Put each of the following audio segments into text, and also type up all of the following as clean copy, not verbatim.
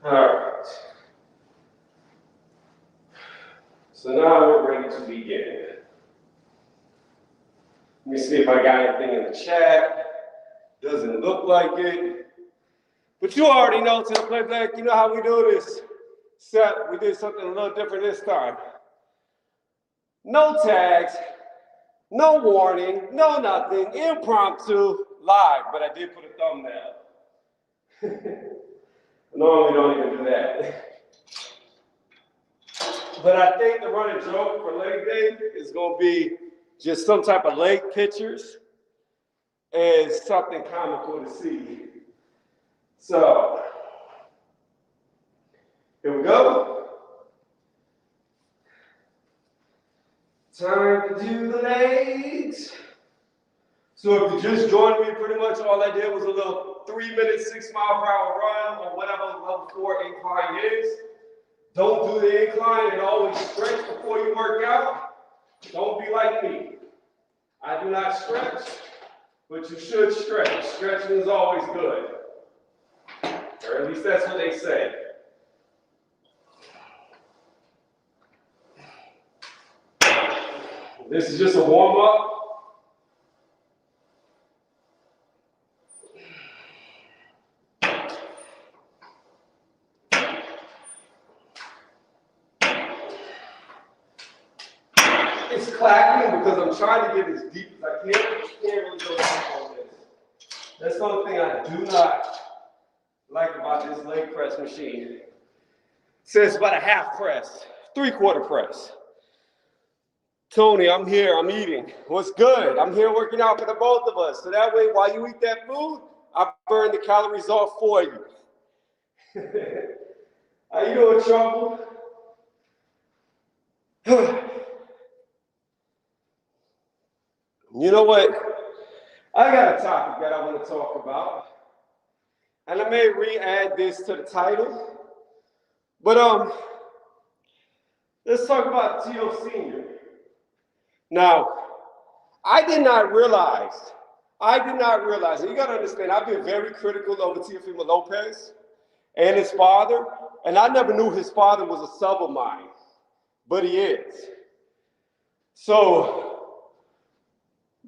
All right. So now we're ready to begin. Let me see if I got anything in the chat. Doesn't look like it. But you already know, to the playback, you know how we do this. Except we did something a little different this time. No tags, no warning, no nothing, impromptu, live, but I did put a thumbnail. Normally don't even do that. But I think the running joke for leg day is going to be just some type of leg pictures and something comical to see. So, here we go. Time to do the legs. So if you just joined me, pretty much all I did was a little 3-minute, 6-mile-per-hour run or whatever level 4 incline is. Don't do the incline and always stretch before you work out. Don't be like me. I do not stretch, but you should stretch. Stretching is always good. Or at least that's what they say. This is just a warm-up. It's clacking because I'm trying to get as deep as I can. You can't really go deep on this. That's the only thing I do not like about this leg press machine. It says about a half press, 3/4 press. Tony, I'm here, I'm eating. What's good? I'm here working out for the both of us. So that way, while you eat that food, I burn the calories off for you. How you doing, Trouble? You know what? I got a topic that I want to talk about. And I may re-add this to the title. But let's talk about Tio Sr. Now, I did not realize, and you gotta understand, I've been very critical over Teofimo Lopez and his father, and I never knew his father was a sub of mine, but he is. So,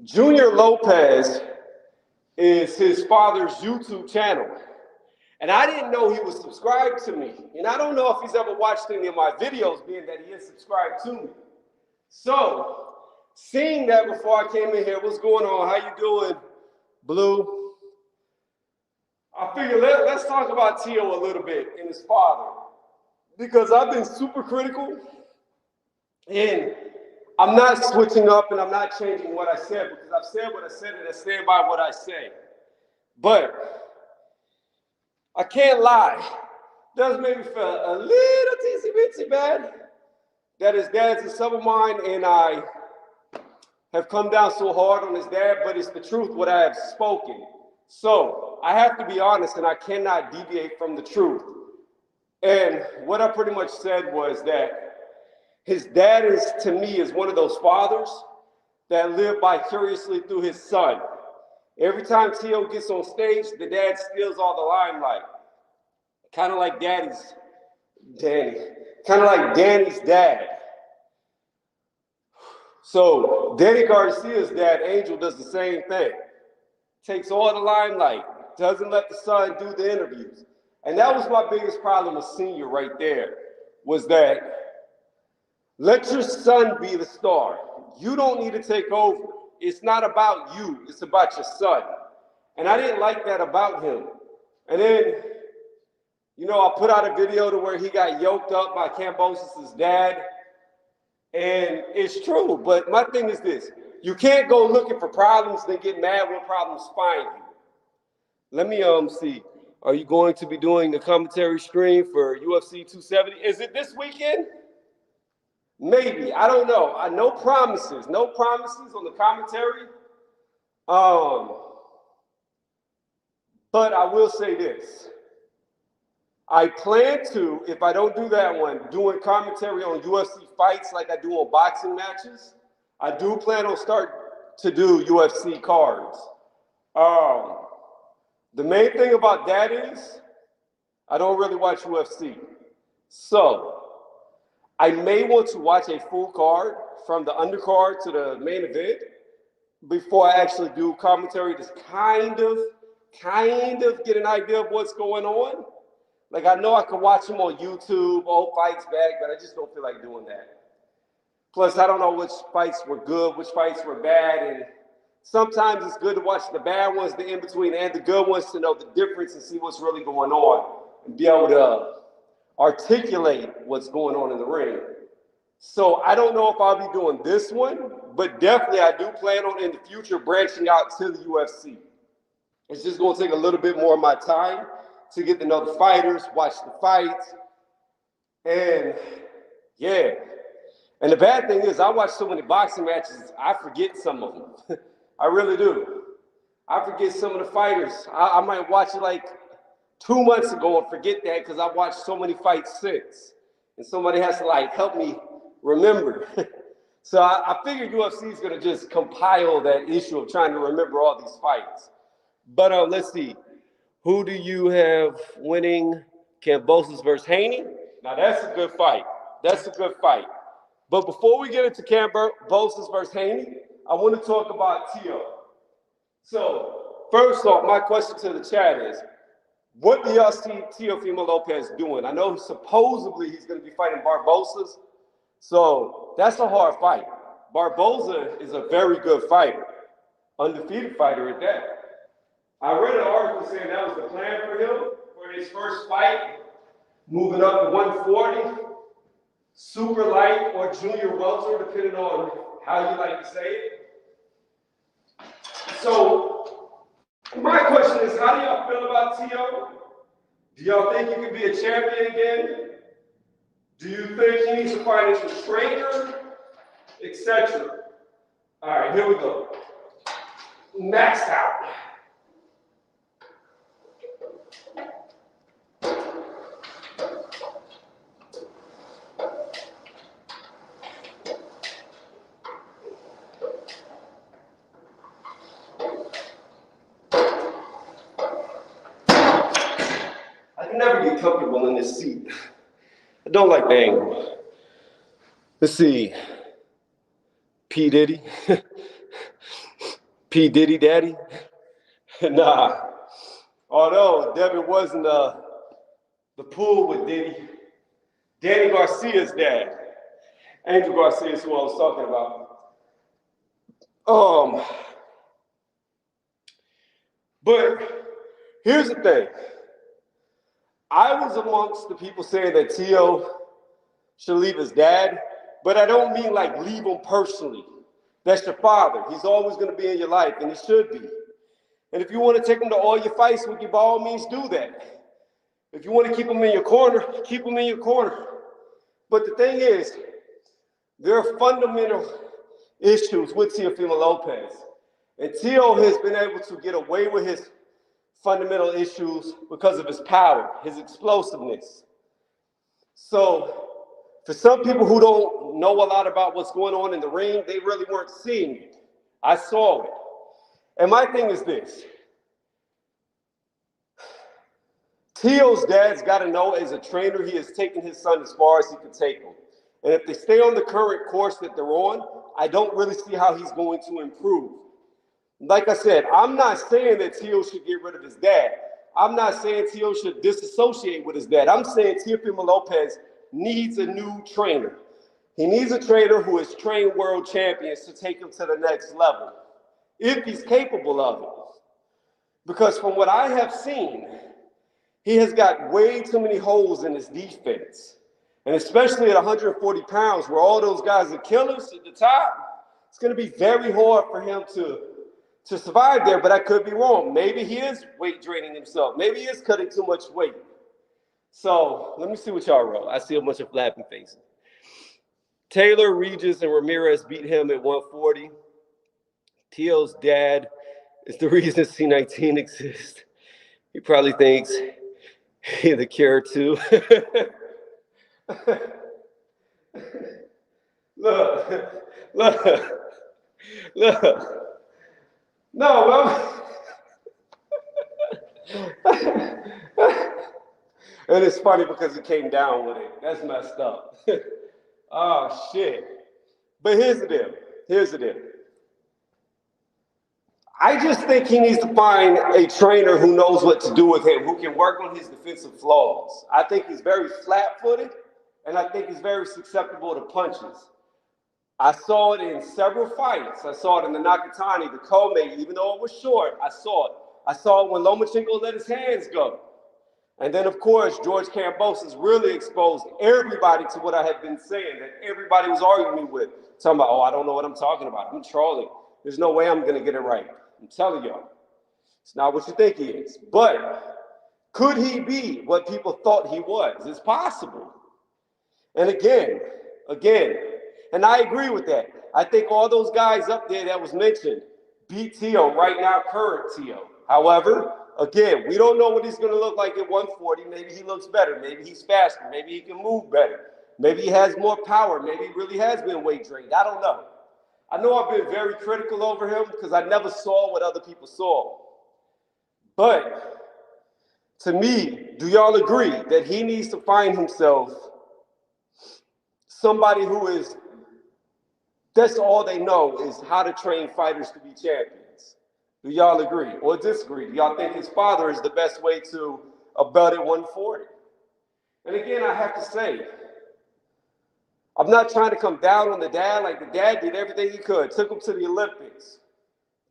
Junior Lopez is his father's YouTube channel. And I didn't know he was subscribed to me. And I don't know if he's ever watched any of my videos, being that he is subscribed to me. So, seeing that before I came in here, what's going on? How you doing, Blue? I figured let's talk about Tio a little bit and his father. Because I've been super critical. And I'm not switching up and I'm not changing what I said, because I've said what I said and I stand by what I say. But I can't lie. It does make me feel a little teensy bitsy bad that his dad's a sub of mine and I have come down so hard on his dad, but it's the truth what I have spoken. So I have to be honest and I cannot deviate from the truth. And what I pretty much said was that his dad is, to me, is one of those fathers that live vicariously through his son. Every time Tio gets on stage, the dad steals all the limelight. Kind of like Danny. Kind of like Danny's dad. So Danny Garcia's dad, Angel, does the same thing. Takes all the limelight. Doesn't let the son do the interviews. And that was my biggest problem with Senior right there, was that let your son be the star. You don't need to take over. It's not about you. It's about your son. And I didn't like that about him. And then, you know, I put out a video to where he got yoked up by Kambosos' dad. And it's true. But my thing is this. You can't go looking for problems, then get mad when problems find you. Let me see. Are you going to be doing a commentary stream for UFC 270? Is it this weekend? Maybe, I don't know. No promises on the commentary. But I will say this. I plan to, if I don't do that one, doing commentary on UFC fights like I do on boxing matches. I do plan on start to do UFC cards. The main thing about that is, I don't really watch UFC. So I may want to watch a full card from the undercard to the main event before I actually do commentary, just kind of get an idea of what's going on. Like, I know I can watch them on YouTube, old fights back, but I just don't feel like doing that. Plus, I don't know which fights were good, which fights were bad, and sometimes it's good to watch the bad ones, the in-between, and the good ones to know the difference and see what's really going on and be able to articulate what's going on in the ring. So I don't know if I'll be doing this one, but definitely I do plan on in the future branching out to the UFC. It's just going to take a little bit more of my time to get to know the fighters, watch the fights, and yeah. And the bad thing is I watch so many boxing matches, I forget some of them. I really do. I forget some of the fighters. I might watch it like 2 months ago and forget that because I watched so many fights since. And somebody has to like help me remember. So I figured UFC is going to just compile that issue of trying to remember all these fights. But let's see. Who do you have winning Kambosos versus Haney? Now that's a good fight. That's a good fight. But before we get into Kambosos versus Haney, I want to talk about Tio. So first off, my question to the chat is, what do y'all see Teofimo Lopez doing? I know supposedly he's going to be fighting Barboza. So that's a hard fight. Barboza is a very good fighter, undefeated fighter at that. I read an article saying that was the plan for him for his first fight, moving up to 140, super light or junior welter, depending on how you like to say it. So my question is, how do y'all feel about Tio? Do y'all think he can be a champion again? Do you think he needs to find a trainer, etc.? All right, here we go. Maxed out. I can never get comfortable in this seat. I don't like the angle. Let's see. P. Diddy. P. Diddy Daddy. Nah. Although Devin was in the pool with Diddy. Danny Garcia's dad. Angel Garcia is who I was talking about. But here's the thing. I was amongst the people saying that Tio should leave his dad, but I don't mean like leave him personally. That's your father. He's always going to be in your life, and he should be. And if you want to take him to all your fights with you, by all means do that. If you want to keep him in your corner, keep him in your corner. But the thing is, there are fundamental issues with Teofimo Lopez. And Tio has been able to get away with his fundamental issues because of his power, his explosiveness. So for some people who don't know a lot about what's going on in the ring, they really weren't seeing it. I saw it. And my thing is this. Tio's dad's got to know as a trainer, he has taken his son as far as he can take him. And if they stay on the current course that they're on, I don't really see how he's going to improve. Like I said, I'm not saying that Tio should get rid of his dad. I'm not saying Tio should disassociate with his dad. I'm saying Teofimo Lopez needs a new trainer. He needs a trainer who has trained world champions to take him to the next level, if he's capable of it. Because from what I have seen, he has got way too many holes in his defense. And especially at 140 pounds, where all those guys are killers at the top, it's going to be very hard for him to survive there, but I could be wrong. Maybe he is weight draining himself. Maybe he is cutting too much weight. So let me see what y'all wrote. I see a bunch of laughing faces. Taylor, Regis, and Ramirez beat him at 140. Tio's dad is the reason C19 exists. He probably thinks he's the cure too. Look. No, well, And it's funny because he came down with it. That's messed up. Oh, shit. But here's the deal. Here's the deal. I just think he needs to find a trainer who knows what to do with him, who can work on his defensive flaws. I think he's very flat-footed, and I think he's very susceptible to punches. I saw it in several fights. I saw it in the Nakatani, the co-main, even though it was short, I saw it. I saw it when Lomachenko let his hands go. And then, of course, George Kambosos really exposed everybody to what I had been saying, that everybody was arguing me with. Talking about, oh, I don't know what I'm talking about. I'm trolling. There's no way I'm going to get it right. I'm telling y'all, it's not what you think he is. But could he be what people thought he was? It's possible. And again, and I agree with that. I think all those guys up there that was mentioned beat Tio right now, current Tio. However, again, we don't know what he's going to look like at 140. Maybe he looks better. Maybe he's faster. Maybe he can move better. Maybe he has more power. Maybe he really has been weight drained. I don't know. I know I've been very critical over him because I never saw what other people saw. But to me, do y'all agree that he needs to find himself somebody who is, that's all they know is how to train fighters to be champions? Do y'all agree or disagree? Do y'all think his father is the best way to a belt at 140? And again, I have to say, I'm not trying to come down on the dad. Like, the dad did everything he could. Took him to the Olympics.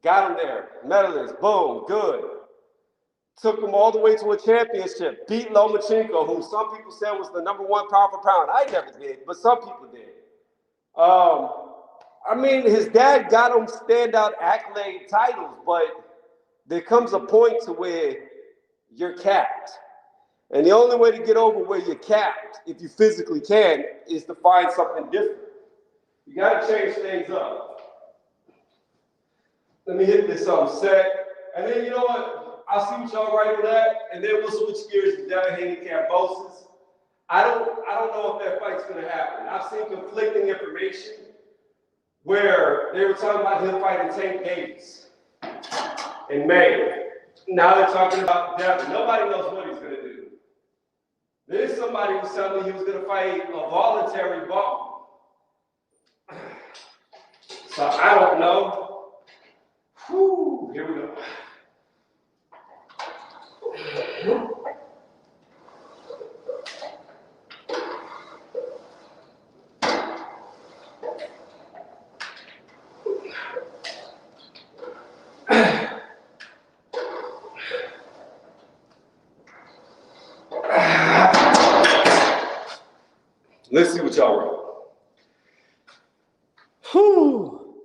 Got him there. Medalist. Boom. Good. Took him all the way to a championship. Beat Lomachenko, who some people said was the #1 pound for pound. I never did, but some people did. I mean, his dad got him standout accolade titles, but there comes a point to where you're capped. And the only way to get over where you're capped, if you physically can, is to find something different. You got to change things up. Let me hit this set. And then, you know what? I'll see what y'all write on that. And then we'll switch gears to Devin Haney-Kambosos. I don't know if that fight's going to happen. I've seen conflicting information where they were talking about him fighting Tank Davis in May. Now they're talking about Devin. Nobody knows what he's going to do. Then somebody was telling me he was going to fight a voluntary bomb. So I don't know. Whew, here we go. Let's see what y'all wrote. Whew.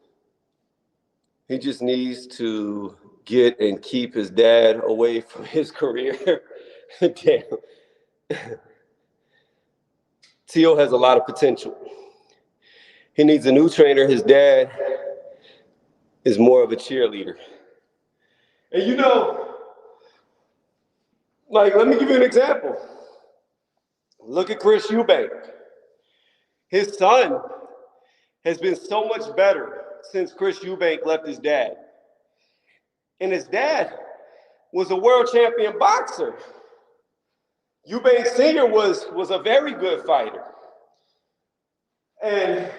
He just needs to get and keep his dad away from his career. Damn. Tio has a lot of potential. He needs a new trainer. His dad is more of a cheerleader. And you know, like, let me give you an example. Look at Chris Eubank. His son has been so much better since Chris Eubank left his dad. And his dad was a world champion boxer. Eubank Sr. was a very good fighter. And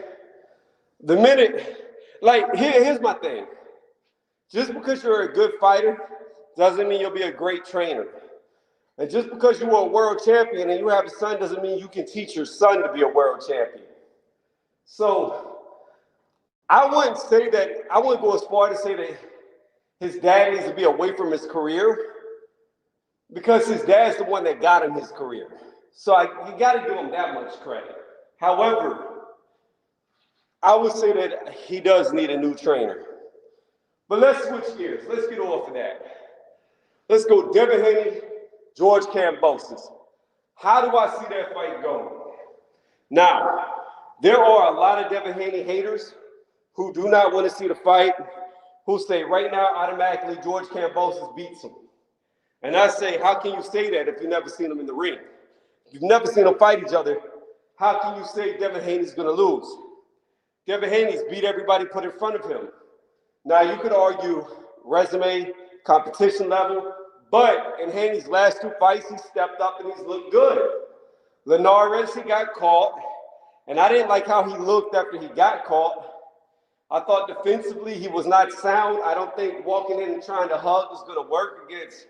the minute, like, here's my thing. Just because you're a good fighter doesn't mean you'll be a great trainer. And just because you were a world champion and you have a son doesn't mean you can teach your son to be a world champion. So I wouldn't go as far to say that his dad needs to be away from his career, because his dad's the one that got him his career. So you got to give him that much credit. However, I would say that he does need a new trainer. But let's switch gears. Let's get off of that. Let's go Devin Haney, George Kambosos. How do I see that fight going? Now, there are a lot of Devin Haney haters who do not want to see the fight, who say right now automatically George Kambosos beats him. And I say, how can you say that if you've never seen them in the ring? If you've never seen them fight each other, how can you say Devin Haney's going to lose? Devin Haney's beat everybody put in front of him. Now, you could argue resume, competition level, But in Haney's last 2 fights, he stepped up and he's looked good. Linares, he got caught, and I didn't like how he looked after he got caught. I thought defensively he was not sound. I don't think walking in and trying to hug is going to work against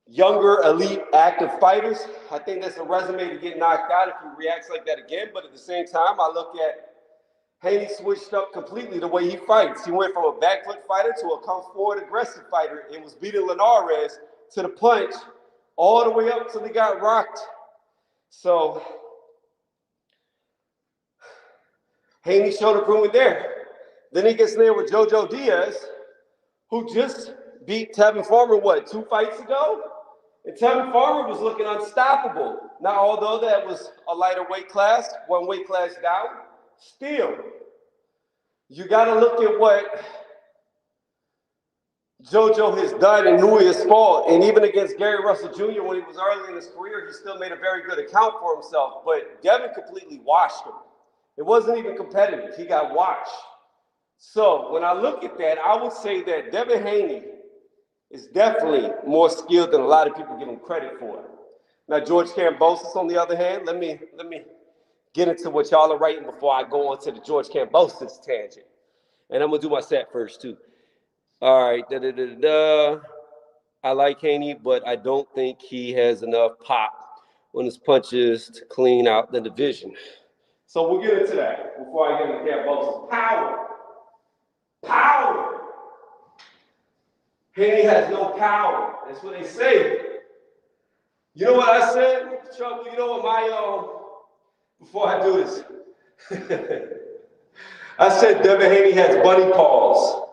younger, elite, active fighters. I think that's a resume to get knocked out if he reacts like that again. But at the same time, I look at Haney switched up completely the way he fights. He went from a back foot fighter to a come forward aggressive fighter and was beating Linares to the punch all the way up till he got rocked. So Haney showed improvement there. Then he gets there with Jojo Diaz, who just beat Tevin Farmer, 2 fights ago? And Tevin Farmer was looking unstoppable. Now, although that was a lighter weight class, 1 weight class down, still, you got to look at what Jojo has done and who he has fought. And even against Gary Russell Jr. when he was early in his career, he still made a very good account for himself. But Devin completely washed him. It wasn't even competitive. He got washed. So when I look at that, I would say that Devin Haney is definitely more skilled than a lot of people give him credit for. Now, George Kambosos, on the other hand, let me get into what y'all are writing before I go on to the George Kambosos tangent. And I'm going to do my set first, too. All right. I like Haney, but I don't think he has enough pop on his punches to clean out the division. So we'll get into that before I get into Kambosos. Power. Haney has no power. That's what they say. You know what I said, Trouble? You know what before I do this, I said Devin Haney has bunny paws.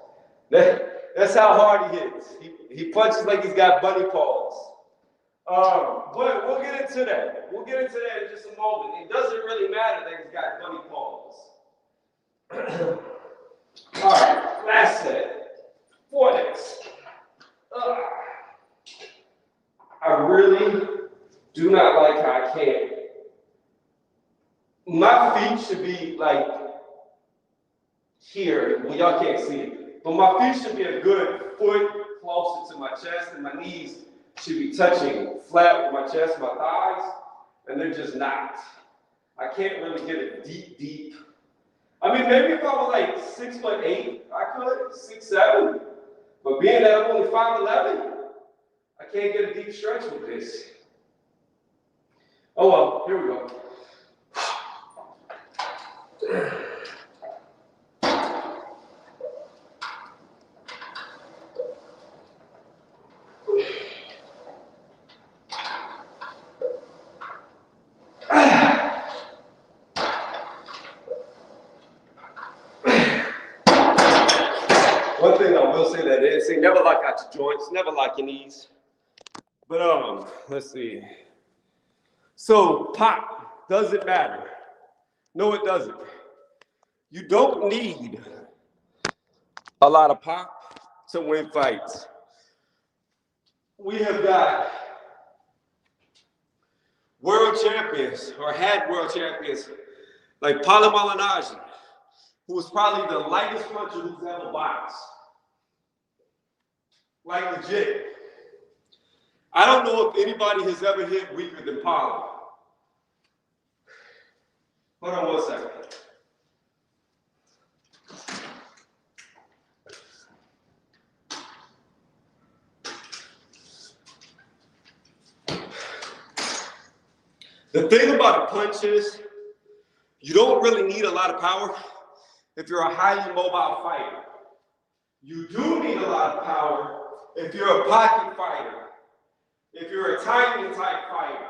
That's how hard he hits. He punches like he's got bunny paws. But we'll get into that. We'll get into that in just a moment. It doesn't really matter that he's got bunny paws. All right, last set. Fornix. I really do not like how I can't. My feet should be like here. Well, y'all can't see it. But my feet should be a good foot closer to my chest, and my knees should be touching flat with my chest, my thighs, and they're just not. I can't really get it deep. I mean, maybe if I was like 6'8", I could, 6'7". But being that I'm only 5'11", I can't get a deep stretch with this. Oh well, here we go. One thing I will say that is, never lock out your joints, never lock your knees. But let's see. So pop, does it matter? No, it doesn't. You don't need a lot of pop to win fights. We have got world champions, or had world champions, like Paulo Malignaggi, who was probably the lightest puncher who's ever boxed. Like legit. I don't know if anybody has ever hit weaker than Paulo. Hold on 1 second. The thing about a punch is you don't really need a lot of power if you're a highly mobile fighter. You do need a lot of power if you're a pocket fighter, if you're a timing type fighter.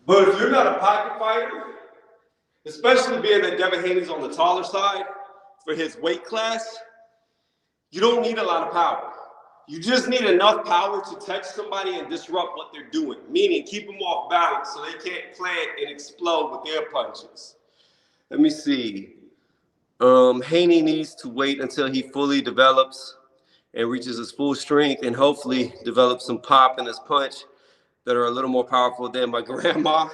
But if you're not a pocket fighter, especially being that Devin Haney's on the taller side for his weight class, you don't need a lot of power. You just need enough power to touch somebody and disrupt what they're doing, meaning keep them off balance so they can't plant and explode with their punches. Let me see. Haney needs to wait until he fully develops and reaches his full strength and hopefully develop some pop in his punch that are a little more powerful than my grandma.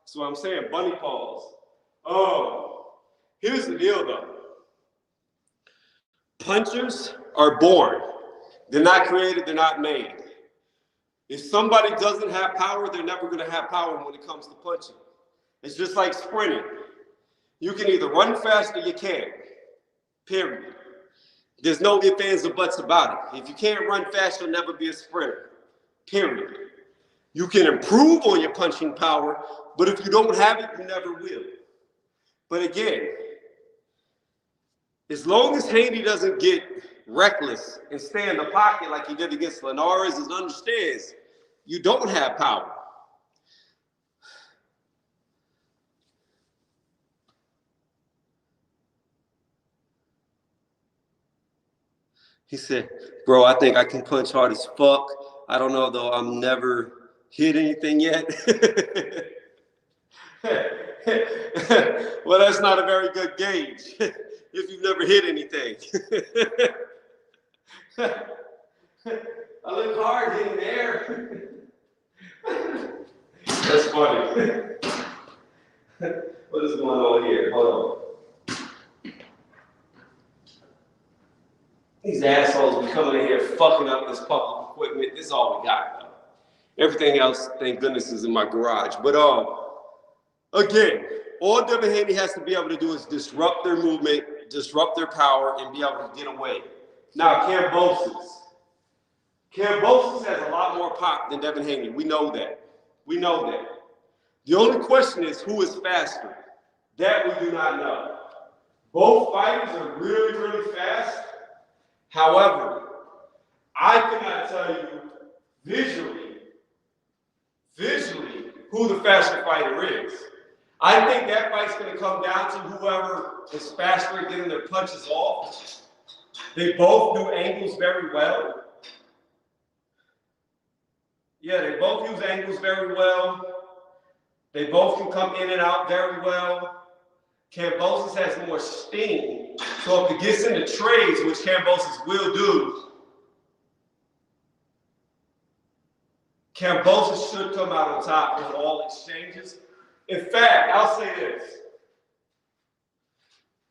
That's what I'm saying, bunny paws. Here's the deal though. Punchers are born. They're not created, they're not made. If somebody doesn't have power, they're never gonna have power when it comes to punching. It's just like sprinting. You can either run fast or you can't, period. There's no ifs, ands, or buts about it. If you can't run fast, you'll never be a sprinter, period. You can improve on your punching power, but if you don't have it, you never will. But again, as long as Haney doesn't get reckless and stay in the pocket like he did against Linares and understands, you don't have power. He said, bro, I think I can punch hard as fuck. I don't know though, I'm never hit anything yet. Well, that's not a very good gauge if you've never hit anything. I look hard in there. That's funny. What is going on here? Hold on. These assholes be coming in here fucking up this public equipment. This is all we got, though. Everything else, thank goodness, is in my garage. But again, all Devin Haney has to be able to do is disrupt their movement, disrupt their power, and be able to get away. Now, Kambosos has a lot more pop than Devin Haney. We know that. We know that. The only question is who is faster. That we do not know. Both fighters are really, really fast. However, I cannot tell you visually who the faster fighter is. I think that fight's going to come down to whoever is faster at getting their punches off. They both do angles very well. Yeah, they both use angles very well. They both can come in and out very well. Kambosos has more steam, so if it gets into trades, which Kambosos will do, Kambosos should come out on top in all exchanges. In fact, I'll say this.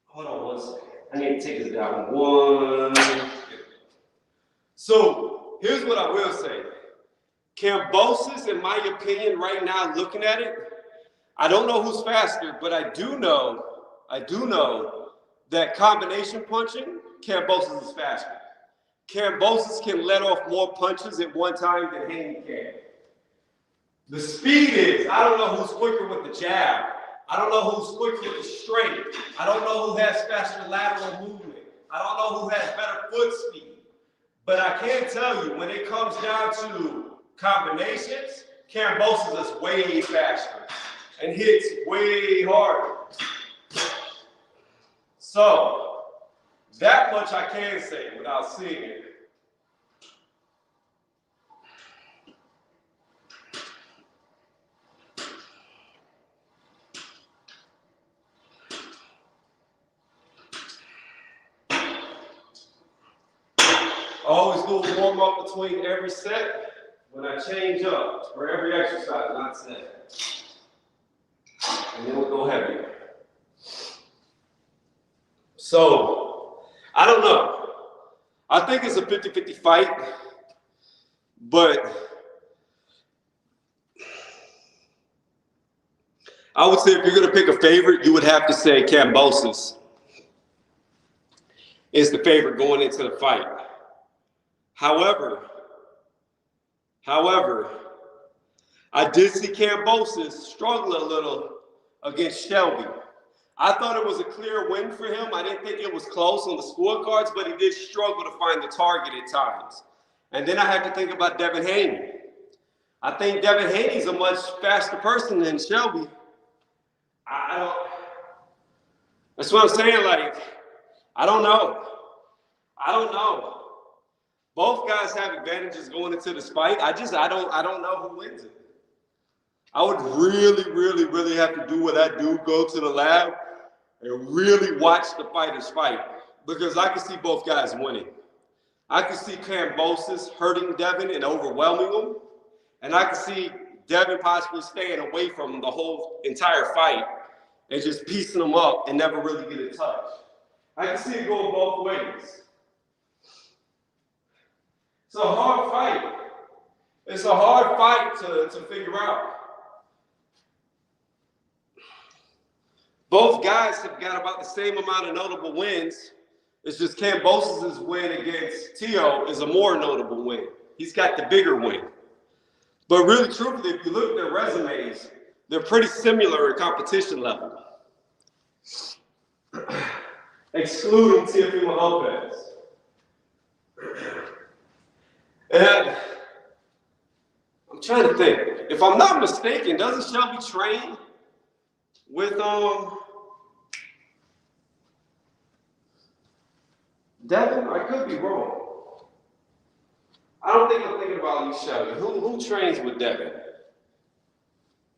Hold on one second. I need to take this down one. So here's what I will say. Kambosos, in my opinion, right now, looking at it, I don't know who's faster, but I do know that combination punching, Kambosos is faster. Kambosos can let off more punches at one time than Haney can. The speed is, I don't know who's quicker with the jab. I don't know who's quicker with the straight. I don't know who has faster lateral movement. I don't know who has better foot speed. But I can tell you, when it comes down to combinations, Kambosos is way faster and hits way harder. So, that much I can say without seeing it. I always do a warm up between every set when I change up, for every exercise, not set. And then we'll go heavier. So, I don't know. I think it's a 50-50 fight, but I would say if you're going to pick a favorite, you would have to say Kambosos is the favorite going into the fight. However, I did see Kambosos struggle a little against Shelby. I thought it was a clear win for him. I didn't think it was close on the scorecards, but he did struggle to find the target at times. And then I had to think about Devin Haney. I think Devin Haney's a much faster person than Shelby. I don't. That's what I'm saying. Like, I don't know. Both guys have advantages going into this fight. I don't know who wins it. I would really have to do what I do, go to the lab and really watch the fighters fight, because I can see both guys winning. I can see Kambosos hurting Devin and overwhelming him, and I can see Devin possibly staying away from him the whole entire fight and just piecing him up and never really get a touch. I can see it going both ways. It's a hard fight. It's a hard fight to figure out. Both guys have got about the same amount of notable wins. It's just Kambosos' win against Tio is a more notable win. He's got the bigger win. But really, truthfully, if you look at their resumes, they're pretty similar at competition level. Excluding Teofimo Lopez. And I'm trying to think. If I'm not mistaken, doesn't Shelby train with Devin? I could be wrong. I don't think I'm thinking about you, Shelby. Who trains with Devin?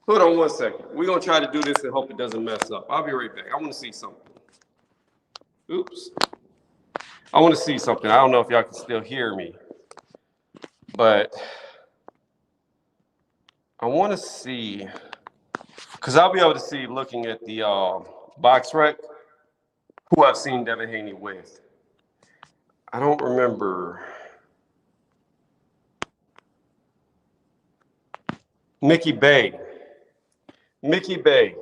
Hold on one second. We're going to try to do this and hope it doesn't mess up. I'll be right back. I want to see something. Oops. I want to see something. I don't know if y'all can still hear me, but I want to see, because I'll be able to see looking at the box rec who I've seen Devin Haney with. I don't remember. Mickey Bay. Mickey Bay.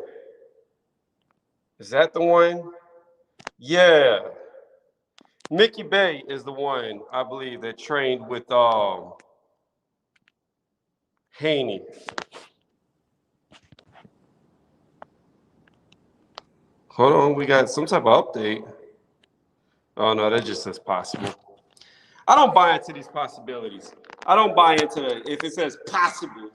Is that the one? Yeah. Mickey Bay is the one, I believe, that trained with Haney. Hold on, we got some type of update. Oh no, that just says possible. I don't buy into these possibilities. I don't buy into if it says possible.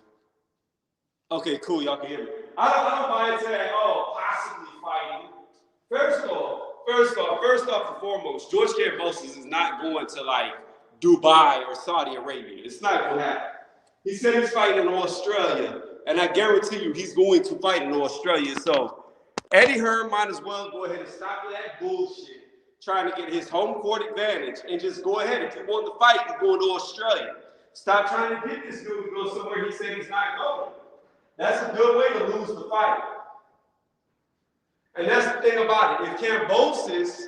Okay, cool, y'all can hear me. I don't buy into that, possibly fighting. First off and foremost, George Kambosos is not going to like Dubai or Saudi Arabia. It's not going to happen. He said he's fighting in Australia, and I guarantee you he's going to fight in Australia. So Eddie Hearn might as well go ahead and stop with that bullshit, trying to get his home court advantage, and just go ahead. If you want to fight, you're going to Australia. Stop trying to get this dude to go somewhere he said he's not going. That's a good way to lose the fight. And that's the thing about it. If Kambosos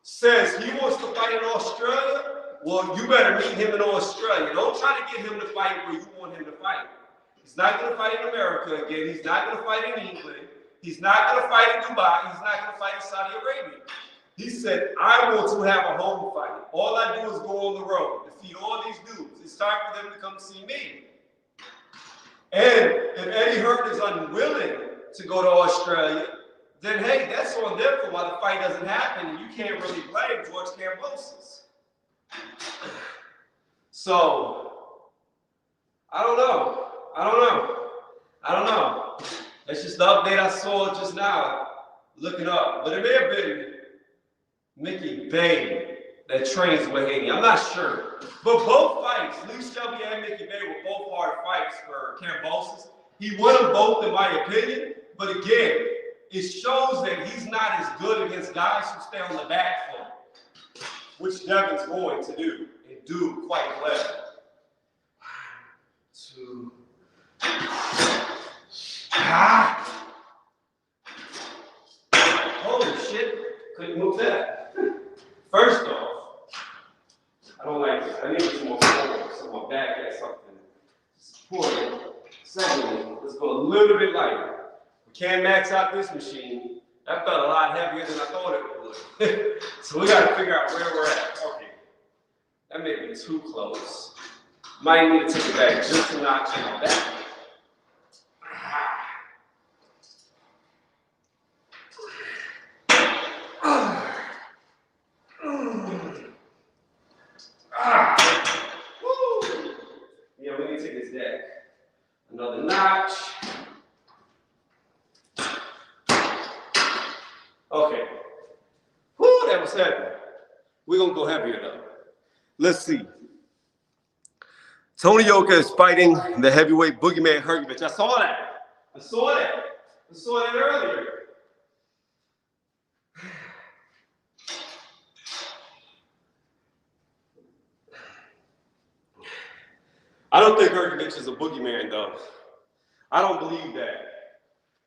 says he wants to fight in Australia, well, you better meet him in Australia. Don't try to get him to fight where you want him to fight. He's not going to fight in America again. He's not going to fight in England. He's not going to fight in Dubai. He's not going to fight in Saudi Arabia. He said, I want to have a home fight. All I do is go on the road, defeat all these dudes. It's time for them to come see me. And if Eddie Hearn is unwilling to go to Australia, then hey, that's on them for why the fight doesn't happen, and you can't really blame George Kambosos. So, I don't know. That's just the update I saw just now, looking up. But it may have been Mickey Bay that trains with Haney. I'm not sure. But both fights, Lee Shelby and Mickey Bay, were both hard fights for Kambosos. He won them both, in my opinion. But again, it shows that he's not as good against guys who stay on the back foot, which Devin's going to do, and do quite well. 1, 2. Holy shit, couldn't move that. First off, I don't like this. I need some more forward, so my back has something supporting. Secondly, let's go a little bit lighter. We can't max out this machine. That felt a lot heavier than I thought it would. So we got to figure out where we're at. Okay, that may be too close. Might need to take it back just a notch in my back. Yeah, we need to take this deck. Another notch. Okay. Whoo, that was heavy. We're going to go heavier though. Let's see. Tony Yoka is fighting the heavyweight boogeyman Hrgovic. I saw that. I saw that earlier. I don't think Hrgovic is a boogeyman, though. I don't believe that.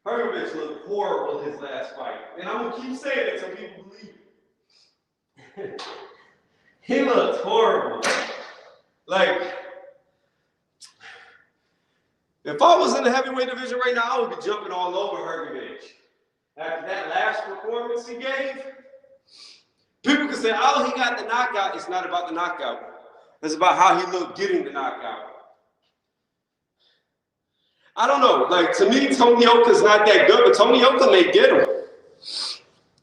Hrgovic looked horrible his last fight. And I'm going to keep saying it until people believe it. He looked horrible. Like, if I was in the heavyweight division right now, I would be jumping all over Hrgovic. After that last performance he gave, people could say, oh, he got the knockout. It's not about the knockout. It's about how he looked getting the knockout. I don't know. Like, to me, Tony Yoka's not that good, but Tony Yoka may get him.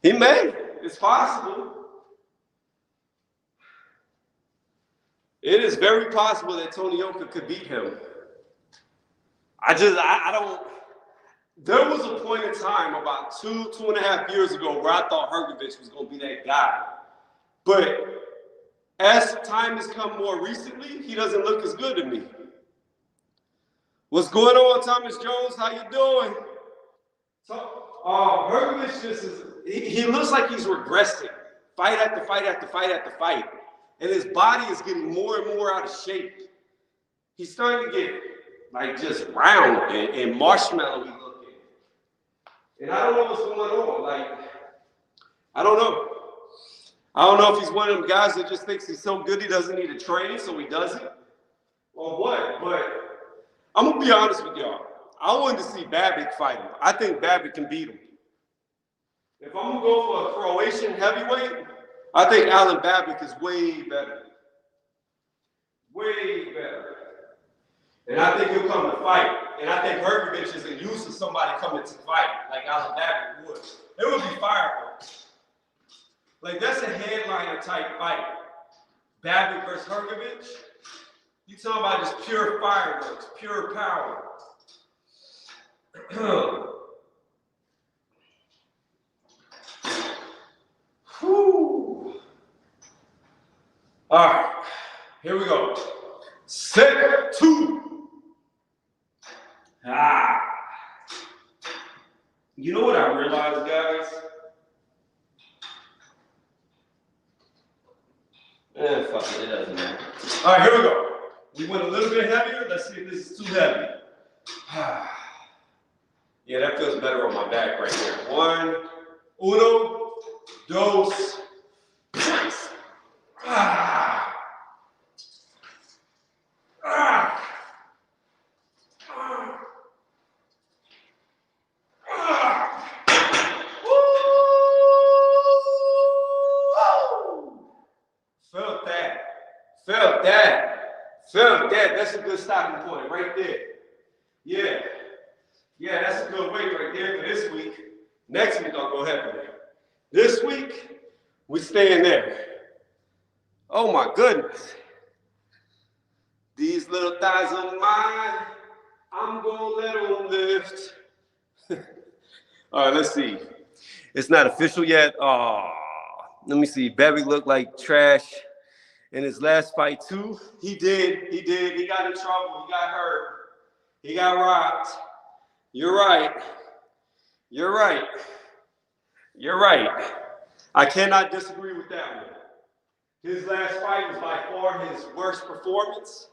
He may. It's possible. It is very possible that Tony Yoka could beat him. I don't. There was a point in time about 2.5 years ago where I thought Hrgovic was going to be that guy. But as time has come more recently, he doesn't look as good to me. What's going on, Thomas Jones? How you doing? So, Hrgovic just is, he looks like he's regressing. Fight after fight after fight after fight. And his body is getting more and more out of shape. He's starting to get like just round and marshmallowy looking. And I don't know what's going on. Like, I don't know. I don't know if he's one of them guys that just thinks he's so good he doesn't need to train, so he doesn't. Or what, but I'm going to be honest with y'all. I wanted to see Babic fight him. I think Babic can beat him. If I'm going to go for a Croatian heavyweight, I think Alen Babic is way better. Way better. And I think he'll come to fight. And I think Hrgovic isn't used to somebody coming to fight like Alen Babic would. It would be fireworks. Like, that's a headliner type fight. Babic versus Hrgovic. You talking about just pure fireworks, pure power. Whew. All right, here we go. Set 2. You know what I realized, guys? Fuck it, it doesn't matter. All right, here we go. We went a little bit heavier. Let's see if this is too heavy. Yeah, that feels better on my back right here. 1, uno, dos, tres. Felt that. That's a good stopping point right there. Yeah, that's a good weight right there for this week. Next week, I'll go heavier. This week, we staying there. Oh my goodness. These little thighs of mine, I'm gonna let them lift. All right, let's see. It's not official yet. Let me see. Babic looked like trash in his last fight too. He did. He got in trouble. He got hurt. He got rocked. You're right. I cannot disagree with that one. His last fight was by far his worst performance.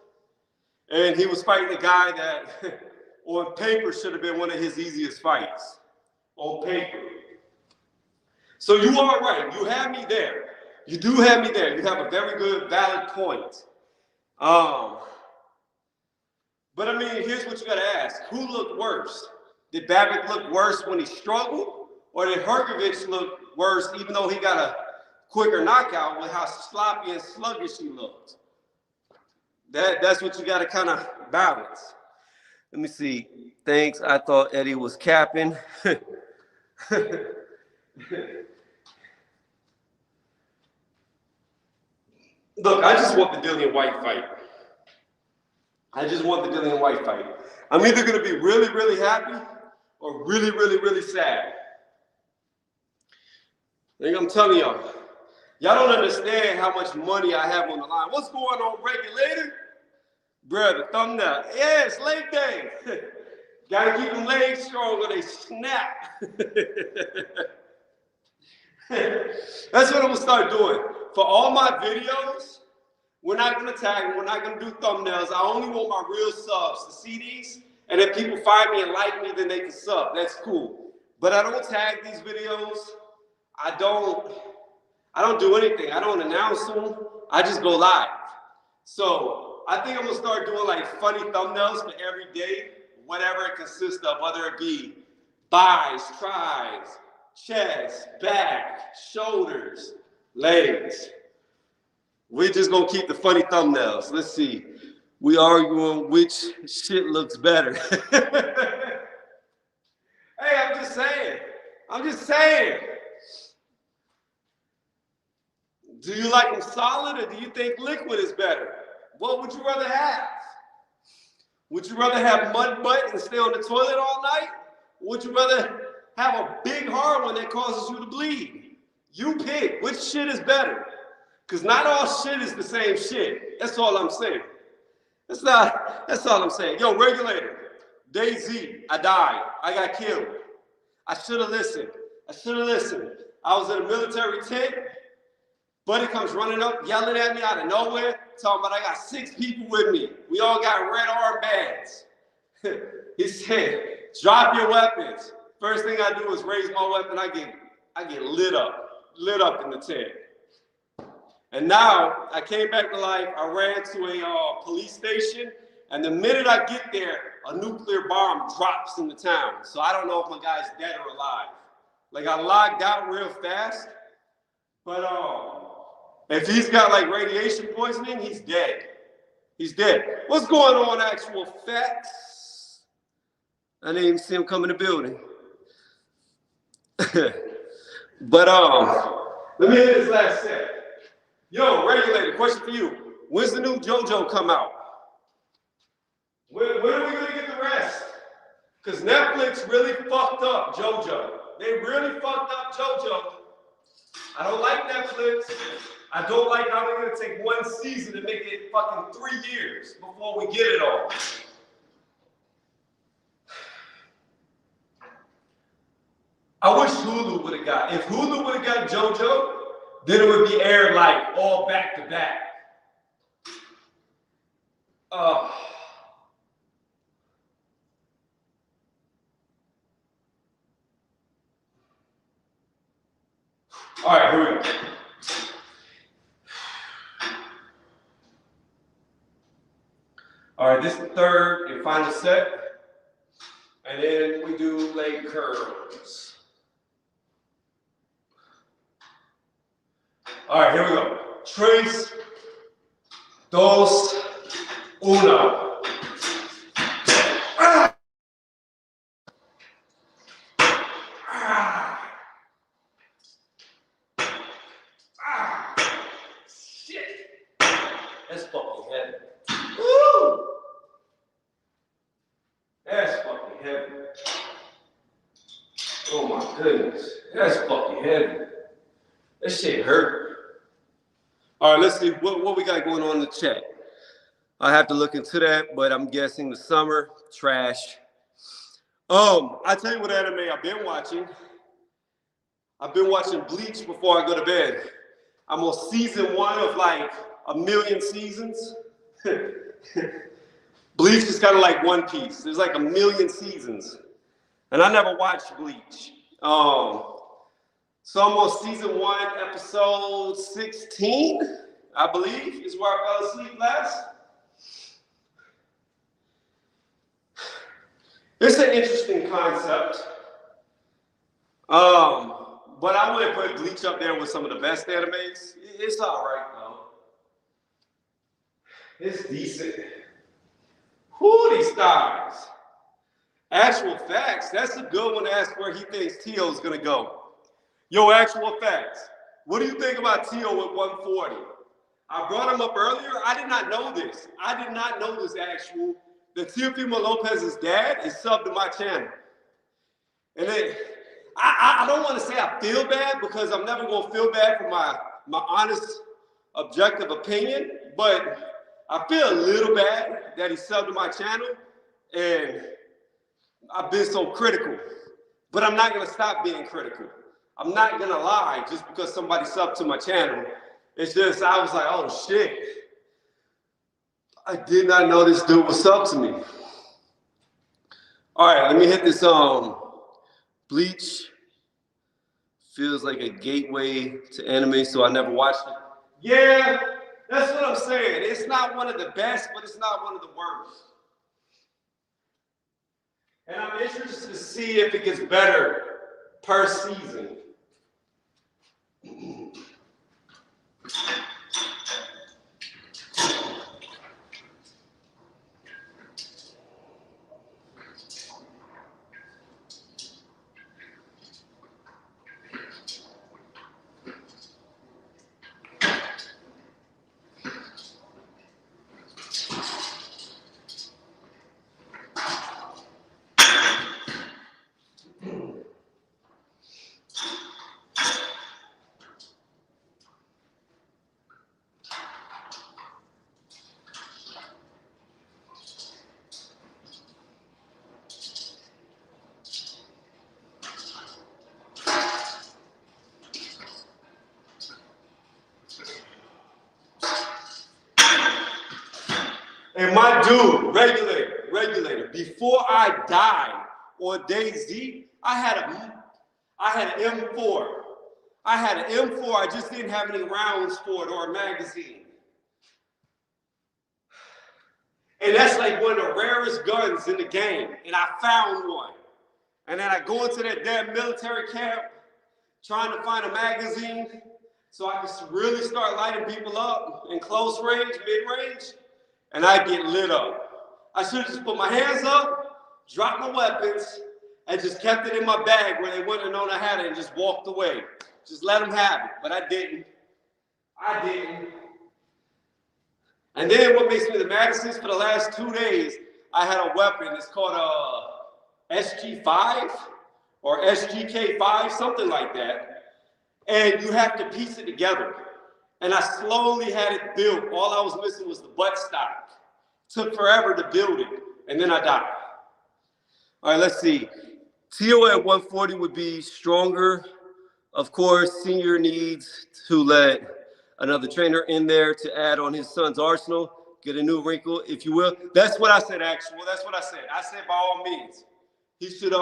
And he was fighting a guy that on paper should have been one of his easiest fights. On paper. So you are right. You have me there. You do have me there. You have a very good, valid point. But I mean, here's what you got to ask. Who looked worse? Did Babic look worse when he struggled? Or did Hrgovic look worse even though he got a quicker knockout with how sloppy and sluggish he looked? That's what you got to kind of balance. Let me see. Thanks. I thought Eddie was capping. Look, I just want the Dillian Whyte fight. I'm either going to be really, really happy or really, really, really sad. I think I'm telling y'all, Y'all don't understand how much money I have on the line. What's going on, regulator? Bruh, the thumbnail. Yeah, it's leg day. Gotta keep them legs strong or they snap. That's what I'm gonna start doing. For all my videos, we're not gonna tag them, we're not gonna do thumbnails. I only want my real subs to see these. And if people find me and like me, then they can sub. That's cool. But I don't tag these videos. I don't do anything. I don't announce them. I just go live. So I think I'm gonna start doing like funny thumbnails for every day, whatever it consists of, whether it be buys, tries, chest, back, shoulders, legs. We're just gonna keep the funny thumbnails. Let's see. We arguing which shit looks better. Hey, I'm just saying. I'm just saying. Do you like them solid or do you think liquid is better? What would you rather have? Would you rather have mud butt and stay on the toilet all night? Or would you rather have a big hard one that causes you to bleed? You pick. Which shit is better? Because not all shit is the same shit. That's all I'm saying. That's all I'm saying. Yo, regulator. Day Z, I died. I got killed. I should have listened. I was in a military tent. Buddy comes running up, yelling at me out of nowhere, talking about I got 6 people with me. We all got red armbands. He said, drop your weapons. First thing I do is raise my weapon. I get lit up in the tent. And now I came back to life. I ran to a police station, and the minute I get there, a nuclear bomb drops in the town. So I don't know if my guy's dead or alive. Like I logged out real fast, but if he's got like radiation poisoning, he's dead. He's dead. What's going on, actual facts? I didn't even see him come in the building. But let me hit this last set. Yo, regulator, question for you. When's the new JoJo come out? When are we gonna get the rest? Because Netflix really fucked up JoJo. They really fucked up JoJo. I don't like Netflix. I don't like how they're gonna take one season and make it fucking 3 years before we get it all. I wish Hulu would have got. If Hulu would have got JoJo, then it would be aired like all back to back. All right, here we go. All right, this is the third and final set. And then we do leg curls. All right, here we go. 3, 2, 1. Shit. That's fucking heavy. Woo! That's fucking heavy. Oh my goodness. That's fucking heavy. That shit hurt. All right, let's see what we got going on in the chat. I have to look into that, but I'm guessing the summer trash. I tell you what anime I've been watching. I've been watching Bleach before I go to bed. I'm on season 1 of like 1,000,000 seasons. Bleach is kind of like One Piece. There's like 1,000,000 seasons. And I never watched Bleach. So I'm on season 1, episode 16, I believe, is where I fell asleep last. It's an interesting concept. But I wouldn't put Bleach up there with some of the best animes. It's all right, though. It's decent. Who these stars? Actual facts, that's a good one to ask where he thinks Tio's going to go. Yo, actual facts. What do you think about Tio at 140? I brought him up earlier. I did not know this. Actual. That Teofimo Lopez's dad is subbed to my channel. And then, I don't want to say I feel bad because I'm never going to feel bad for my my honest, objective opinion, but I feel a little bad that he subbed to my channel, and I've been so critical. But I'm not gonna stop being critical. I'm not gonna lie just because somebody subbed to my channel. It's just, I was like, oh shit. I did not know this dude was sub to me. All right, let me hit this Bleach. Feels like a gateway to anime, so I never watched it. Yeah, that's what I'm saying. It's not one of the best, but it's not one of the worst. And I'm interested to see if it gets better per season. And my dude, regulator, before I died on day Z, I had an M4. I had an M4, I just didn't have any rounds for it or a magazine. And that's like one of the rarest guns in the game, and I found one. And then I go into that damn military camp, trying to find a magazine, so I could really start lighting people up in close range, mid-range. And I get lit up. I should have just put my hands up, dropped my weapons, and just kept it in my bag where they wouldn't have known I had it and just walked away. Just let them have it, but I didn't. And then what makes me the maddest is for the last 2 days, I had a weapon. It's called a SG5 or SGK5, something like that. And you have to piece it together. And I slowly had it built. All I was missing was the butt stock. Took forever to build it, and then I died. All right, let's see. TO at 140 would be stronger. Of course, senior needs to let another trainer in there to add on his son's arsenal, get a new wrinkle, if you will. That's what I said, actually. That's what I said. I said by all means, he should,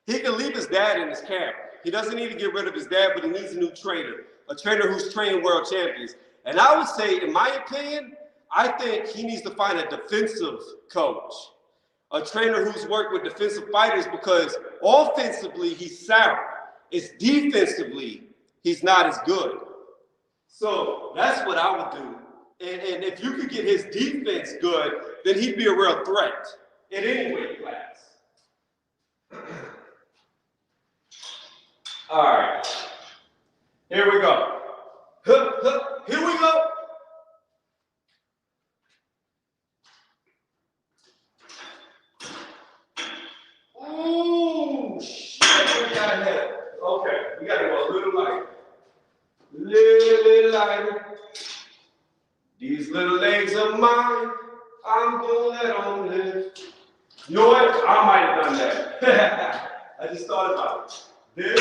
he can leave his dad in his camp. He doesn't need to get rid of his dad, but he needs a new trainer. A trainer who's trained world champions. And I would say, in my opinion, I think he needs to find a defensive coach. A trainer who's worked with defensive fighters, because offensively, he's sound. It's defensively, he's not as good. So that's what I would do. And if you could get his defense good, then he'd be a real threat in any weight class. All right. Here we go. Here we go. Ooh, shit, we got ahead. Okay, we gotta go a little lighter. Little lighter. These little legs of mine, I'm gonna let them live. You know what? I might have done that. I just thought about it. This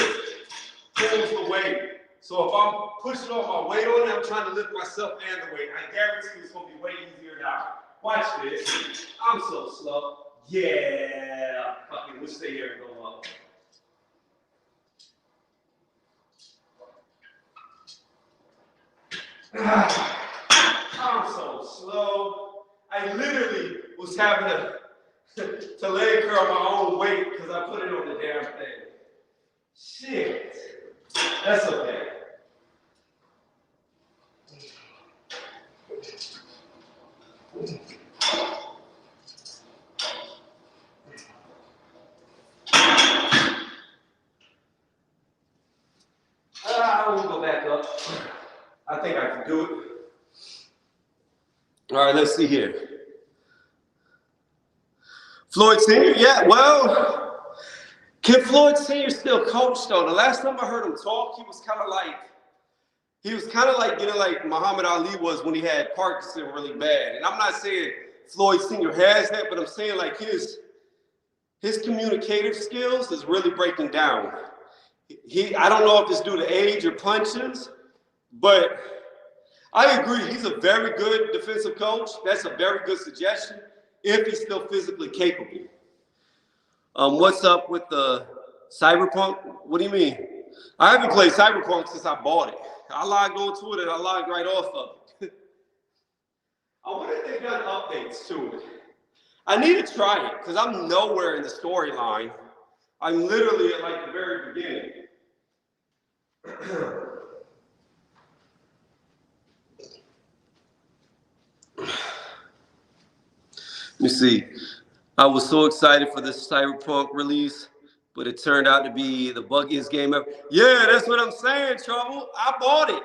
pulls the weight. So if I'm pushing all my weight on it, I'm trying to lift myself and the weight. I guarantee it's gonna be way easier now. Watch this. I'm so slow. Yeah. Fucking, we'll stay here and go up. I'm so slow. I literally was having to leg curl my own weight because I put it on the damn thing. Shit. That's okay. I will go back up. I think I can do it. All right, let's see here. Floyd Sr., yeah, well, can Floyd Sr. still coach, though? The last time I heard him talk, he was kind of like, He was kind of like getting like Muhammad Ali was when he had Parkinson really bad. And I'm not saying Floyd Sr. has that, but I'm saying like his communicative skills is really breaking down. I don't know if it's due to age or punches, but I agree. He's a very good defensive coach. That's a very good suggestion if he's still physically capable. What's up with the Cyberpunk? What do you mean? I haven't played Cyberpunk since I bought it. I logged onto it and I logged right off of it. I wonder if they've done updates to it. I need to try it because I'm nowhere in the storyline. I'm literally at like the very beginning. Let me see. I was so excited for this Cyberpunk release, but it turned out to be the buggiest game ever. Yeah, that's what I'm saying, Trouble. I bought it.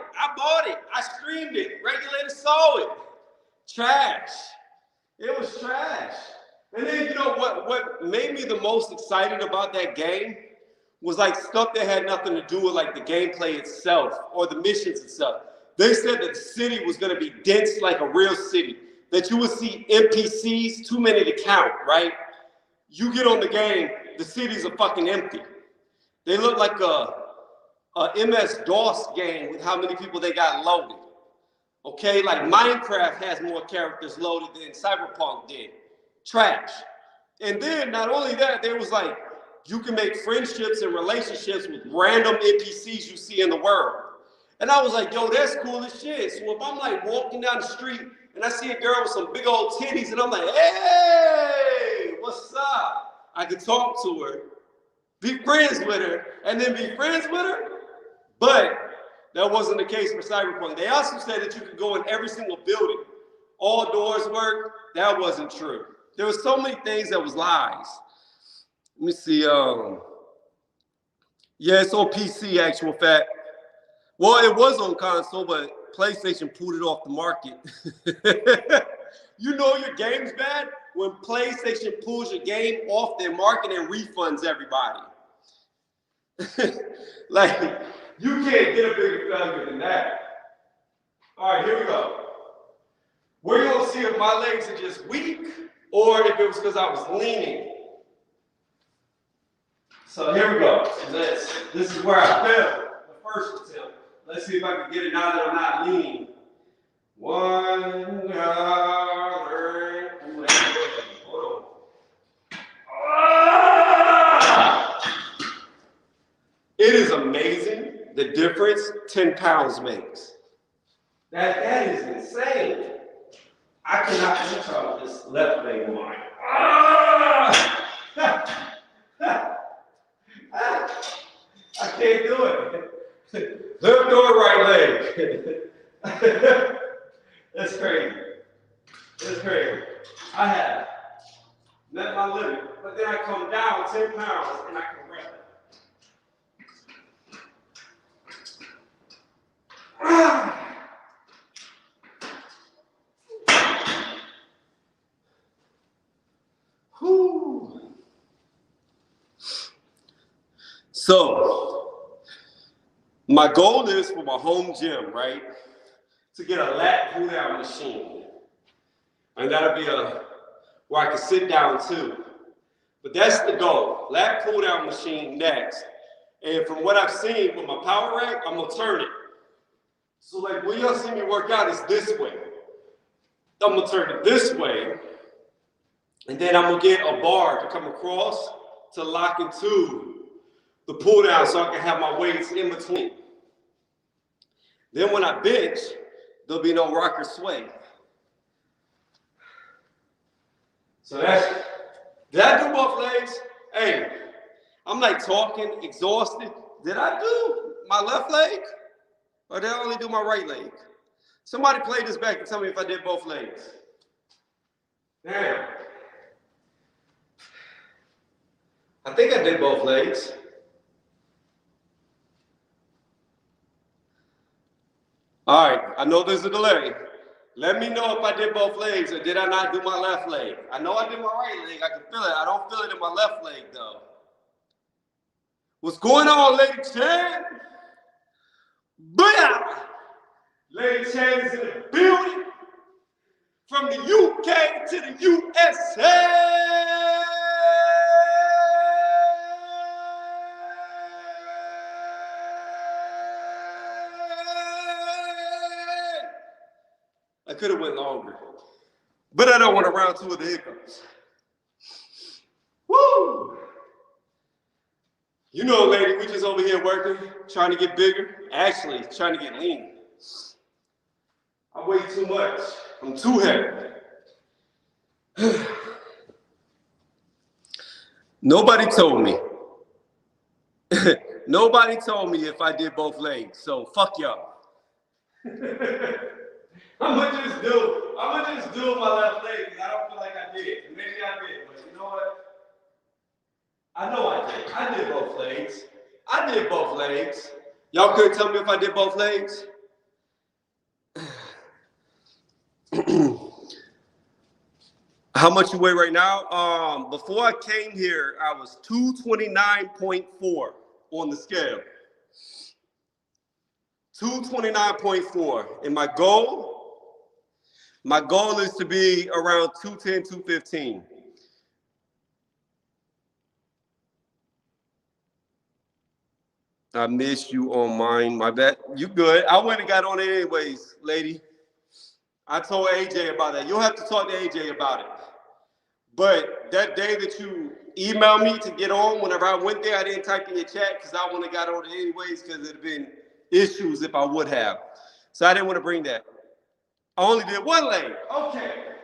I streamed it. Regulator saw it. Trash. It was trash. And then, you know, what made me the most excited about that game was like stuff that had nothing to do with like the gameplay itself or the missions itself. They said that the city was going to be dense like a real city, that you would see NPCs, too many to count, right? You get on the game, the cities are fucking empty. They look like a MS-DOS game with how many people they got loaded. Okay, like Minecraft has more characters loaded than Cyberpunk did. Trash. And then not only that, there was like, you can make friendships and relationships with random NPCs you see in the world. And I was like, yo, that's cool as shit. So if I'm like walking down the street and I see a girl with some big old titties and I'm like, hey, what's up? I could talk to her, be friends with her, and then be friends with her. But that wasn't the case for Cyberpunk. They also said that you could go in every single building. All doors work. That wasn't true. There were so many things that was lies. Let me see. Yeah, it's on PC, actual fact. Well, it was on console, but PlayStation pulled it off the market. You know your game's bad when PlayStation pulls your game off their market and refunds everybody. Like, you can't get a bigger failure than that. All right, here we go. We're going to see if my legs are just weak or if it was because I was leaning. So here we go. This is where I failed the first attempt. Let's see if I can get it now that I'm not leaning. One, hold on. It is amazing the difference 10 pounds makes. That is insane. I cannot control this left leg of mine. I can't do it. Left or right leg. That's crazy. That's crazy. I have met my limit, but then I come down 10 pounds and I can rep it. Whew. So, my goal is for my home gym, right, to get a lat pull-down machine. And that'll be where I can sit down too. But that's the goal. Lat pull-down machine next. And from what I've seen with my power rack, I'm gonna turn it. So like when y'all see me work out, it's this way. I'm gonna turn it this way. And then I'm gonna get a bar to come across to lock into the pull down so I can have my weights in between. Then when I bench, there'll be no rock or sway. So did I do both legs? Hey, I'm like talking, exhausted. Did I do my left leg? Or did I only do my right leg? Somebody play this back and tell me if I did both legs. Damn. I think I did both legs. All right, I know there's a delay. Let me know if I did both legs or did I not do my left leg. I know I did my right leg. I can feel it. I don't feel it in my left leg, though. What's going on, Lady Chan? Booyah! Lady Chan is in the building. From the UK to the USA. I could have went longer, but I don't want to round two of the hiccups. Woo! You know, lady, we just over here working, trying to get bigger. Actually, trying to get lean. I weigh too much. I'm too heavy. Nobody told me. Nobody told me if I did both legs. So fuck y'all. I'm gonna just do my left leg because I don't feel like I did. Maybe I did, but you know what? I know I did. I did both legs. I did both legs. Y'all couldn't tell me if I did both legs? How much you weigh right now? Before I came here, I was 229.4 on the scale. 229.4. And my goal is to be around 210, 215. I missed you on mine, my bad. You good. I went and got on it anyways, lady. I told AJ about that. You'll have to talk to AJ about it. But that day that you emailed me to get on, whenever I went there, I didn't type in your chat because I wouldn't have got on it anyways because it'd have been issues if I would have. So I didn't want to bring that. I only did one leg. Okay.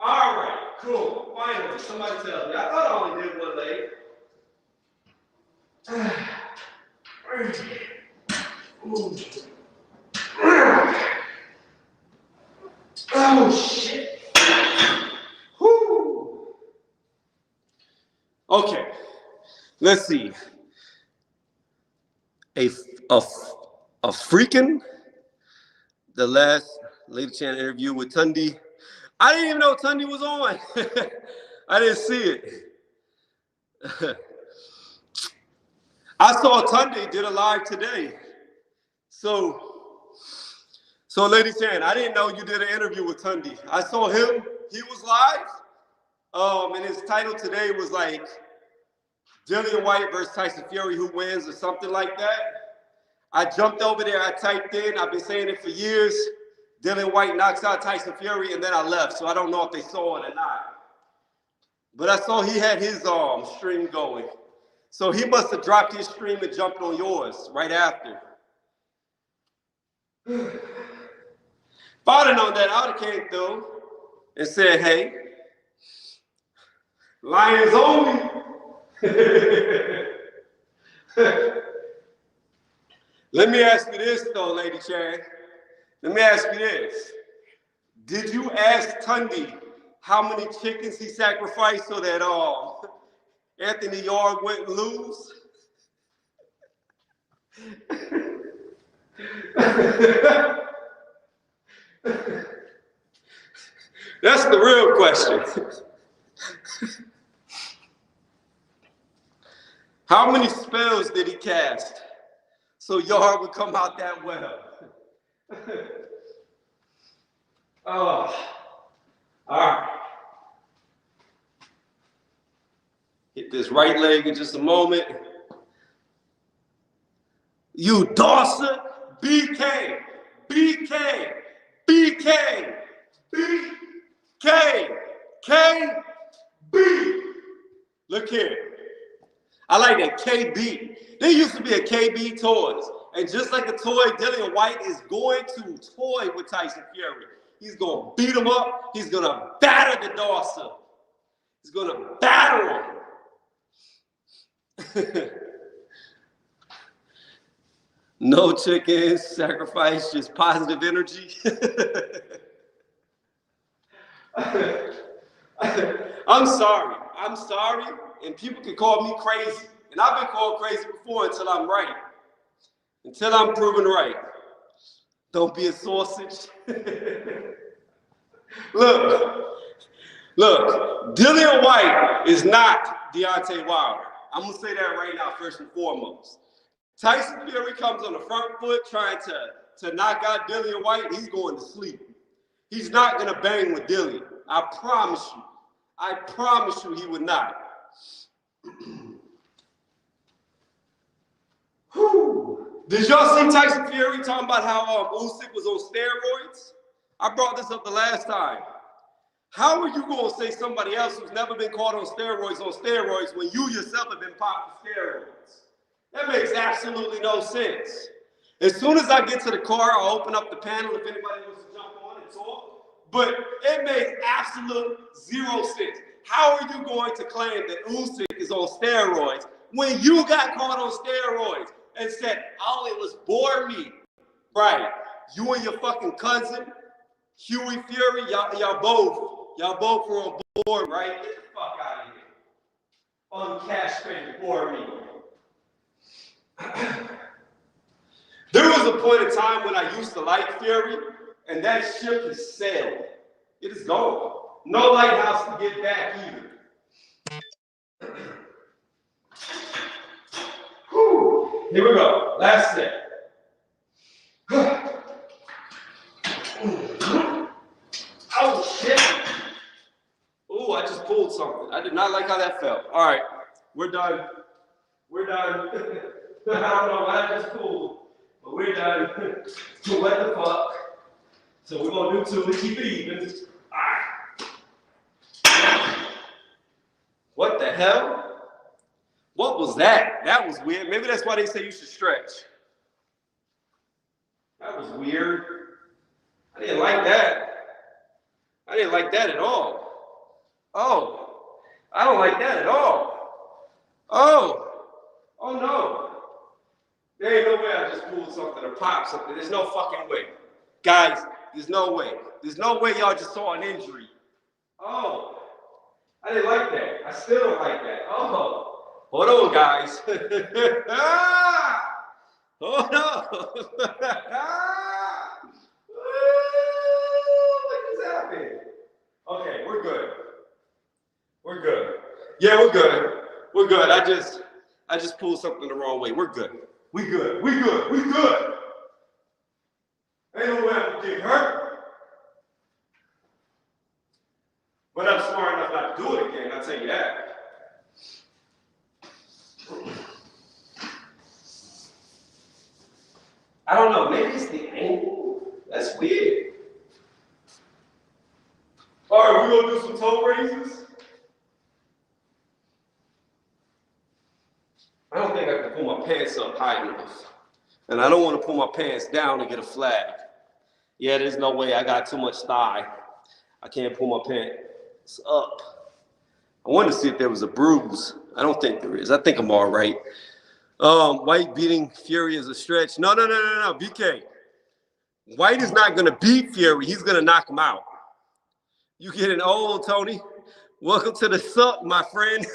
All right. Cool. Finally, somebody tells me. I thought I only did one leg. Oh, shit. Whew. Okay. Let's see. A freaking, the last Lady Chan interview with Tundi. I didn't even know Tundi was on. I didn't see it. I saw Tundi did a live today. So Lady Chan, I didn't know you did an interview with Tundi. I saw him, he was live. And his title today was like Dillian White versus Tyson Fury, who wins or something like that. I jumped over there, I typed in, I've been saying it for years. Dillian White knocks out Tyson Fury, and then I left, so I don't know if they saw it or not. But I saw he had his stream going. So he must have dropped his stream and jumped on yours right after. If I'd have known that, I would have came through and said, hey, Lions only. Let me ask you this, though, Lady Chan. Let me ask you this. Did you ask Tundi how many chickens he sacrificed so that Anthony Yarde wouldn't lose? That's the real question. How many spells did he cast so Yarde would come out that well? All right. Hit this right leg in just a moment. You Dawson, BK, BK, BK, BK, KB. Look here. I like that KB. There used to be a KB Toys. And just like a toy, Dillian White is going to toy with Tyson Fury. He's going to beat him up. He's going to batter the Dawson. He's going to batter him. No chickens, sacrifice, just positive energy. I'm sorry. I'm sorry. And people can call me crazy. And I've been called crazy before until I'm right. Until I'm proven right. Don't be a sausage. Look, Dillian White is not Deontay Wilder. I'm going to say that right now, first and foremost. Tyson Fury comes on the front foot trying to to knock out Dillian Whyte, he's going to sleep. He's not going to bang with Dillian. I promise you. I promise you he would not. Did y'all see Tyson Fury talking about how Usyk was on steroids? I brought this up the last time. How are you going to say somebody else who's never been caught on steroids when you yourself have been popped with steroids? That makes absolutely no sense. As soon as I get to the car, I'll open up the panel if anybody wants to jump on and talk. But it makes absolute zero sense. How are you going to claim that Usyk is on steroids when you got caught on steroids and said, oh, it was boar meat? Right. You and your fucking cousin, Hughie Fury, y'all both were on board, right? Get the fuck out of here. Uncastrated boar meat. There was a point in time when I used to like Fury, and that ship has sailed. It is gone. No lighthouse to get back either. Whew. Here we go. Last set. Oh, shit. Ooh, I just pulled something. I did not like how that felt. All right. We're done. We're done. I don't know what I just pulled, but we're done. So what the fuck? So we're going to do two to keep it even. All right. What the hell? What was that? That was weird. Maybe that's why they say you should stretch. That was weird. I didn't like that. I didn't like that at all. Oh, I don't like that at all. Oh no. There ain't no way I just pulled something or popped something. There's no fucking way. Guys, there's no way. There's no way y'all just saw an injury. Oh, I didn't like that. I still don't like that. Oh, hold on, guys. Hold on. What just happened? Okay, we're good. We're good. Yeah, we're good. We're good. I just pulled something the wrong way. We're good. We good. We good. We good. Ain't no way I'm gonna get hurt. But I'm smart enough not to do it again, I'll tell you that. I don't know, maybe it's the angle. That's weird. All right, we're gonna do some toe raises. I don't think I can pull my pants up high enough. And I don't want to pull my pants down to get a flag. Yeah, there's no way. I got too much thigh. I can't pull my pants up. I wanted to see if there was a bruise. I don't think there is. I think I'm all right. Whyte beating Fury is a stretch. No, BK. Whyte is not going to beat Fury. He's going to knock him out. You getting old, Tony? Welcome to the suck, my friend.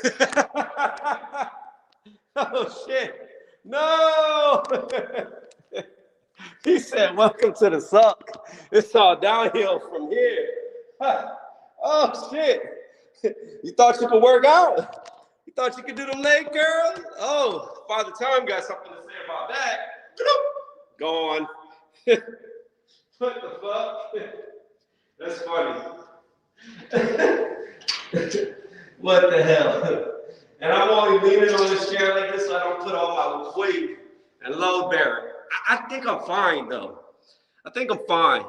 Oh, shit. No. He said, welcome to the suck. It's all downhill from here. Oh, shit. You thought you could work out? You thought you could do them leg curls? Oh, Father Time got something to say about that. Gone. What the fuck? That's funny. What the hell? And I'm only leaning on this chair like this so I don't put all my weight and load bearing. I think I'm fine, though. I think I'm fine.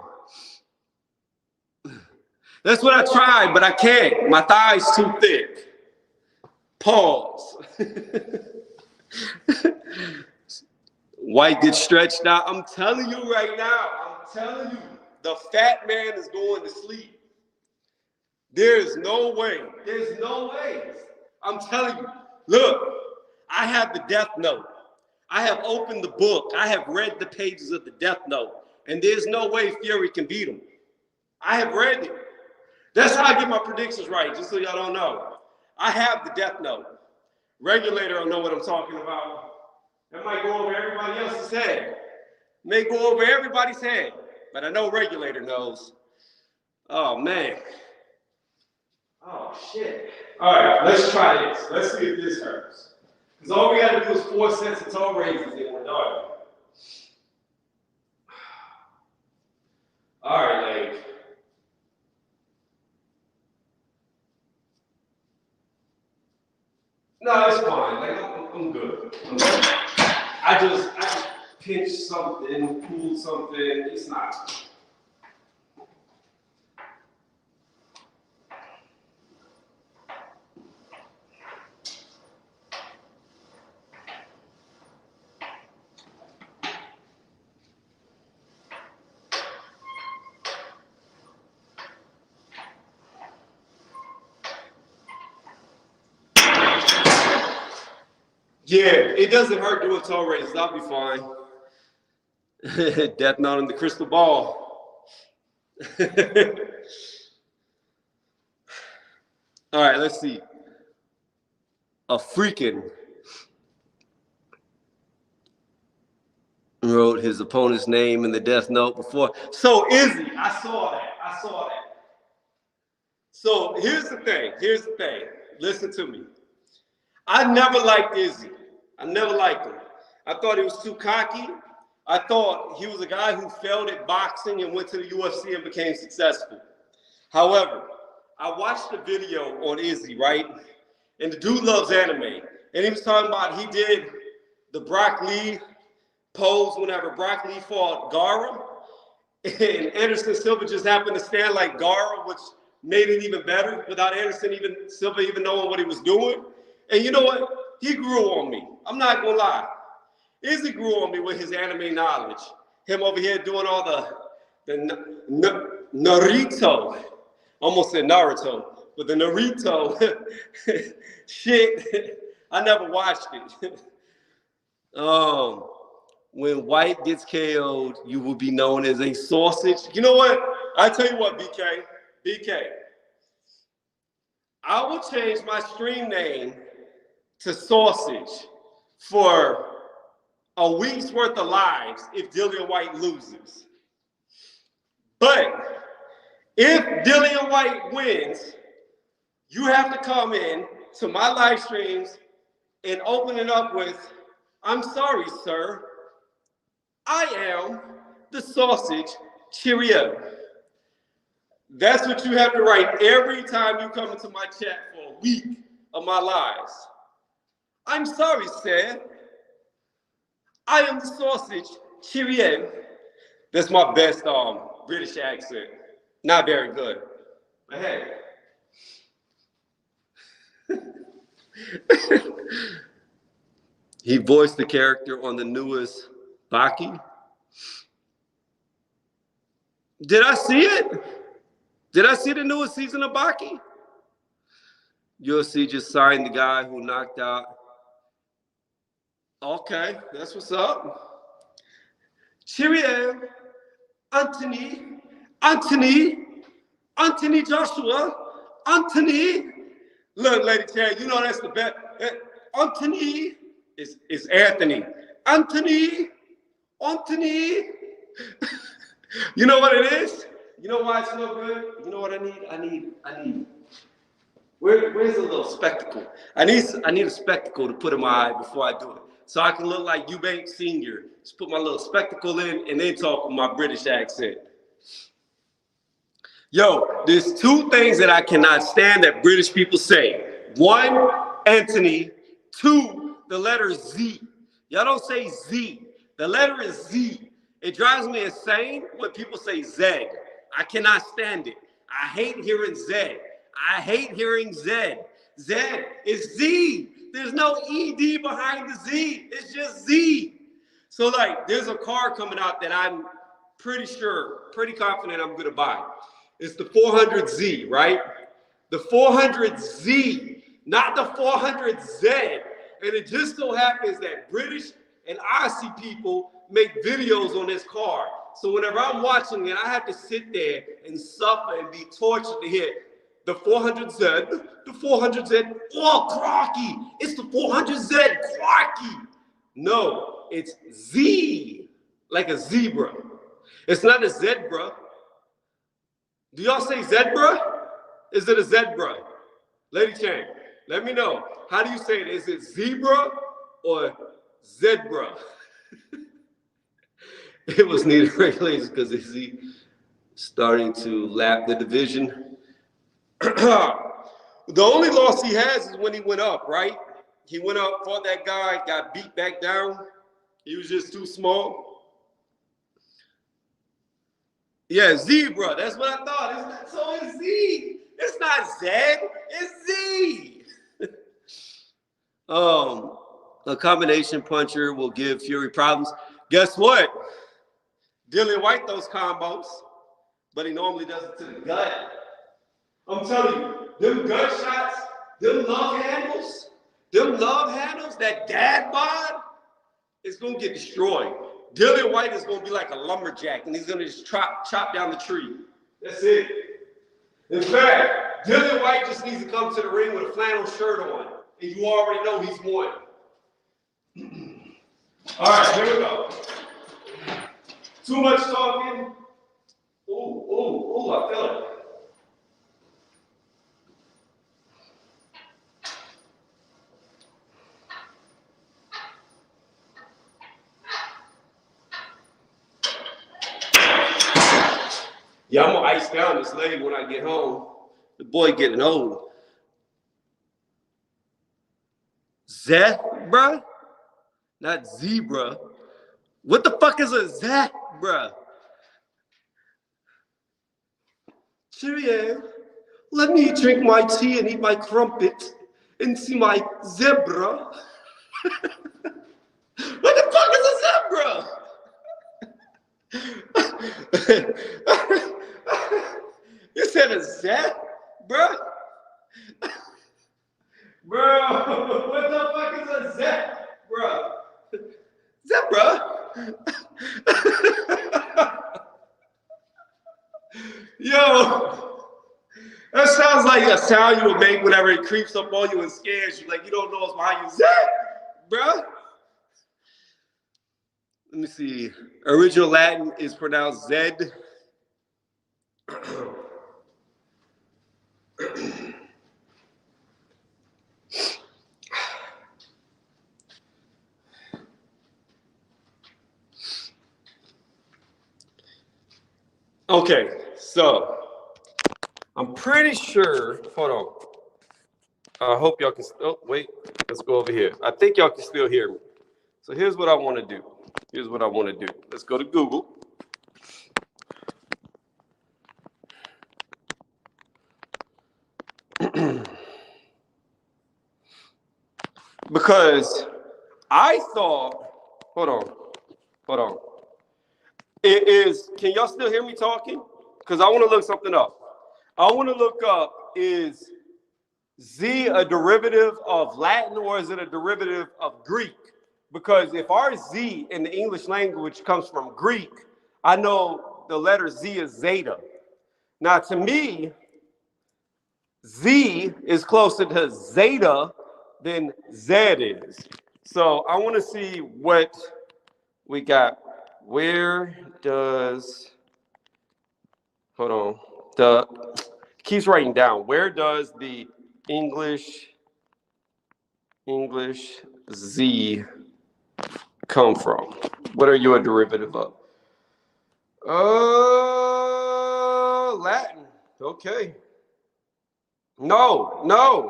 That's what I tried, but I can't. My thigh's too thick. Pause. Whyte gets stretched out. I'm telling you right now. I'm telling you. The fat man is going to sleep. There's no way. There's no way. I'm telling you. Look, I have the Death Note. I have opened the book. I have read the pages of the Death Note. And there's no way Fury can beat him. I have read it. That's how I get my predictions right, just so y'all don't know. I have the Death Note. Regulator will know what I'm talking about. That might go over everybody else's head. May go over everybody's head. But I know Regulator knows. Oh, man. Oh, shit. All right, let's try this. Let's see if this hurts. Because all we got to do is 4 sets of toe raises and we're done. All right, like. No, it's fine. Like I'm good. I just pinched something, pulled something. It's not. Yeah, it doesn't hurt doing toe raises. I'll be fine. Death Note in the crystal ball. All right, let's see. A freaking wrote his opponent's name in the Death Note before. So Izzy, I saw that. So here's the thing. Listen to me. I never liked Izzy. I never liked him. I thought he was too cocky. I thought he was a guy who failed at boxing and went to the UFC and became successful. However, I watched the video on Izzy, right? And the dude loves anime. And he was talking about he did the Brock Lee pose whenever Brock Lee fought Gara. And Anderson Silva just happened to stand like Gara, which made it even better without Silva even knowing what he was doing. And you know what? He grew on me. I'm not gonna lie. Izzy grew on me with his anime knowledge. Him over here doing all the Naruto. Almost said Naruto, but the Naruto shit. I never watched it. When White gets KO'd, you will be known as a sausage. You know what? I tell you what, BK. I will change my stream name to Sausage for a week's worth of lives if Dillian White loses. But if Dillian White wins, you have to come in to my live streams and open it up with, "I'm sorry, sir. I am the Sausage Cheerio." That's what you have to write every time you come into my chat for a week of my lives. "I'm sorry, sir. I am the Sausage Cheerio." That's my best British accent. Not very good. But hey. He voiced the character on the newest Baki. Did I see it? Did I see the newest season of Baki? UFC just signed the guy who knocked out. Okay, that's what's up. Cheerio, Anthony Joshua, Anthony. Look, Lady Chad, you know that's the best. Anthony is Anthony. Anthony. You know what it is? You know why it's so good? You know what I need? I need. Where's a little spectacle? I need a spectacle to put in my eye before I do it, so I can look like Eubank Sr. Just put my little spectacle in and then talk with my British accent. Yo, there's two things that I cannot stand that British people say. One, Anthony. Two, the letter Z. Y'all don't say Z. The letter is Z. It drives me insane when people say Z. I cannot stand it. I hate hearing Z. I hate hearing Z. Z is Z. There's no ED behind the Z. It's just Z. So like, there's a car coming out that I'm pretty confident I'm gonna buy. It's the 400Z, right? The 400Z, not the 400Z. And it just so happens that British and Aussie people make videos on this car. So whenever I'm watching it, I have to sit there and suffer and be tortured to hear the 400Z, the 400Z, oh, crocky, it's the 400Z, crocky. No, it's Z, like a zebra. It's not a zebra. Do y'all say zebra? Is it a zebra? Lady Chang, let me know. How do you say it? Is it zebra or zebra? It was needed regulations because it's Z. starting to lap the division. The only loss he has is when he went up, right? He went up, fought that guy, got beat back down. He was just too small. Yeah, Zebra. That's what I thought. So it's Z. It's not Zed. It's Z. A combination puncher will give Fury problems. Guess what? Dillian White those combos, but he normally does it to the gut. I'm telling you, them gut shots, them love handles, that dad bod is going to get destroyed. Dillian White is going to be like a lumberjack, and he's going to just chop down the tree. That's it. In fact, Dillian White just needs to come to the ring with a flannel shirt on, and you already know he's won. All right, here we go. Too much talking. Ooh, I feel it. Yeah, I'm gonna ice down this leg when I get home. The boy getting old. Zebra? Not zebra. What the fuck is a zebra? Cheerio. Let me drink my tea and eat my crumpet and see my zebra. What the fuck is a zebra? You said a zebra? Bro, what the fuck is a zebra? Zebra? Yo, that sounds like a sound you would make whenever it creeps up on you and scares you, like you don't know what's behind you. Zebra? Let me see. Original Latin is pronounced Zed. Okay, so I'm pretty sure, hold on. I hope y'all can, oh, wait, let's go over here. I think y'all can still hear me. So here's what I want to do. Let's go to Google. Because I thought, hold on. It is, can y'all still hear me talking? Because I want to look something up. I want to look up, is Z a derivative of Latin or is it a derivative of Greek? Because if our Z in the English language comes from Greek, I know the letter Z is zeta. Now to me, Z is closer to zeta than Z is. So I want to see what we got. Where does, hold on, keeps writing down. Where does the English Z come from? What are you a derivative of? Latin. Okay. No.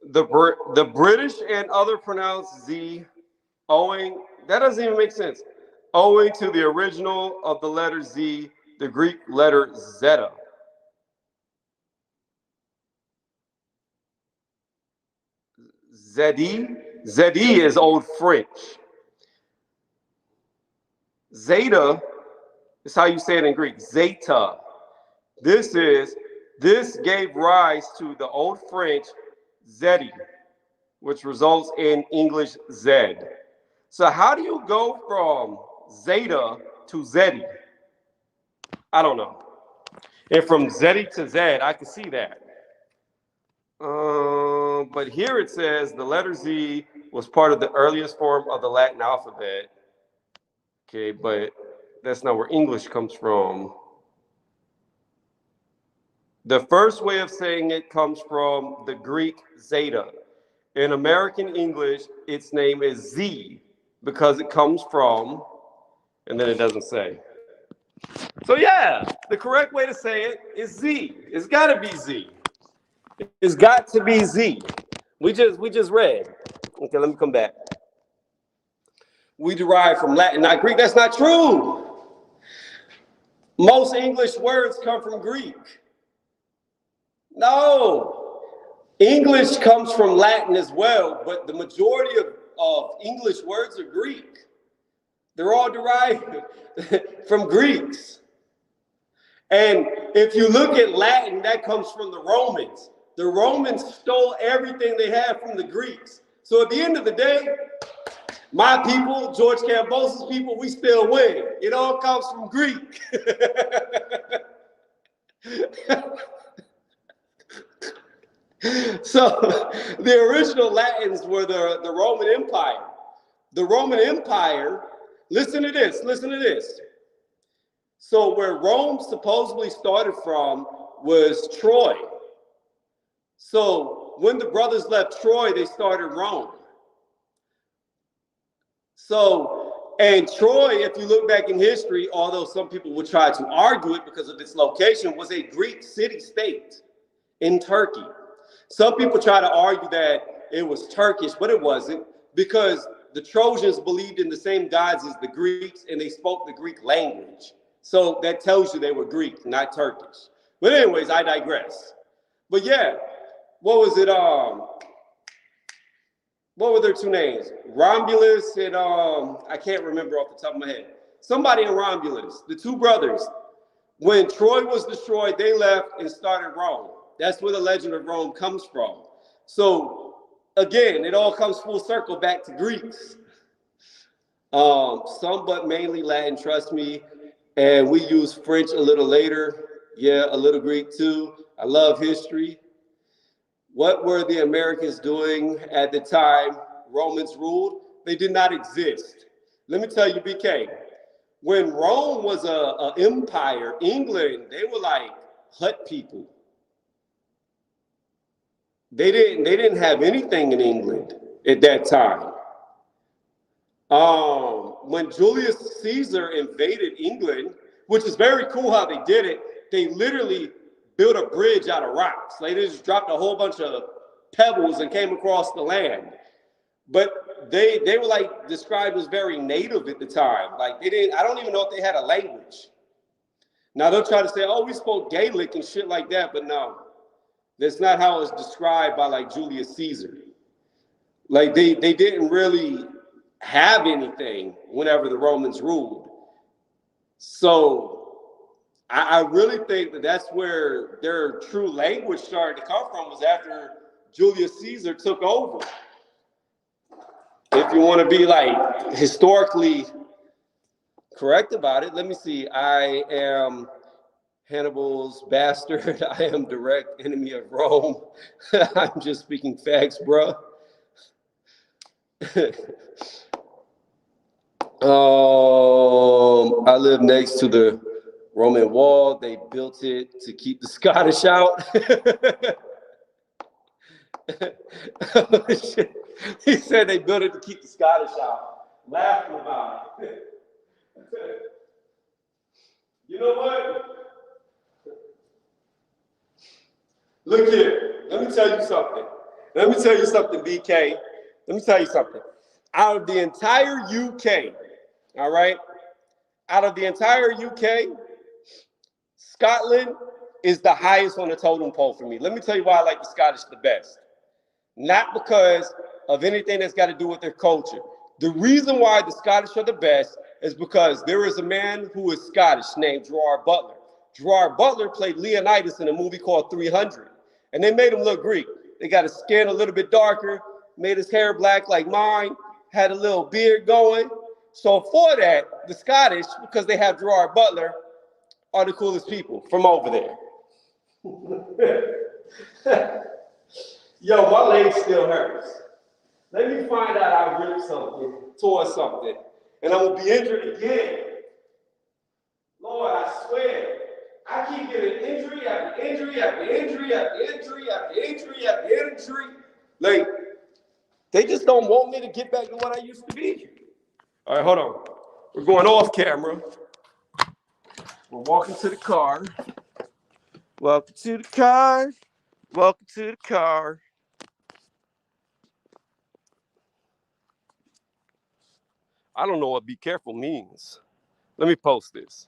The British and other pronounce Z owing, that doesn't even make sense. Owing to the original of the letter Z, the Greek letter zeta. Zedi is Old French. Zeta is how you say it in Greek, zeta. This gave rise to the Old French zedi, which results in English zed. So how do you go from zeta to zedi? I don't know. And from zedi to zed, I can see that. But here it says the letter Z was part of the earliest form of the Latin alphabet. Okay, but that's not where English comes from. The first way of saying it comes from the Greek zeta. In American English, its name is Z because it comes from, and then it doesn't say. So yeah, the correct way to say it is Z. It's got to be Z. It's got to be Z. We just read. Okay, let me come back. We derive from Latin, not Greek. That's not true. Most English words come from Greek. No. English comes from Latin as well, but the majority of English words are Greek. They're all derived from Greeks. And if you look at Latin, that comes from the Romans. The Romans stole everything they had from the Greeks. So at the end of the day, my people, George Cambosa's people, we still win. It all comes from Greek. So the original Latins were the Roman Empire. The Roman Empire, listen to this. So where Rome supposedly started from was Troy. So when the brothers left Troy, they started Rome. So, and Troy, if you look back in history, although some people would try to argue it because of its location, was a Greek city-state in Turkey. Some people try to argue that it was Turkish, but it wasn't, because the Trojans believed in the same gods as the Greeks, and they spoke the Greek language. So that tells you they were Greek, not Turkish. But anyways, I digress. But yeah, what was it? What were their two names? Romulus and I can't remember off the top of my head. Somebody in Romulus, the two brothers. When Troy was destroyed, they left and started Rome. That's where the legend of Rome comes from. So again, it all comes full circle back to Greeks. Some, but mainly Latin, trust me. And we use French a little later. Yeah, a little Greek too. I love history. What were the Americans doing at the time Romans ruled? They did not exist. Let me tell you, BK, when Rome was an empire, England, they were like hut people. They didn't have anything in England at that time. When Julius Caesar invaded England, which is very cool how they did it, they literally built a bridge out of rocks. Like they just dropped a whole bunch of pebbles and came across the land. But they were like described as very native at the time. Like I don't even know if they had a language. Now they'll try to say, oh, we spoke Gaelic and shit like that, but no. That's not how it's described by like Julius Caesar. Like they didn't really have anything whenever the Romans ruled. So I really think that that's where their true language started to come from, was after Julius Caesar took over. If you want to be like historically correct about it, let me see. I am Hannibal's bastard. I am direct enemy of Rome. I'm just speaking facts, bro. I live next to the Roman wall. They built it to keep the Scottish out. He said they built it to keep the Scottish out. Laughing about it. You know what? Look here. Let me tell you something. BK. Let me tell you something. Out of the entire UK, all right? Out of the entire UK, Scotland is the highest on the totem pole for me. Let me tell you why I like the Scottish the best. Not because of anything that's got to do with their culture. The reason why the Scottish are the best is because there is a man who is Scottish named Gerard Butler. Gerard Butler played Leonidas in a movie called 300, and they made him look Greek. They got his skin a little bit darker, made his hair black like mine, had a little beard going. So for that, the Scottish, because they have Gerard Butler, are the coolest people from over there. Yo, my leg still hurts. Let me find out I ripped something, tore something, and I'm gonna be injured again. Lord, I swear, I keep getting injury after injury after injury after injury after injury after injury. Like, they just don't want me to get back to what I used to be. All right, hold on. We're going off camera. We're walking to the car. Welcome to the car. Welcome to the car. I don't know what be careful means. Let me post this.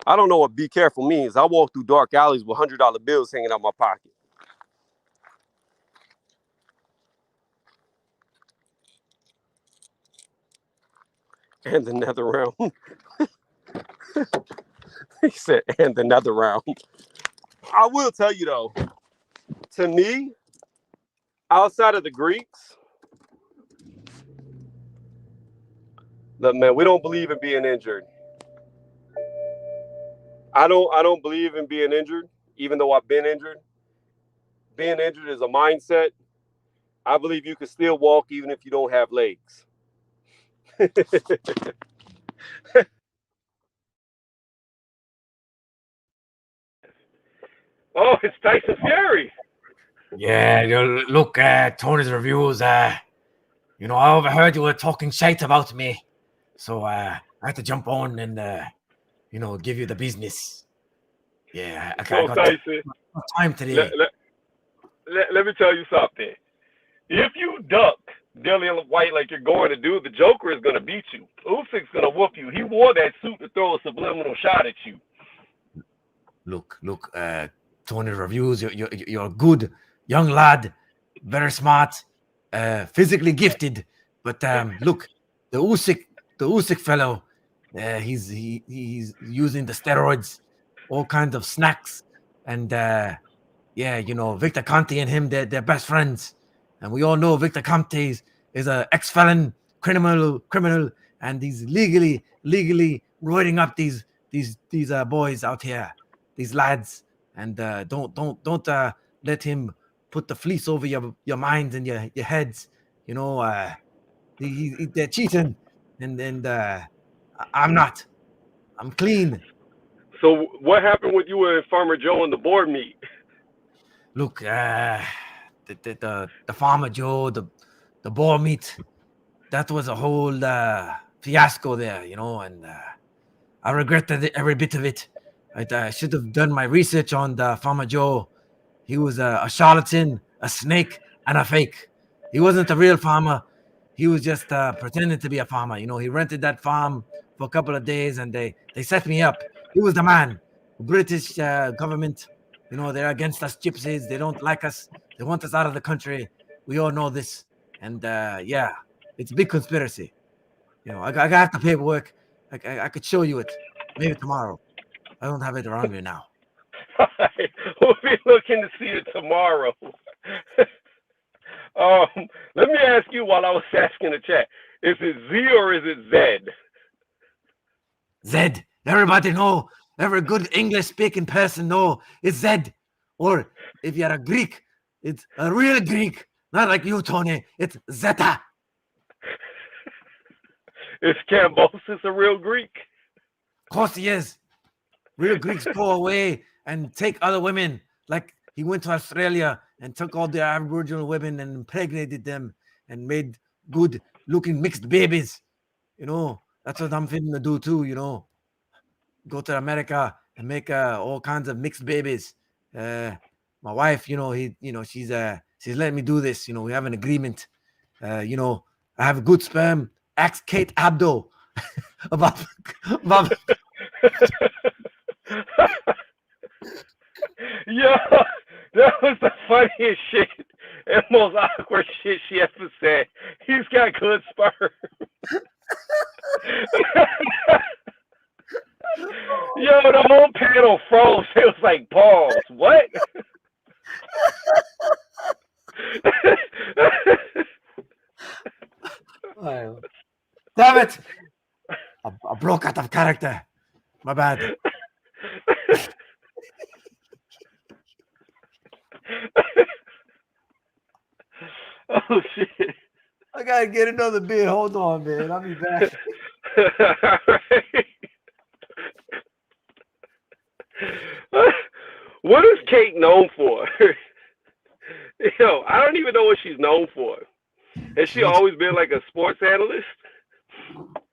I don't know what be careful means. I walk through dark alleys with $100 bills hanging out my pocket. And the nether realm. He said, and the nether realm. I will tell you though, to me, outside of the Greeks, look, man, we don't believe in being injured. I don't believe in being injured, even though I've been injured. Being injured is a mindset. I believe you can still walk even if you don't have legs. Oh, it's Tyson Fury. Yeah, look, Tony's reviews. I overheard you were talking shite about me, so I had to jump on and give you the business. Yeah, I got Tyson, time today. let me tell you something. If you duck Dillian White like you're going to do, the Joker is going to beat you. Usyk's going to whoop you. He wore that suit to throw a subliminal shot at you. Look, Tony reviews. You're a good young lad, very smart, physically gifted. But look, the Usyk fellow, he's using the steroids, all kinds of snacks, and Victor Conte and him, they're best friends, and we all know Victor Conte is a ex-felon criminal, and he's legally roiding up these boys out here, these lads, and don't let him put the fleece over your minds and your heads. They're cheating, and I'm not. I'm clean. So what happened with you and Farmer Joe in the board meet? Look, the Farmer Joe, the board meet, that was a whole fiasco there, and I regretted every bit of it. I should have done my research on the Farmer Joe. He was a charlatan, a snake, and a fake. He wasn't a real farmer. He was just pretending to be a farmer. He rented that farm for a couple of days, and they set me up. He was the man. The British government, they're against us gypsies. They don't like us. They want us out of the country. We all know this. And it's a big conspiracy. I got the paperwork. I could show you it. Maybe tomorrow. I don't have it around me now. We'll be looking to see it tomorrow. Let me ask you while I was asking the chat. Is it Z or is it Z? Z. Everybody know. Every good English-speaking person know it's Z. Or if you're a Greek, it's a real Greek. Not like you, Tony. It's Zeta. Is Cambosis a real Greek? Of course he is. Real Greeks go away and take other women. Like he went to Australia and took all the Aboriginal women and impregnated them and made good-looking mixed babies. That's what I'm fitting to do too, Go to America and make all kinds of mixed babies. My wife, she's letting me do this. We have an agreement. I have a good sperm. Ask Kate Abdo about Yo, that was the funniest shit and most awkward shit she ever said. He's got good sperm. Yo, the whole panel froze. It was like, pause. What? Damn it! I broke out of character. My bad. Oh shit! I gotta get another beer. Hold on, man. I'll be back. What is Kate known for? I don't even know what she's known for. Has she always been like a sports analyst?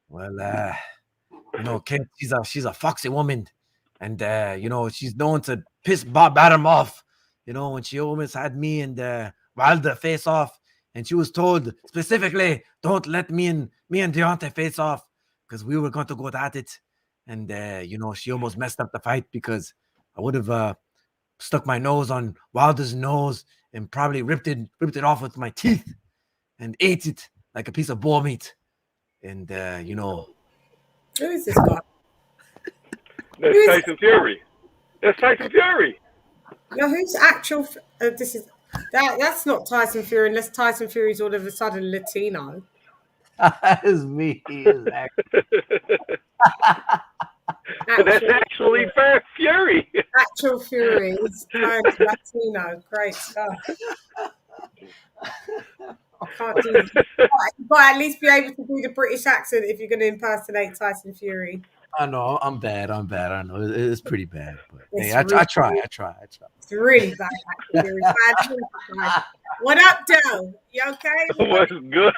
Well, you know, Kate, she's a foxy woman, and you know, she's known to piss Bob Adam off. You know, when she almost had me and Wilder face off, and she was told specifically, "Don't let me and Deontay face off," because we were going to go at it, and you know, she almost messed up the fight because I would have stuck my nose on Wilder's nose and probably ripped it off with my teeth and ate it like a piece of boar meat, and you know. Who is this guy? That's Tyson Fury. That's Tyson Fury. No, who's actual? This is that's not Tyson Fury unless Tyson Fury's all of a sudden Latino. That is me. That's actually Fury. Actual Fury is Latino. Great stuff. I can't do it. But at least be able to do the British accent if you're going to impersonate Tyson Fury. I know I'm bad. I know it's pretty bad, but It's hey, I really try. It's really bad. Actually. Bad. What up, Joe? You okay? What's good?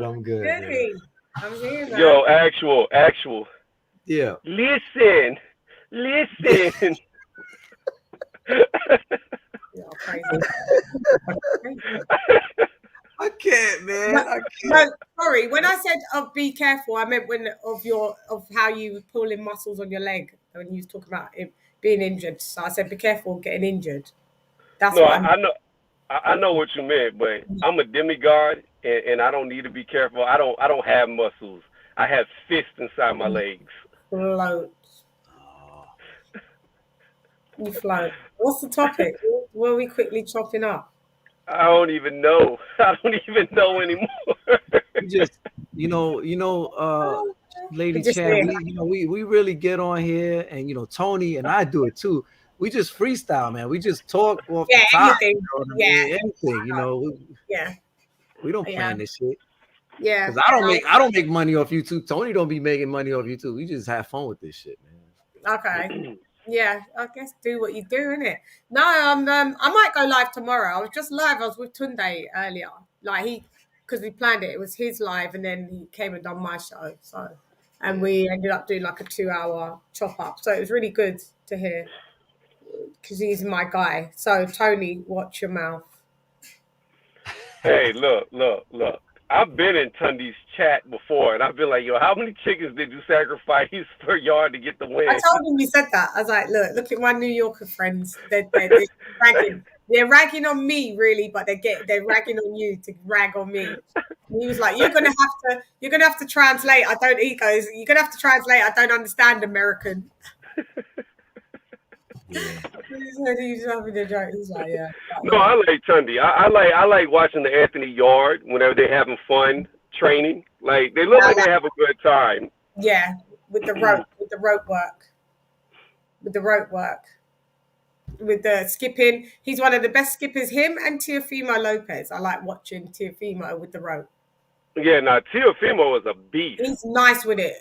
I'm good. Goody. I'm here, man. Yo, actual. Yeah. Listen. You're crazy. I can't, man. No, I can't. No, sorry. When I said be careful, I meant of how you were pulling muscles on your leg when you was talking about it being injured. So I said be careful of getting injured. That's No, what I know what you meant, but I'm a demigod and I don't need to be careful. I don't have muscles. I have fists inside my legs. Float. You float. What's the topic? What are we quickly chopping up? I don't even know. I don't even know anymore. Just Lady Chan, we really get on here, and Tony and I do it too. We just freestyle, man. We just talk off the top. Anything. Anything, Yeah. We don't plan this shit. Yeah. Because I don't make money off YouTube. Tony don't be making money off YouTube. We just have fun with this shit, man. Okay. Yeah, I guess do what you do, innit? No, I might go live tomorrow. I was just live. I was with Tunde earlier. Because we planned it. It was his live, and then he came and done my show. So, and we ended up doing like a 2-hour chop up. So it was really good to hear because he's my guy. So Tony, watch your mouth. Hey, look. I've been in Tunde's chat before, and I've been like, yo, how many chickens did you sacrifice per yard to get the win? I told him you said that. I was like, look at my New Yorker friends. They're ragging. They're ragging on me, really, but they're ragging on you to rag on me. And he was like, you're gonna have to translate. He goes, you're gonna have to translate. I don't understand American. Yeah. He was having a joke. He's like, yeah. No, I like Tunde. I like watching the Anthony Yard whenever they're having fun training. Like they look like they have a good time. Yeah, with the rope work. With the skipping. He's one of the best skippers, him and Teofimo Lopez. I like watching Teofimo with the rope. Yeah, now Teofimo is a beast. He's nice with it.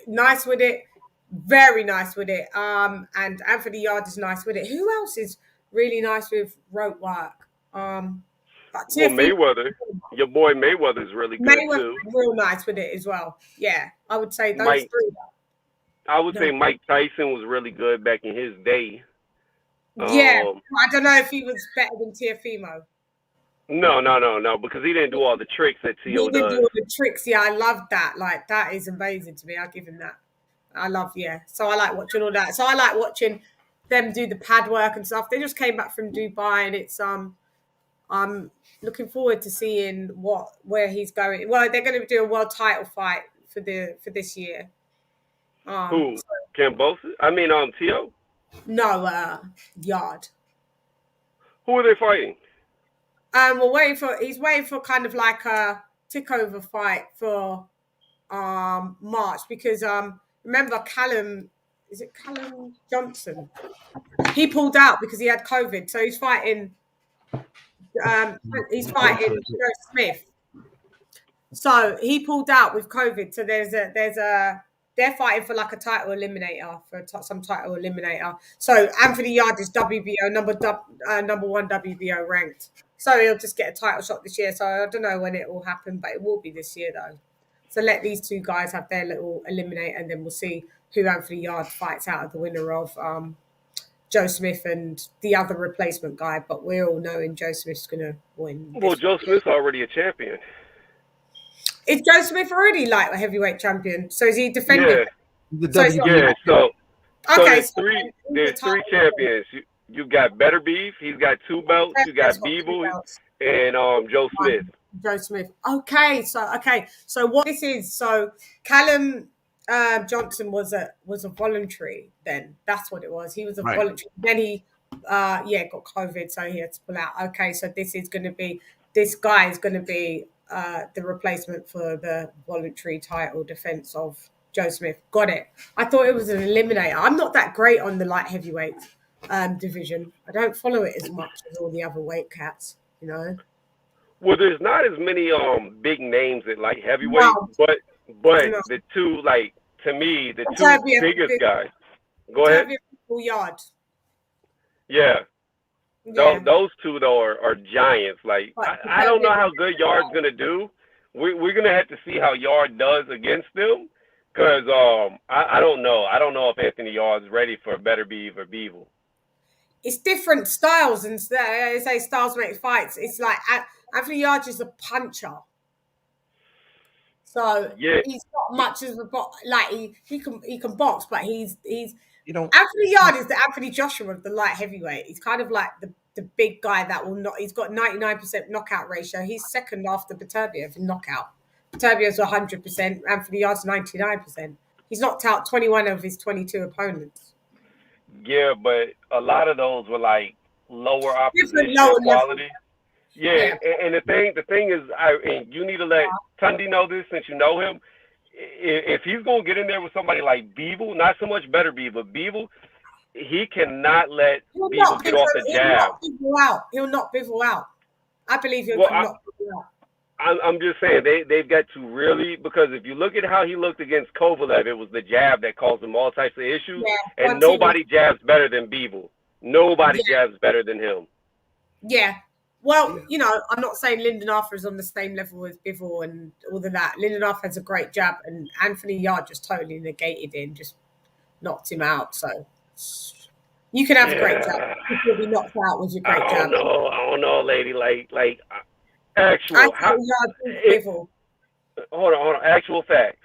Very nice with it. And Anthony Yard is nice with it. Who else is really nice with rope work? Mayweather. Your boy Mayweather is really good too. Real nice with it as well. Yeah, I would say those three. I would say Mike Tyson was really good back in his day. Yeah, I don't know if he was better than Teofimo. No, because he didn't do all the tricks that Teo does. He didn't do all the tricks. Yeah, I love that. Like that is amazing to me. I'll give him that. So I like watching all that. So I like watching them do the pad work and stuff. They just came back from Dubai, and it's I'm looking forward to seeing where he's going. Well, they're going to do a world title fight for this year. Who? Kambosos? I mean, Teo? No, Yard. Who are they fighting? He's waiting for kind of like a takeover fight for March because remember Callum Johnson? He pulled out because he had COVID, so he's fighting. He's fighting Joe Smith. So he pulled out with COVID. So there's a They're fighting for like a title eliminator, for some title eliminator. So Anthony Yarde is WBO number one WBO ranked. So he'll just get a title shot this year. So I don't know when it will happen, but it will be this year though. So let these two guys have their little eliminator, and then we'll see who Anthony Yarde fights out of the winner of Joe Smith and the other replacement guy. But we're all knowing Joe Smith's going to win. Well, Joe Smith's already a champion. Is Joe Smith already like a heavyweight champion? So is he defending? Yeah. So Okay, there's three champions. You got Better Beef. He's got 2 belts. You got Beeble and Joe Smith. Joe Smith. Okay, so what this is? So Callum Johnson was a voluntary. Then that's what it was. He was a voluntary. Then he got COVID, so he had to pull out. Okay, so this guy is going to be the replacement for the voluntary title defense of Joe Smith. Got it. I thought it was an eliminator. I'm not that great on the light heavyweight division. I don't follow it as much as all the other weight cats, you know. Well, there's not as many big names at light heavyweight, but the two, like, to me, the two biggest guys. Go ahead. Yard. Yeah. Those two though are giants. Like I don't know how good Yard's gonna do. We're gonna have to see how Yard does against them, because I don't know. I don't know if Anthony Yard's ready for Better Beef or Beevil. It's different styles, and they say styles make fights. It's like Anthony Yard is a puncher, so he's not much as a like he can box, but he's Anthony Yard is the Anthony Joshua of the light heavyweight. He's kind of like the big guy that will not. He's got 99% knockout ratio. He's second after Beterbiev in knockout. Beterbiev's 100%. Anthony Yard's 99%. He's knocked out 21 of his 22 opponents. Yeah, but a lot of those were like lower opposition quality. Yeah, and the thing is, and you need to let Tundi know this since you know him. If he's gonna get in there with somebody like Beevil, not so much Better Beef, but Beevil, he cannot let Beevil get off the jab. He'll knock Beevil out. I believe he'll knock Beevil out. I'm just saying they've got to really, because if you look at how he looked against Kovalev, it was the jab that caused him all types of issues, and nobody jabs better than Beevil. Nobody jabs better than him. Yeah. Well, you know, I'm not saying Lyndon Arthur is on the same level as Bivol and all of that. Lyndon Arthur has a great jab, and Anthony Yard just totally negated him, just knocked him out. So you can have a great jab. You'll be knocked out with your great jab. I don't know, lady. Like actual. Hold on. Actual facts.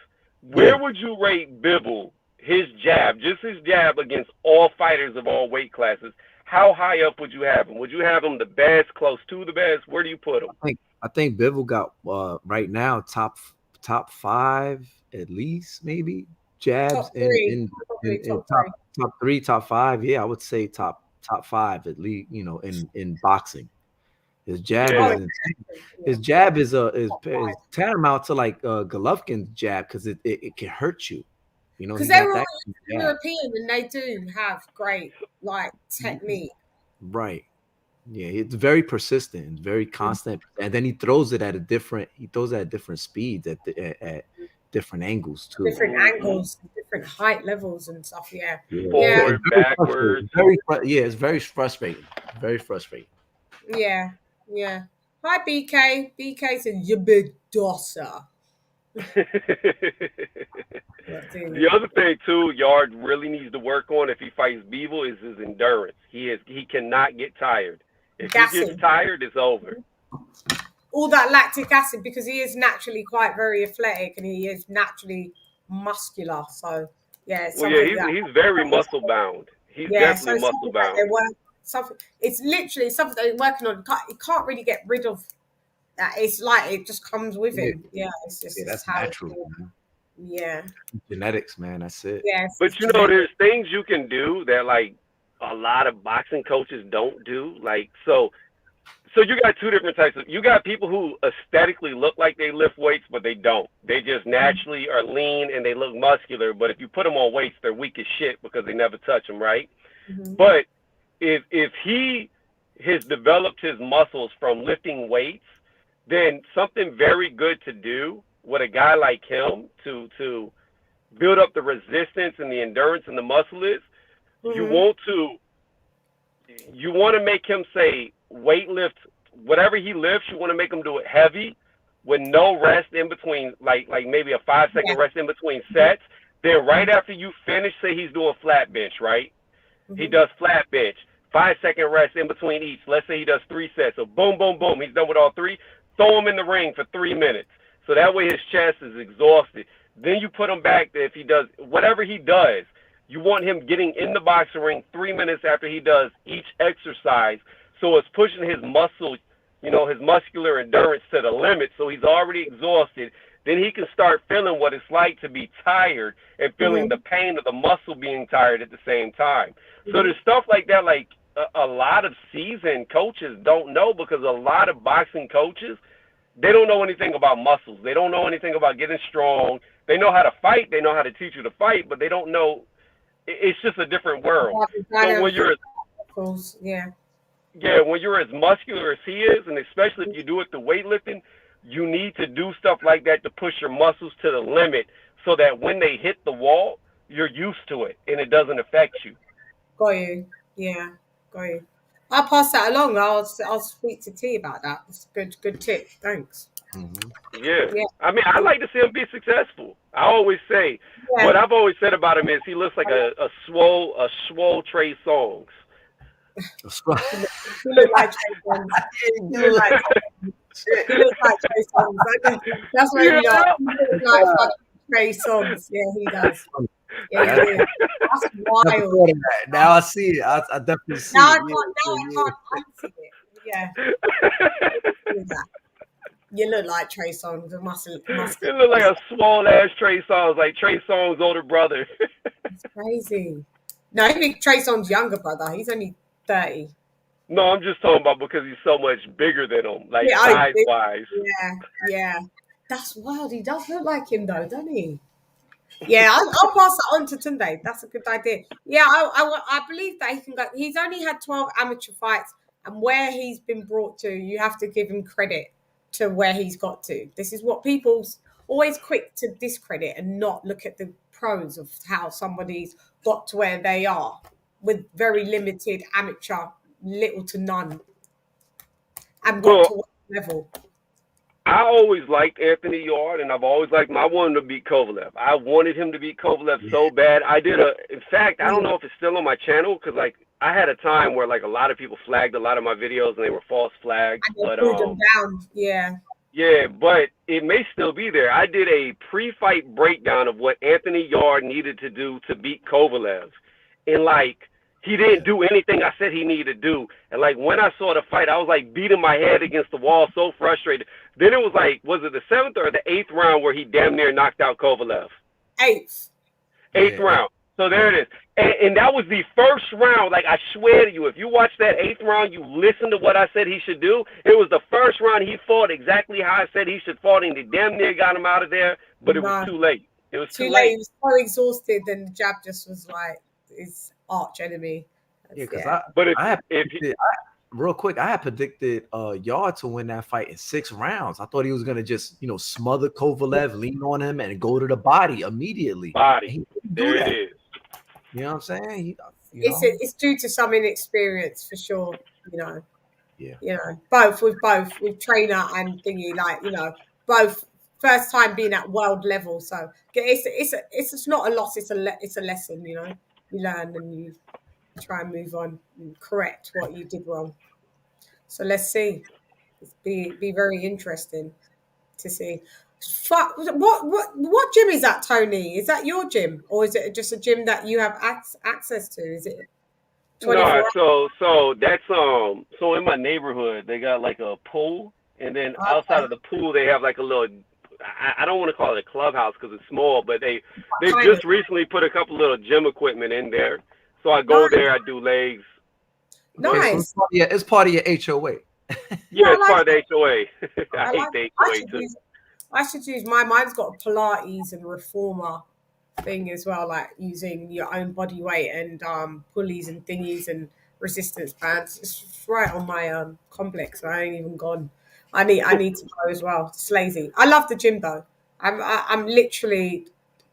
Where would you rate Bivol, his jab, just his jab against all fighters of all weight classes? How high up would you have him? Would you have him the best, close to the best? Where do you put him? I think Bivol got right now top 5 at least, maybe jabs top three, top 5. Yeah, I would say top 5 at least. You know, in boxing, his jab is tantamount to like Golovkin's jab, because it can hurt you. You know, because they're all European and they do have great like technique. Right. Yeah, it's very persistent, it's very constant, and then he throws it at different speeds at different angles too. Different angles, different height levels and stuff. Yeah. Forward, backwards. It's very frustrating. Very frustrating. Yeah. Hi, BK. BK said you big dosser. The other thing too, Yard really needs to work on if he fights Beevil is his endurance. He cannot get tired. If he gets tired, it's over. All that lactic acid, because he is naturally quite very athletic and he is naturally muscular. So he's very muscle bound. He's definitely muscle bound. It's literally something they're working on. He can't really get rid of that. It's like it just comes with him. Yeah, it's just that's how natural. Yeah. Genetics, man. That's it. Yes. But you know, there's things you can do that like a lot of boxing coaches don't do. Like so you got two different types of. You got people who aesthetically look like they lift weights, but they don't. They just naturally are lean and they look muscular. But if you put them on weights, they're weak as shit because they never touch them, right? Mm-hmm. But if he has developed his muscles from lifting weights, then something very good to do with a guy like him to build up the resistance and the endurance and the muscle is, you want to make him say weight lift, whatever he lifts, you want to make him do it heavy with no rest in between, like maybe a 5-second rest in between sets. Then right after you finish, say he's doing flat bench, right? He does flat bench, 5-second rest in between each. Let's say he does 3 sets. So boom, boom, boom. He's done with all 3. Throw him in the ring for 3 minutes. So that way his chest is exhausted. Then you put him back there. If he does whatever he does, you want him getting in the boxing ring 3 minutes after he does each exercise. So it's pushing his muscle, his muscular endurance to the limit. So he's already exhausted. Then he can start feeling what it's like to be tired and feeling the pain of the muscle being tired at the same time. So there's stuff like that, like a lot of seasoned coaches don't know, because a lot of boxing coaches, they don't know anything about muscles. They don't know anything about getting strong. They know how to fight. They know how to teach you to fight, but they don't know. It's just a different world. So when you're when you're as muscular as he is, and especially if you do it the weightlifting, you need to do stuff like that to push your muscles to the limit, so that when they hit the wall, you're used to it and it doesn't affect you. Got you. Yeah, got you. I'll pass that along. I'll speak to T about that. It's a good tip. Thanks. Yeah. I mean, I like to see him be successful. I always say, what I've always said about him is he looks like a swole Trey Songz. He looks like Trey Songz. He looks like Trey Songz. That's what he looks like fucking Trey Songz. Yeah, he does. Yeah, he is. That's wild. Now I see it. I definitely see now it. I can't unsee it. Yeah. You look like Trey Songz. You look like a swole ass Trey Songz, like Trey Songz' older brother. It's crazy. No, even Trey Songz' younger brother. He's only 30. No, I'm just talking about because he's so much bigger than him, like size-wise. Yeah. That's wild. He does look like him, though, doesn't he? Yeah, I'll pass that on to Tunde. That's a good idea. Yeah, I believe that he can go. He's only had 12 amateur fights, and where he's been brought to, you have to give him credit to where he's got to. This is what people's always quick to discredit and not look at the pros of how somebody's got to where they are with very limited amateur, little to none, and got to what level. I always liked Anthony Yarde, and I've always liked him. I wanted him to beat Kovalev. I wanted him to beat Kovalev so bad. In fact, I don't know if it's still on my channel, because I had a time where a lot of people flagged a lot of my videos and they were false flags. But them down. Yeah, but it may still be there. I did a pre-fight breakdown of what Anthony Yarde needed to do to beat Kovalev, and he didn't do anything I said he needed to do. And when I saw the fight, I was beating my head against the wall, so frustrated. Then it was was it the 7th or the 8th round where he damn near knocked out Kovalev? 8th round. So there it is. And that was the first round. I swear to you, if you watch that 8th round, you listen to what I said he should do. It was the first round he fought exactly how I said he should fight, and he damn near got him out of there, but it was too late. It was too late. He was so exhausted, and the jab just was his arch enemy. Yeah, because real quick, I had predicted Yarde to win that fight in 6 rounds. I thought he was gonna just smother Kovalev, lean on him, and go to the body immediately. There it is. You know what I'm saying? It's due to some inexperience for sure. Yeah. Both with trainer and thingy, both first time being at world level. So it's not a loss. It's a lesson. You learn and you try and move on and correct what you did wrong. So let's see. It'll be very interesting to see. What gym is that, Tony? Is that your gym, or is it just a gym that you have access to? Is it 24 No, so that's so in my neighborhood they got a pool, and then outside of the pool they have a little, I don't want to call it a clubhouse because it's small, but they just recently put a couple little gym equipment in there. So I go there, I do legs. Nice. It's part of your HOA. Yeah, it's part of the HOA. I hate the HOA too. I should use mine's got a Pilates and reformer thing as well, using your own body weight and pulleys and thingies and resistance bands. It's right on my complex. I ain't even gone. I need to go as well. It's lazy. I love the gym though. I'm literally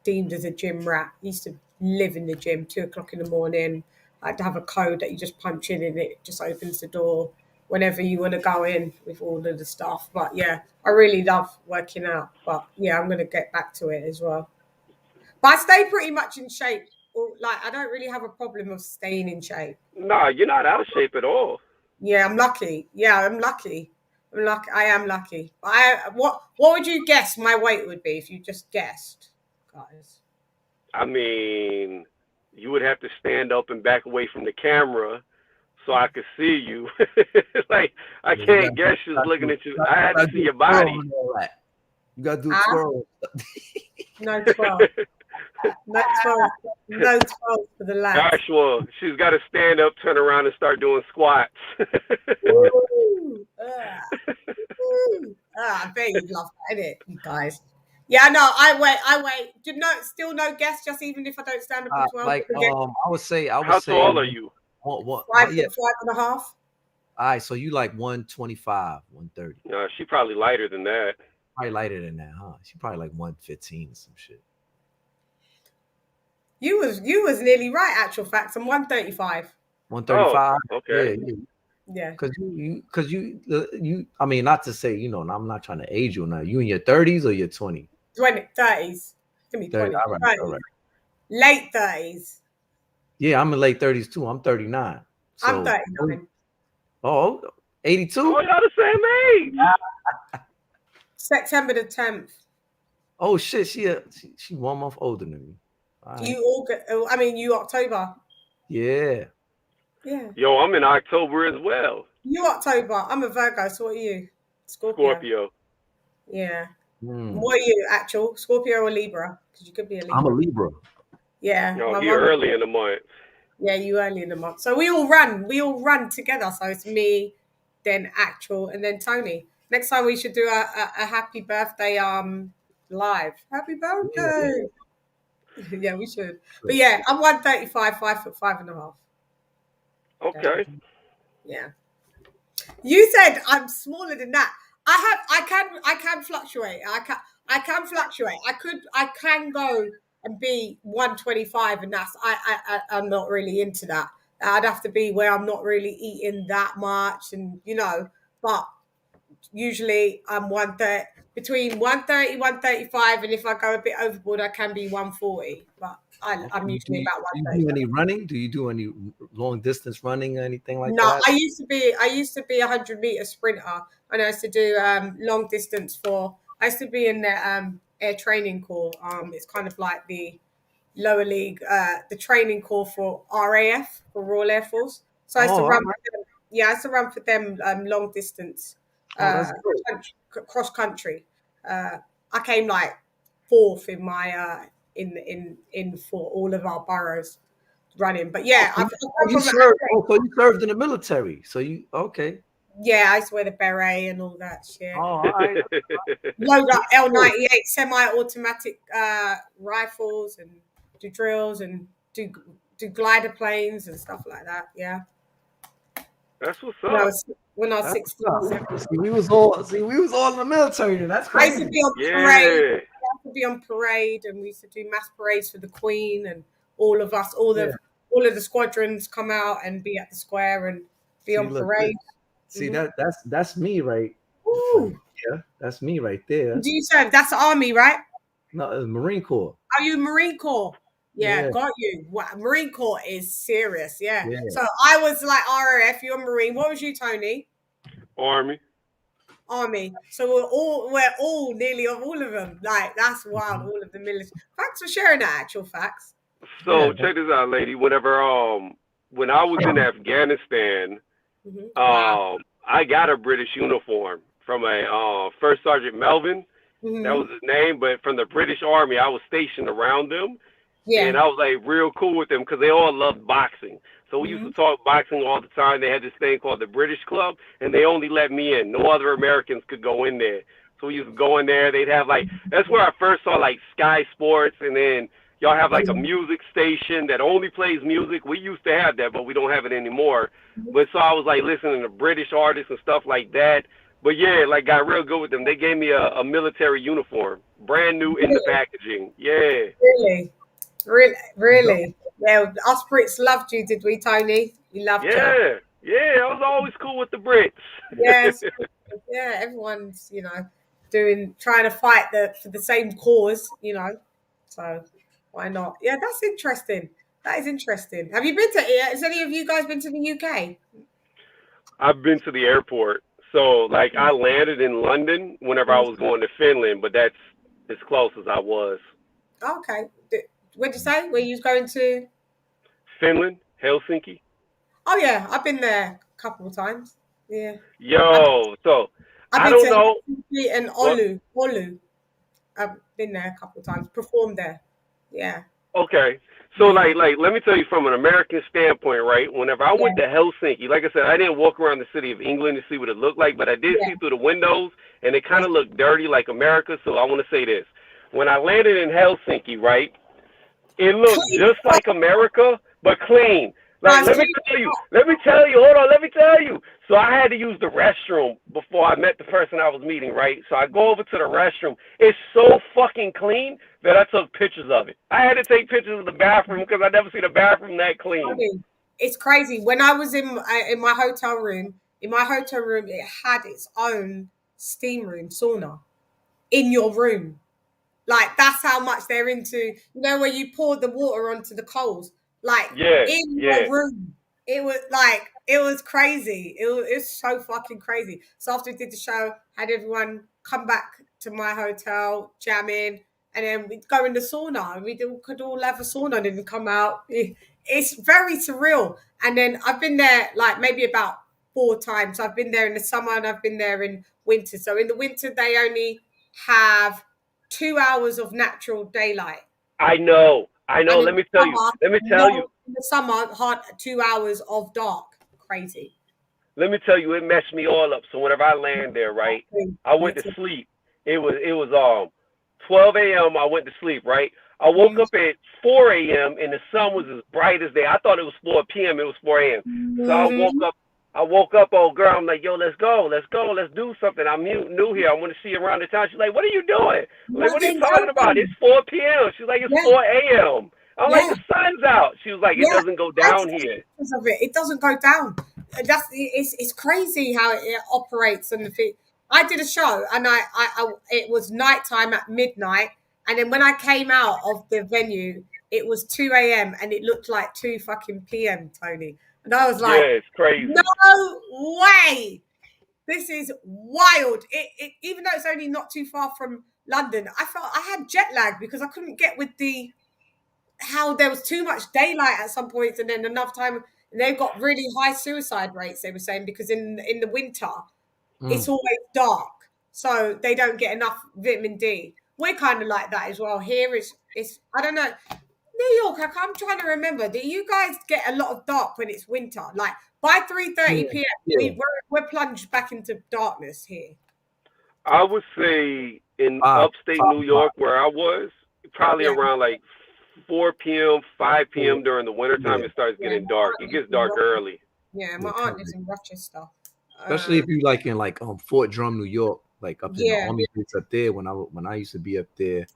deemed as a gym rat. I used to live in the gym 2 o'clock in the morning. I had to have a code that you just punch in and it just opens the door whenever you want to go in with all of the stuff. But yeah, I really love working out. But yeah, I'm going to get back to it as well. But I stay pretty much in shape. Like, I don't really have a problem of staying in shape. Nah, you're not out of shape at all. Yeah, I'm lucky. Yeah, I'm lucky. I am lucky. What would you guess my weight would be if you just guessed, guys? I mean, you would have to stand up and back away from the camera so I could see you. Like, I can't guess just looking at you. I had to see your body. You gotta do 12. No 12. No 12. No 12 for the lads. Joshua, she's got to stand up, turn around, and start doing squats. Ooh, I bet you'd love that, innit, you guys? Yeah, no, I wait. Still no guess, just even if I don't stand up in 12. Like, I would say. How tall are you? What? 5'5.5". All right, so you like 125, 130. No, she probably lighter than that. Probably lighter than that, huh? She probably like 115 or some shit. You was nearly right. Actual facts. I'm 135. 135. Oh, okay. Yeah. Because you. I mean, not to say, you know, I'm not trying to age you now. You in your 30s or your 20s? 30s. Give me 20. All right. Late 30s. Yeah, I'm in late 30s too. I'm 39. So, I'm 39. Oh, 82? Oh, y'all the same age. September the 10th. Oh shit, she 1 month older than me. Right. You October. Yeah. Yeah. Yo, I'm in October as well. You October. I'm a Virgo. So what are you? Scorpio. Yeah. What are you? Actual Scorpio or Libra? Because you could be a Libra. I'm a Libra. Yeah. No, you're early in the month. Yeah, you early in the month. So we all run together. So it's me, then Actual, and then Tony. Next time we should do a happy birthday live. Happy birthday. Yeah, we should. But yeah, I'm 135, 5'5.5". Okay. Yeah. You said I'm smaller than that. I can fluctuate. I can fluctuate. I can go and be 125, and that's I'm not really into that. I'd have to be where I'm not really eating that much, and but usually I'm 130, between 130, 135, and if I go a bit overboard, I can be 140. But I'm usually about 130. Do you do any running? Do you do any long distance running or anything like that? No, I used to be a 100-meter sprinter, and I used to do long distance I used to be in the Air Training Corps. It's kind of like the lower league, the training corps for RAF, for Royal Air Force. So I used to run for them. Yeah, I used to run for them long distance, cross country. I came like 4th in my in for all of our boroughs running. But yeah, you served in the military. So okay. Yeah, I used to wear the beret and all that shit. Oh, all right. Load up L98 semi-automatic rifles and do drills and do glider planes and stuff like that. Yeah. That's what's up. When I was 16. We was all in the military. That's crazy. I used to be on parade. I used to be on parade, and we used to do mass parades for the Queen, and all of us, all of the squadrons come out and be at the square and be on parade. See that's me, right? Ooh. Yeah, that's me right there. Do you serve? That's the Army, right? No, it's Marine Corps. Are you Marine Corps? Yeah, got you. Marine Corps is serious. Yeah. So I was like RAF. You're Marine. What was you, Tony? Army. So we're all nearly all of them. Like, that's wild. All of the military. Thanks for sharing that. Actual facts. So check this out, lady. Whenever when I was in Afghanistan, I got a British uniform from a First Sergeant Melvin. That was his name, but from the British Army, I was stationed around them. Yeah. And I was like real cool with them because they all loved boxing. So we used to talk boxing all the time. They had this thing called the British Club, and they only let me in. No other Americans could go in there. So we used to go in there. They'd have that's where I first saw like Sky Sports, and then y'all have like a music station that only plays music. We used to have that, but we don't have it anymore. But so I was like listening to British artists and stuff like that. But yeah, like got real good with them. They gave me a military uniform, brand new in the packaging. Yeah. Really, really, really. Yeah, us Brits loved you, did we, Tony? We loved you. Yeah. Yeah. I was always cool with the Brits. Yes, yeah. Everyone's trying to fight for the same cause, So why not? Yeah, that's interesting. That is interesting. Have you been to? Has any of you guys been to the UK? I've been to the airport. So like I landed in London whenever I was going to Finland, but that's as close as I was. Okay. What'd you say? Where you was going to? Finland, Helsinki. Oh yeah, I've been there a couple of times. Yeah. Yo, so I've I been don't to know. Helsinki and What? Oulu. I've been there a couple of times. Performed there. Yeah. Okay. So like let me tell you from an American standpoint, right? Whenever I went to Helsinki, like I said, I didn't walk around the city of England to see what it looked like, but I did see through the windows and it kind of looked dirty like America. So I want to say this. When I landed in Helsinki, right, it looked just like America, but clean. Like, let me tell you, hold on, let me tell you. So I had to use the restroom before I met the person I was meeting, right? So I go over to the restroom. It's so fucking clean that I took pictures of it. I had to take pictures of the bathroom because I never seen a bathroom that clean. It's crazy. When I was in my hotel room, it had its own steam room, sauna, in your room. Like that's how much they're into, where you pour the water onto the coals, like in your room. It was crazy. It's so fucking crazy. So after we did the show, had everyone come back to my hotel, jam in, and then we'd go in the sauna. We could all have a sauna and then come out. It's very surreal. And then I've been there like maybe about 4 times. I've been there in the summer and I've been there in winter. So in the winter, they only have 2 hours of natural daylight. I know. Let me tell you. In the summer, hard 2 hours of dark. Crazy. Let me tell you, it messed me all up. So whenever I land there, right, I went to sleep. It was 12 a.m. I went to sleep, right? I woke up at 4 a.m. and the sun was as bright as day. I thought it was 4 p.m. It was 4 a.m. So I woke up, old girl. I'm like, yo, let's go, let's do something. I'm new here. I want to see you around the town. She's like, what are you doing? I'm like, what are you talking about? It's 4 p.m. She's like, it's 4 a.m. I'm like, the sun's out. She was like, it doesn't go down here. It doesn't go down. It's crazy how it operates. And I did a show, and it was nighttime at midnight, and then when I came out of the venue, it was 2 a.m. and it looked like 2 fucking p.m. Tony. And I was like, it's crazy. No way. This is wild. Even though it's only not too far from London, I felt I had jet lag because I couldn't get with how there was too much daylight at some points and then enough time. And they've got really high suicide rates, they were saying, because in the winter, it's always dark. So they don't get enough vitamin D. We're kind of like that as well. Here it's I don't know. New York, I'm trying to remember. Do you guys get a lot of dark when it's winter? Like by 3:30 p.m., we're plunged back into darkness here. I would say in upstate New York, where I was, probably around like 4 p.m., 5 p.m. during the wintertime, it starts getting dark. It gets dark early. Yeah, my aunt lives in Rochester. Especially if you like in Fort Drum, New York, like up in the Army base up there. When I used to be up there,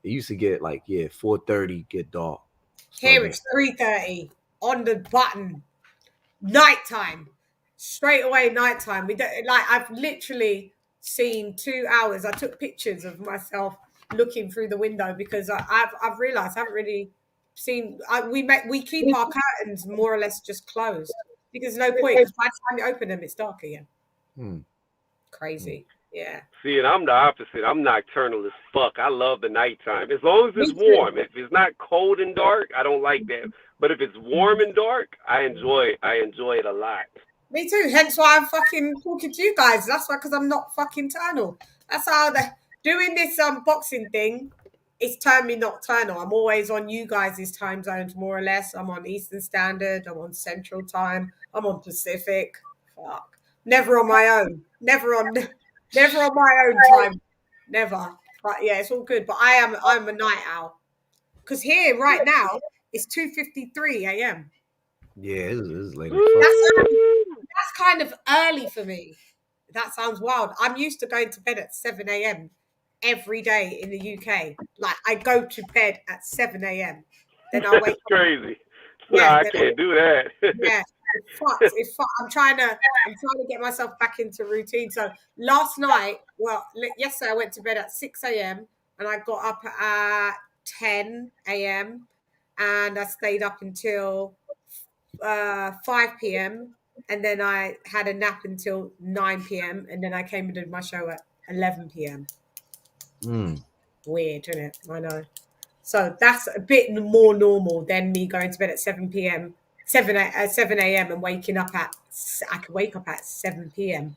it used to get 4:30 get dark. Here it's 3:30 on the button. Nighttime. Straight away nighttime. We don't I've literally seen 2 hours. I took pictures of myself looking through the window because I've realized I haven't really seen we keep our curtains more or less just closed because there's no point, because by the time you open them it's dark again. Crazy. Yeah. See, and I'm the opposite. I'm nocturnal as fuck. I love the nighttime. As long as it's warm. If it's not cold and dark, I don't like that. But if it's warm and dark, I enjoy it a lot. Me too. Hence why I'm fucking talking to you guys. That's why, because I'm not fucking nocturnal. That's how doing this boxing thing, it's turned me nocturnal. I'm always on you guys' time zones, more or less. I'm on Eastern Standard. I'm on Central Time. I'm on Pacific. Fuck. Never on my own. Never on my own time. Never. But yeah, it's all good. But I'm a night owl. Because here right now it's 2:53 a.m. Yeah, it's late. That's kind of early for me. That sounds wild. I'm used to going to bed at 7 a.m. every day in the UK. Like I go to bed at 7 a.m. Then I wake That's up. crazy. Yeah, Nah, I can't do that. Yeah, it's fucked. It's fucked. I'm trying to get myself back into routine. So last night, yesterday I went to bed at 6 a.m. and I got up at 10 a.m. and I stayed up until 5 p.m. and then I had a nap until 9 p.m. and then I came and did my show at 11 p.m. Weird, isn't it? I know. So that's a bit more normal than me going to bed at 7 p.m. 7 a.m. and waking up I could wake up at 7 p.m.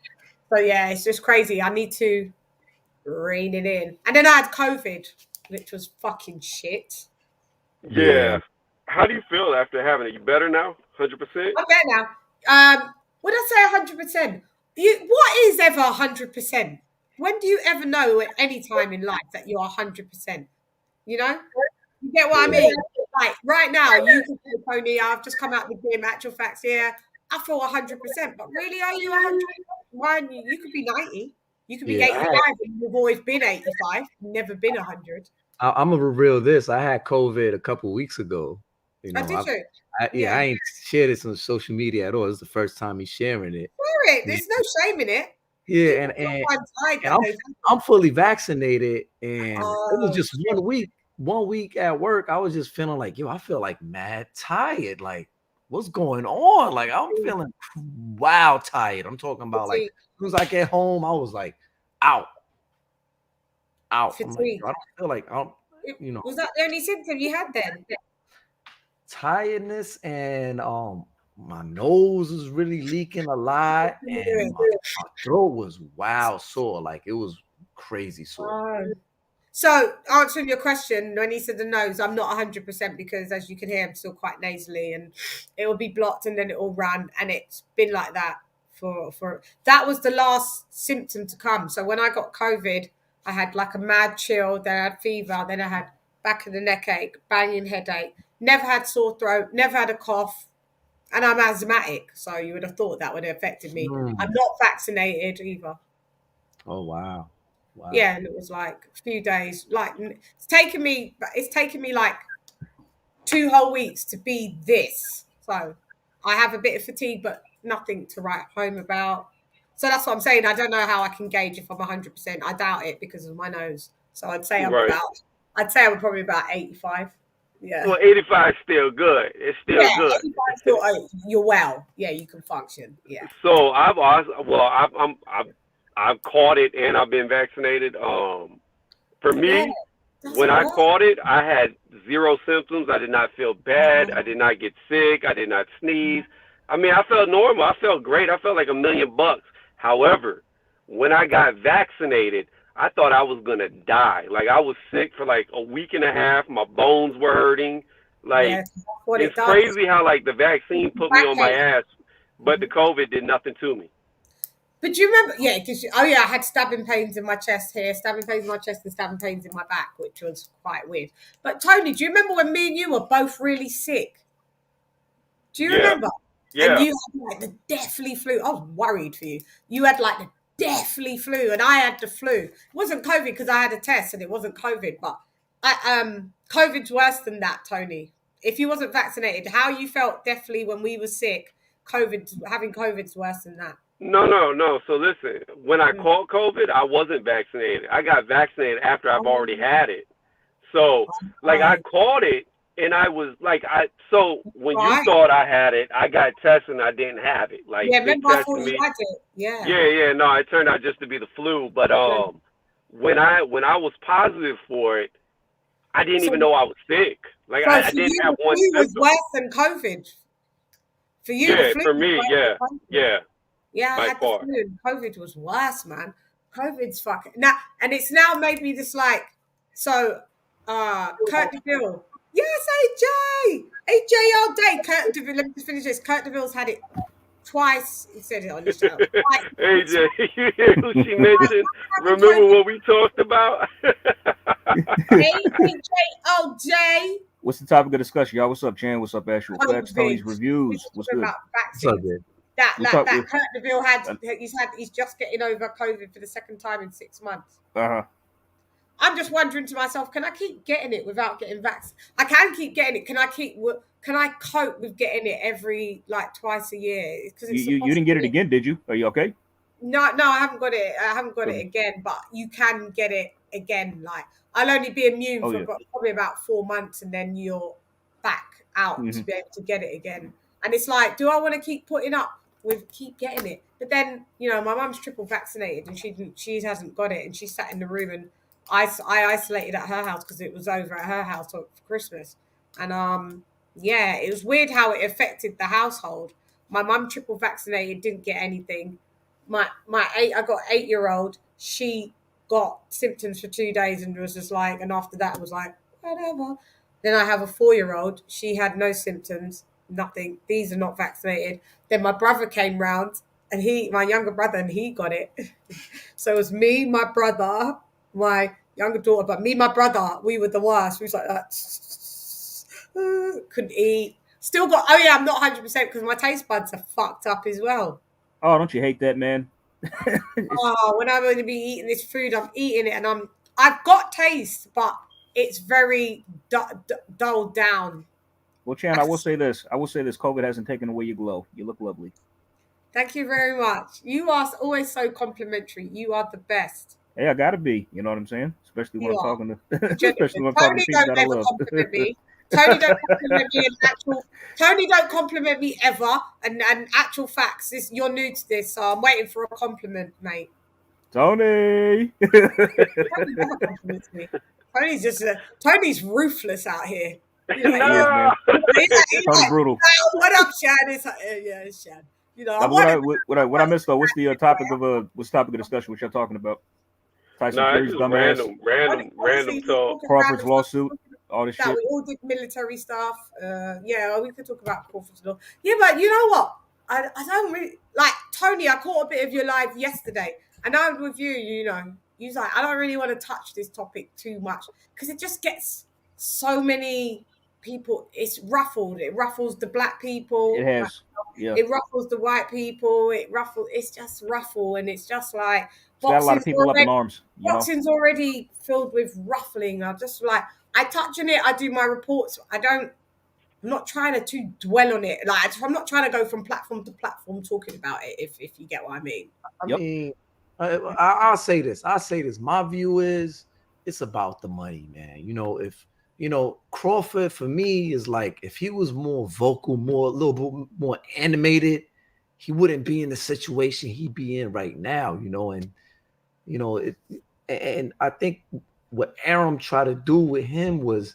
So yeah, it's just crazy. I need to rein it in. And then I had COVID, which was fucking shit. Yeah. How do you feel after having it? You better now? 100%? I'm better now. When I say 100%, what is ever 100%? When do you ever know at any time in life that you're 100%? You know? You get what I mean? Like right now, you can say, Tony, I've just come out the gym, actual facts here. I feel 100%, but really, are you 100? Why? You could be 90. You could be 85, and you've always been 85, never been 100. I'm gonna reveal this. I had COVID a couple weeks ago. You know, did you? I ain't shared this on social media at all. This is the first time he's sharing it. Share it. There's no shame in it. Yeah, and I'm fully vaccinated, and it was just 1 week. 1 week at work, I was just feeling like, I feel like mad tired. Like, what's going on? Like, I'm feeling wild tired. I'm talking about like, as soon as I get home, I was like, out. I'm like, I don't feel like Was that the only symptom you had then? Tiredness, and my nose was really leaking a lot, and my throat was wild sore. Like, it was crazy sore. So answering your question, when he said the nose, I'm not 100% because as you can hear, I'm still quite nasally and it will be blocked and then it will run. And it's been like that for that was the last symptom to come. So when I got COVID, I had like a mad chill, then I had fever, then I had back of the neck ache, banging headache, never had sore throat, never had a cough. And I'm asthmatic. So you would have thought that would have affected me. I'm not vaccinated either. Oh, wow. Wow. Yeah, and it was like a few days. Like it's taken me like 2 whole weeks to be this. So I have a bit of fatigue, but nothing to write home about. So that's what I'm saying. I don't know how I can gauge if I'm 100%. I doubt it because of my nose. So I'd say I'm probably about 85. Yeah. Well, 85 is still good. It's still good. 85 still, you're well. Yeah, you can function. Yeah. So I've caught it and I've been vaccinated. For me, when I caught it, I had 0 symptoms. I did not feel bad. I did not get sick. I did not sneeze. I mean, I felt normal. I felt great. I felt like $1 million. However, when I got vaccinated, I thought I was going to die. Like, I was sick for like a week and a half. My bones were hurting. Like, it's crazy how like the vaccine put me on my ass, but the COVID did nothing to me. But do you remember? Yeah, because I had stabbing pains in my chest here, stabbing pains in my chest, and stabbing pains in my back, which was quite weird. But Tony, do you remember when me and you were both really sick? Do you remember? Yeah. And you had like the deathly flu. I was worried for you. You had like the deathly flu, and I had the flu. It wasn't COVID because I had a test, and it wasn't COVID. But COVID's worse than that, Tony. If you wasn't vaccinated, how you felt deathly when we were sick, having COVID's worse than that. No. So listen, when I caught COVID, I wasn't vaccinated. I got vaccinated after I've already had it. So like I caught it and I was like, so when you thought I had it, I got tested and I didn't have it. Like, remember I thought you had it. Yeah. No, it turned out just to be the flu. But when I was positive for it, I didn't even know I was sick. Like I didn't have one symptom. It was worse than COVID. For you, yeah, for me, yeah. Yeah, I had the flu and COVID was worse, man. COVID's fucking now, and it's now made me just like so. Kurt DeVille, yes, AJ all day. Kurt DeVille, let me just finish this. Kurt DeVille's had it twice. He said it on the show. AJ, you hear who she mentioned? Remember what we talked about? AJ all day. What's the topic of discussion, y'all? What's up, Jan? What's up, Actual Facts? Tony's Reviews. What's good? What's up, dude? that Kurt Deville he's just getting over COVID for the second time in 6 months. I'm just wondering to myself, can I keep getting it without getting vaccinated? I can keep getting it. Can I cope with getting it every like twice a year? Because you didn't get it again, did you? Are you okay? No, I haven't got it. I haven't got it again, but you can get it again. Like I'll only be immune for probably about 4 months, and then you're back out to be able to get it again. And it's like, do I want to keep putting up with keep getting it? But then, you know, my mum's triple vaccinated, and she hasn't got it, and she sat in the room, and I isolated at her house because it was over at her house for Christmas, and yeah, it was weird how it affected the household. My mum triple vaccinated, didn't get anything. I got 8-year-old. She got symptoms for 2 days and was just like, and after that was like, whatever. Then I have a 4-year-old. She had no symptoms, nothing. These are not vaccinated. Then my brother came round, and my younger brother, and he got it. So it was me, my brother, my younger daughter, but me, my brother, we were the worst. We was like that. Couldn't eat. Still got, I'm not 100% because my taste buds are fucked up as well. Oh, don't you hate that, man? When I'm going to be eating this food, I'm eating it, and I've got taste, but it's very dulled down. Well, Chan, I will say this. COVID hasn't taken away your glow. You look lovely. Thank you very much. You are always so complimentary. You are the best. Hey, I gotta be. You know what I'm saying? Especially when I'm talking to people that I love. Compliment me. Tony don't compliment me Tony don't compliment me ever, and actual facts. You're new to this, so I'm waiting for a compliment, mate. Tony. Tony never compliments me. Tony's ruthless out here. You know, Tony's brutal. What up, Shad? It's Shad. You know, what I missed though? What's the topic of discussion? What y'all talking about? Tyson Fury's dumbass, random talk. Crawford's lawsuit. All this shit. We all did military stuff. We could talk about Crawford's law. Yeah, but you know what? I don't really like Tony. I caught a bit of your live yesterday, and I'm with you. You know, you're like, I don't really want to touch this topic too much because it just gets so many people. It's ruffled. It ruffles the black people. It has. Yeah. It ruffles the white people. It's just ruffle, and it's just like got a lot of people up in arms. Boxing's already filled with ruffling. I just like. I touch on it. I do my reports. I'm not trying to dwell on it. Like I'm not trying to go from platform to platform talking about it. If you get what I mean. I mean, I'll say this. My view is it's about the money, man. Crawford for me is like if he was more vocal, a little bit more animated, he wouldn't be in the situation he'd be in right now. And I think. What Arum tried to do with him was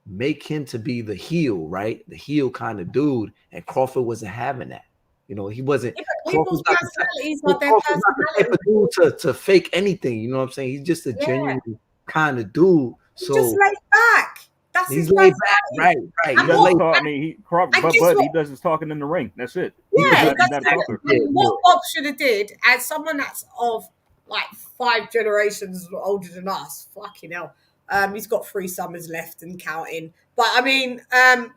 make him to be the heel, right? The heel kind of dude. And Crawford wasn't having that. He wasn't. Crawford's not the type of dude to fake anything. You know what I'm saying? He's just a genuine kind of dude. So just laid back. He's laid back, right? He doesn't talk. But he does his talking in the ring. That's it. Yeah, what Bob should have did as someone that's of like 5 generations older than us. Fucking hell. He's got 3 summers left and counting. But I mean,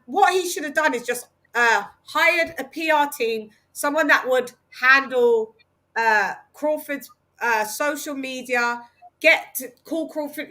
what he should have done is just hired a PR team, someone that would handle Crawford's social media, call Crawford,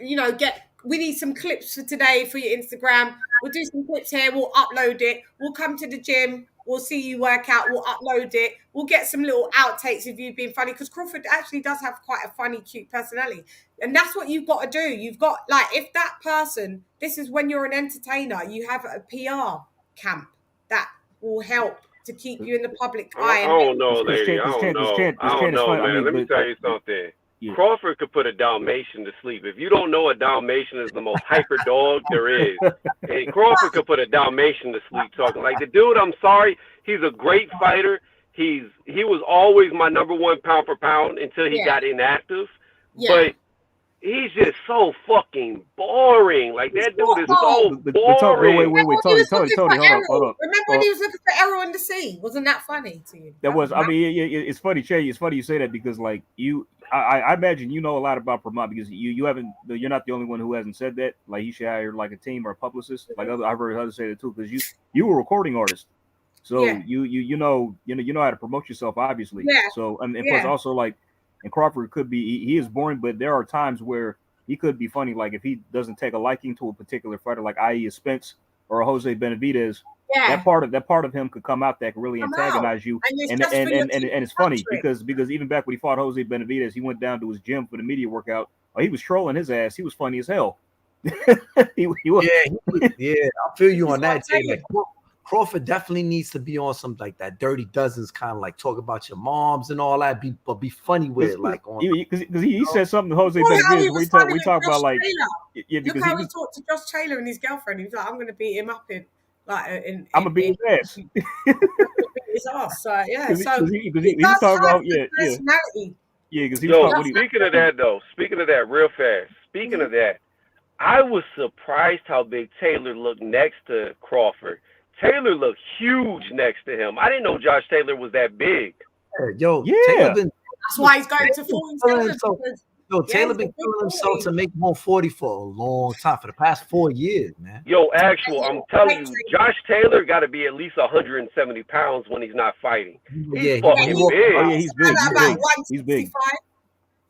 we need some clips for today for your Instagram. We'll do some clips here. We'll upload it. We'll come to the gym. We'll see you work out. We'll upload it. We'll get some little outtakes of you being funny because Crawford actually does have quite a funny, cute personality. And that's what you've got to do. You've got, if that person, this is when you're an entertainer, you have a PR camp that will help to keep you in the public eye. I don't know, lady. I don't know, man. Let me tell you something. Yeah. Crawford could put a Dalmatian to sleep. If you don't know, a Dalmatian is the most hyper dog there is. And Crawford could put a Dalmatian to sleep talking like the dude. I'm sorry, he's a great fighter. He was always my number 1 pound for pound until he got inactive. Yeah. But he's just so fucking boring. Like that dude is so boring. Wait, Tony, hold up. Remember when he was looking for Errol in the sea? Wasn't that funny to you? That was. I mean, it's funny, Che. It's funny you say that because like I imagine you know a lot about Vermont because you're not the only one who hasn't said that. Like he should hire like a team or a publicist. Like I've heard others say that too because you were a recording artist. So you know how to promote yourself, obviously. Yeah. So and plus also like, and Crawford could be he is boring, but there are times where he could be funny. Like if he doesn't take a liking to a particular fighter, like i.e. a Spence or a Jose Benavidez, that part of him could come out that could really antagonize you. And it's funny because even back when he fought Jose Benavidez, he went down to his gym for the media workout. Oh, he was trolling his ass. He was funny as hell. he was. Yeah, I feel you on that, Jay. Like, Crawford definitely needs to be on some like that Dirty Dozens kind of like talk about your moms and all that. But be funny with it, like because he said something to Jose Benavidez where we talk about like look how he talked to Josh Taylor and his girlfriend. He was like, I'm going to beat him up I'm gonna beat his ass. His ass. So yeah, so he was talking about personality. Yeah, because he was talking. Speaking of that, real fast. Speaking of that, I was surprised how big Taylor looked next to Crawford. Taylor looked huge next to him. I didn't know Josh Taylor was that big. Yo, yeah. That's why he's going to 47. Taylor been killing himself to make 140 for a long time, for the past 4 years, man. Yo, I'm telling you, Josh Taylor got to be at least 170 pounds when he's not fighting. He's fucking big. Oh yeah, he's big. He's big.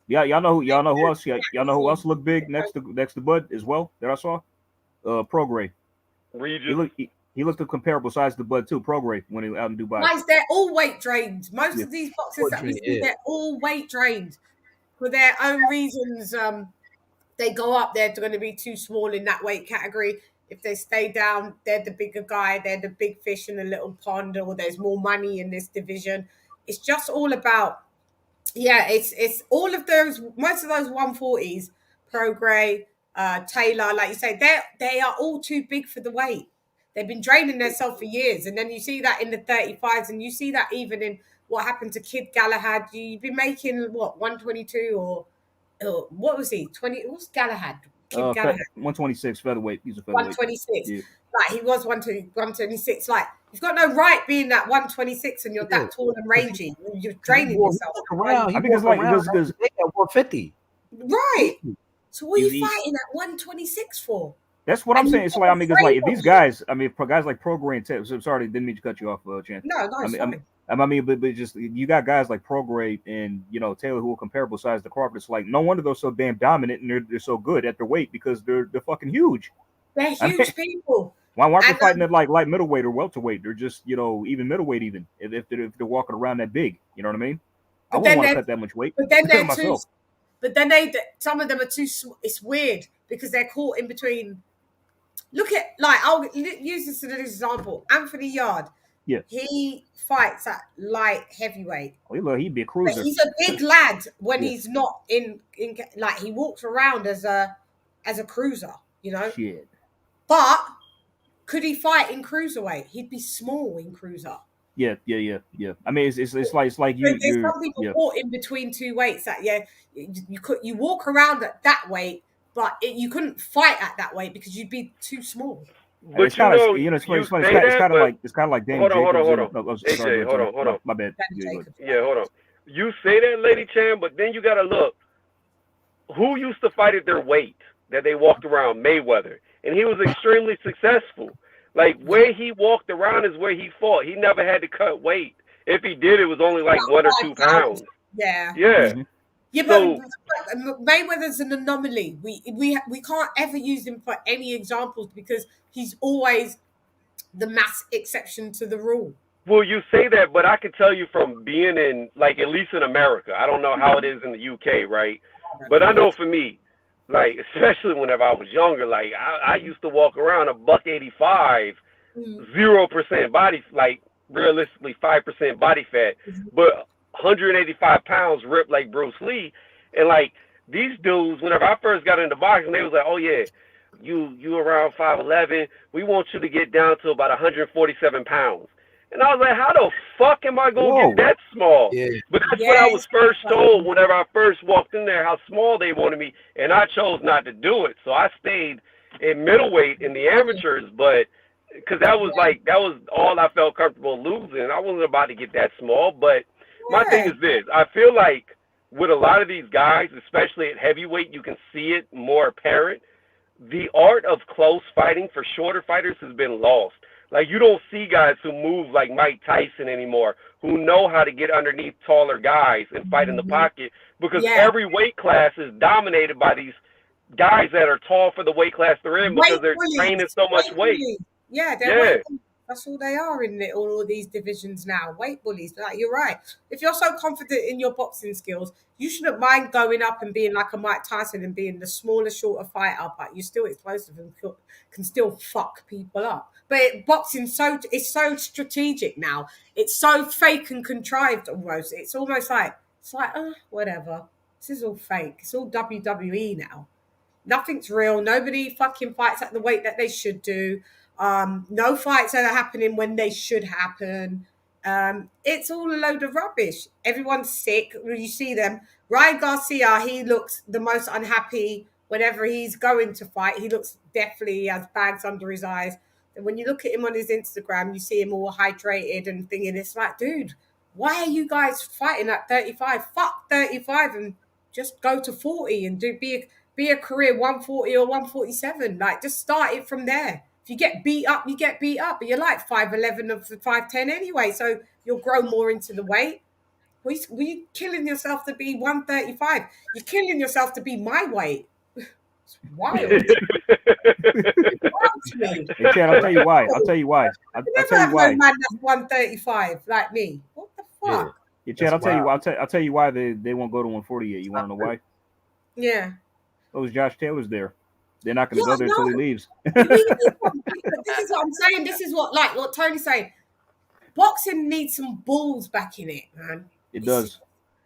Yeah, y'all know who else? Y'all know who else looked big next to Bud as well that I saw? Prograis. Regis. He looked a comparable size to Bud too. Prograis when he was out in Dubai. Guys, they're all weight drained. Most of these boxers that we see, they're all weight drained for their own reasons. They go up, they're going to be too small in that weight category. If they stay down, they're the bigger guy. They're the big fish in a little pond, or there's more money in this division. It's just all about, it's all of those. Most of those 140s, Prograis, Taylor, like you say, they are all too big for the weight. They've been draining themselves for years. And then you see that in the 35s, and you see that even in what happened to Kid Galahad. You've been making, 122 or what was he? 20? What's Galahad? Kid Galahad. 126 featherweight. He's a featherweight. 126. Yeah. Like, he was 126. Like, you've got no right being that 126 and you're that tall and rangy. You're draining yourself. I think it's like because 150. Right. So what are you fighting at 126 for? That's what I'm saying. It's like, because like if these guys, guys like Prograis and Taylor. So sorry, didn't mean to cut you off, Chance. No, but just you got guys like Prograis and Taylor who are comparable size to Crawford. It's like no wonder they're so damn dominant and they're so good at their weight because they're fucking huge. They're huge people. Why aren't they fighting at like light middleweight or welterweight? They're just even middleweight even if they're walking around that big. You know what I mean? I wouldn't want to cut that much weight. But then they're too. But then some of them are too. It's weird because they're caught in between. Look at, I'll use this as an example. Anthony Yard. Yeah. He fights at light heavyweight. Oh, he'd be a cruiser. But he's a big lad when he's not in like he walks around as a cruiser, Shit. But could he fight in cruiserweight? He'd be small in cruiser. Yeah. I mean, it's like you. There's some people caught in between two weights that you walk around at that weight. But you couldn't fight at that weight because you'd be too small. But it's kind of like Danny Jacobs. Hold on. Hold on. My bad. Yeah, hold on. You say that, Lady Chan, but then you got to look. Who used to fight at their weight that they walked around? Mayweather. And he was extremely successful. Like, where he walked around is where he fought. He never had to cut weight. If he did, it was only like 1 or 2 pounds. Yeah. Mm-hmm. Yeah, but Mayweather's an anomaly. We can't ever use him for any examples because he's always the mass exception to the rule. Well, you say that, but I can tell you from being in, like, at least in America, I don't know how it is in the UK, right? But I know for me, like, especially whenever I was younger, like, I used to walk around $185, 0% body, like, realistically 5% body fat, but 185 pounds ripped like Bruce Lee. And like these dudes, whenever I first got into boxing, they was like, oh yeah, you around 5'11", we want you to get down to about 147 pounds. And I was like, how the fuck am I going to get that small? Yeah. But that's what I was first told whenever I first walked in there, how small they wanted me. And I chose not to do it. So I stayed in middleweight in the amateurs, but because that was all I felt comfortable losing. I wasn't about to get that small, but my thing is this. I feel like with a lot of these guys, especially at heavyweight, you can see it more apparent. The art of close fighting for shorter fighters has been lost. Like, you don't see guys who move like Mike Tyson anymore, who know how to get underneath taller guys and fight in the pocket, because every weight class is dominated by these guys that are tall for the weight class they're in because they're training so much weight. Yeah, they're that's all they are in all these divisions now. Weight bullies. Like, you're right. If you're so confident in your boxing skills, you shouldn't mind going up and being like a Mike Tyson and being the smaller, shorter fighter, but you're still explosive and can still fuck people up. But boxing it's so strategic now. It's so fake and contrived almost. It's almost like whatever. This is all fake. It's all WWE now. Nothing's real. Nobody fucking fights at the weight that they should do. No fights are happening when they should happen. It's all a load of rubbish. Everyone's sick. You see them. Ryan Garcia, he looks the most unhappy whenever he's going to fight. He looks definitely, he has bags under his eyes. And when you look at him on his Instagram, you see him all hydrated and thinking, it's like, dude, why are you guys fighting at 35? Fuck 35 and just go to 40 and be a career 140 or 147. Like, just start it from there. If you get beat up, you get beat up. But you're like 5'11" or 5'10" anyway, so you'll grow more into the weight. Were you killing yourself to be 135? You're killing yourself to be my weight. It's wild. Hey, Chad, I'll tell you why. I'll tell you why. I'll tell you why. Man that's 135 like me. What the fuck? Yeah, Chad, I'll tell you why. I'll tell you why they won't go to 140 yet. You want to know why? Yeah. Those Josh Taylor's there. They're not going to go there until he leaves. This is what I'm saying. This is what Tony's saying. Boxing needs some balls back in it, man. It does.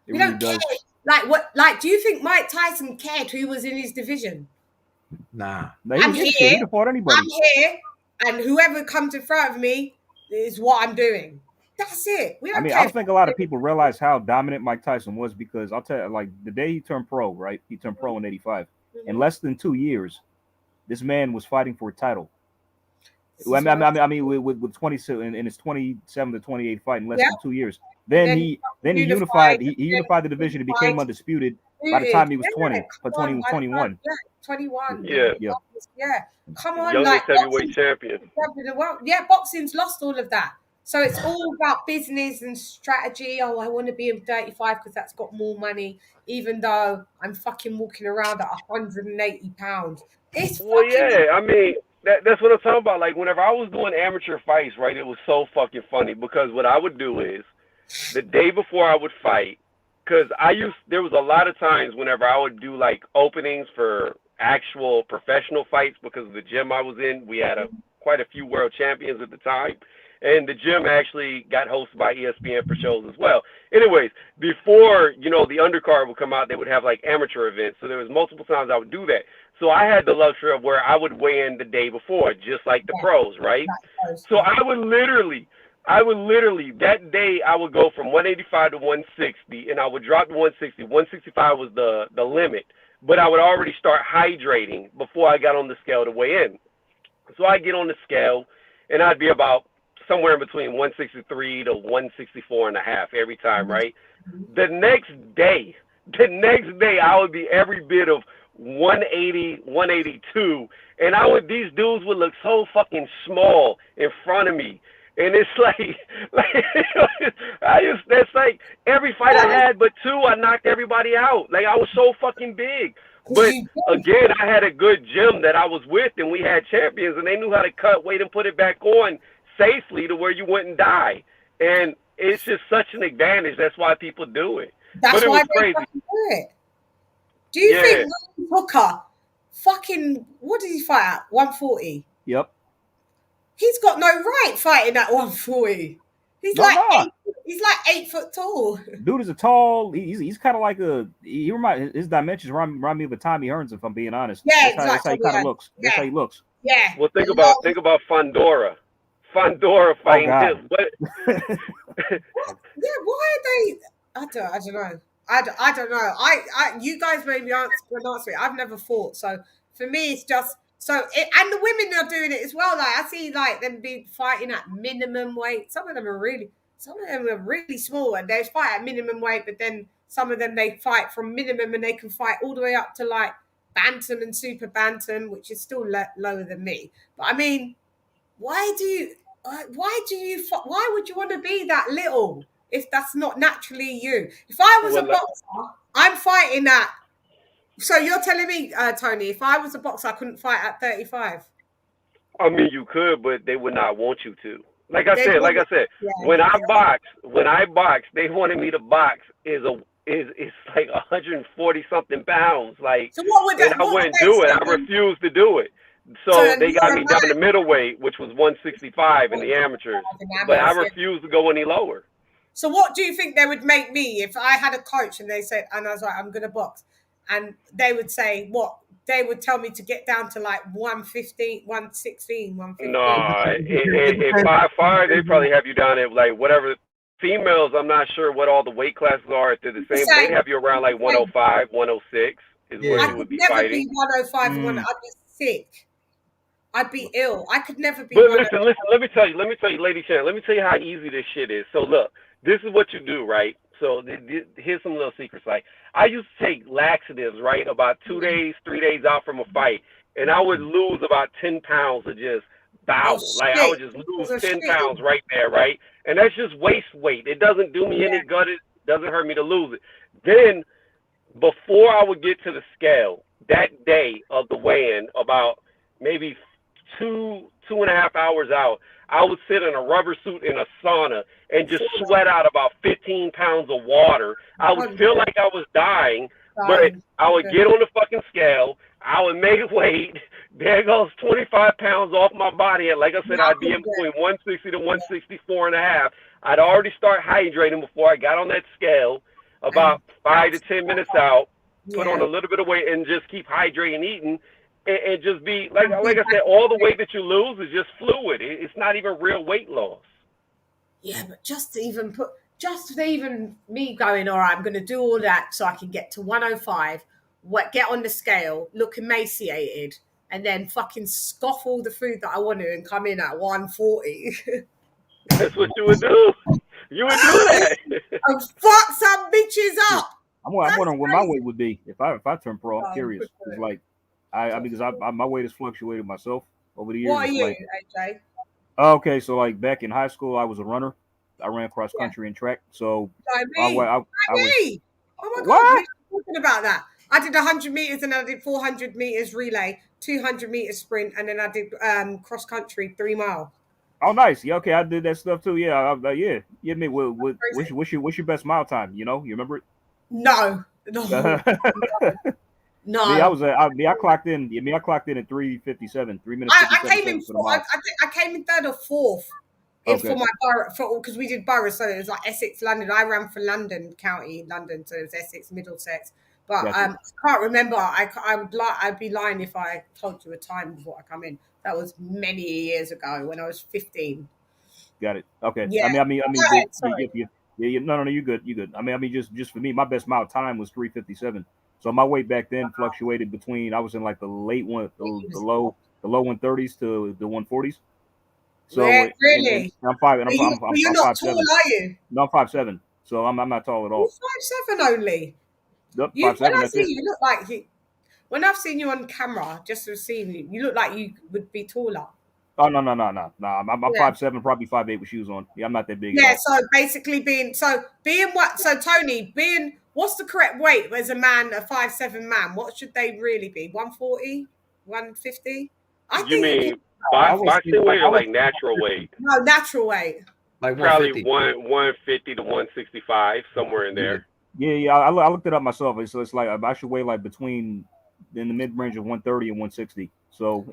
It we really don't does. care. Like what? Like, do you think Mike Tyson cared who was in his division? Nah. I'm here. He can fight anybody. I'm here, and whoever comes in front of me is what I'm doing. That's it. We don't care. I don't think a lot of people realize how dominant Mike Tyson was, because I'll tell you, like, the day he turned pro, right? He turned pro in '85. In less than 2 years, this man was fighting for a title. I mean, with 27 in his 27 to 28 fight in less than 2 years. Then he unified. He unified the division. It became undisputed by the time he was 20. But 21. 21. Yeah. Come on, youngest heavyweight champion. Yeah, boxing's lost all of that. So it's all about business and strategy. Oh, I want to be in 35 because that's got more money, even though I'm fucking walking around at 180 pounds. I mean, that's what I'm talking about. Like, whenever I was doing amateur fights, right, it was so fucking funny, because what I would do is the day before I would fight, because there was a lot of times whenever I would do like openings for actual professional fights, because of the gym I was in, we had quite a few world champions at the time. And the gym actually got hosted by ESPN for shows as well. Anyways, before, the undercard would come out, they would have like amateur events. So there was multiple times I would do that. So I had the luxury of where I would weigh in the day before, just like the pros, right? So I would literally, that day I would go from 185 to 160, and I would drop to 160. 165 was the limit. But I would already start hydrating before I got on the scale to weigh in. So I get on the scale, and I'd be about somewhere in between 163 to 164 and a half every time, right? The next day, I would be every bit of 180, 182, and these dudes would look so fucking small in front of me. And it's that's like every fight I had but two, I knocked everybody out. Like, I was so fucking big. But again, I had a good gym that I was with, and we had champions, and they knew how to cut weight and put it back on safely to where you wouldn't die. And it's just such an advantage. That's why people do it. That's why they fucking do it. Do you think Hooker fucking, what did he fight at? 140? Yep. He's got no right fighting at 140. He's like 8 foot tall. Dude is a tall. He's kind of like his dimensions remind me of a Tommy Hearns, if I'm being honest. Yeah, that's how he kind of looks. That's how he looks. Yeah. Well, think about Fundora. Fundora fighting him. Yeah, why are they? I don't know. I don't know. You guys maybe answer me. I've never fought, so for me it's just and the women are doing it as well. Like, I see like them being fighting at minimum weight. Some of them are really small and they fight at minimum weight, but then some of them they fight from minimum and they can fight all the way up to like bantam and super bantam, which is still lower than me. But I mean, why do you? Why would you want to be that little if that's not naturally you? If I was a boxer, I'm fighting at. So you're telling me, Tony, if I was a boxer, I couldn't fight at 35? I mean, you could, but they would not want you to. Like I said, when I boxed, they wanted me to box is like 140 something pounds. Like, so what would that, and I wouldn't do it. I refused to do it. So they got me down to middleweight, which was 165 in the amateurs. But I refused to go any lower. So what do you think they would make me if I had a coach and they said, and I was like, I'm going to box, and they would say what? They would tell me to get down to like 115, 116, 115. No, if I fire, they probably have you down at like whatever. Females, I'm not sure what all the weight classes are. If they're the same, they have you around like 105, 106 is where you would be fighting. I could never be 105 and 1. I'd be sick. I'd be ill. I could never be. But listen. Let me tell you, Lady Shannon. Let me tell you how easy this shit is. So look, this is what you do, right? So here's some little secrets. Like, I used to take laxatives, right, about 2 days, 3 days out from a fight, and I would lose about 10 pounds of just bowel. Like, I would just lose 10 pounds right there, right? And that's just waist weight. It doesn't do me any good. It doesn't hurt me to lose it. Then, before I would get to the scale, that day of the weigh-in, about maybe 2.5 hours out, I would sit in a rubber suit in a sauna and just sweat out about 15 pounds of water. I would feel like I was dying, but I would get on the fucking scale. I would make weight. There goes 25 pounds off my body. And like I said, I'd be in between 160 to 164 and a half. I'd already start hydrating before I got on that scale, about 5 to 10 minutes out, put on a little bit of weight and just keep hydrating, eating. And just be like I said, all the weight that you lose is just fluid. It's not even real weight loss. Yeah, but just even me going, all right, I'm going to do all that so I can get to 105, get on the scale, look emaciated, and then fucking scoff all the food that I want to and come in at 140. That's what you would do. You would do that. And fuck some bitches up. I'm wondering what my weight would be if I turn pro. I'm curious. It's like. Because my weight has fluctuated myself over the years. What are you, AJ? Okay, so like back in high school, I was a runner. I ran cross country and track. So I was. Oh my God! What? Talking about that, I did 100 meters and I did 400 meters relay, 200 meters sprint, and then I did cross country 3 mile. Oh, nice. Yeah, okay, I did that stuff too. Yeah, yeah. Me, what's your best mile time? You know, you remember it? No. No, I clocked in. I clocked in at 3:57, 3 minutes. I came in fourth. I came in third or fourth for my borough, because we did boroughs, so it was like Essex, London. I ran for London County, London, so it was Essex, Middlesex. But I can't remember. I'd be lying if I told you a time before I come in. That was many years ago when I was 15. Got it. Okay. Yeah. No, you're good. You're good. I mean, just for me, my best mile time was 3:57. So my weight back then fluctuated between, I was in like the low 130s to the 140s. So really, I'm 5. You're not tall, are you? No, I'm 5'7". So I'm not tall at all. You're 5'7" only. Yep, 5'7". When I see you, look like you. When I've seen you on camera, just to see you, you look like you would be taller. Oh no! I'm 5'7", probably 5'8" with shoes on. Yeah, I'm not that big. Yeah. So basically, Tony, what's the correct weight as a man, a 5'7" man? What should they really be? 140, 150? You mean boxing weight or like natural weight? No, natural weight. Like probably 150 to 165, somewhere in there. Yeah. I looked it up myself. So it's like I should weigh like between in the mid range of 130 and 160. So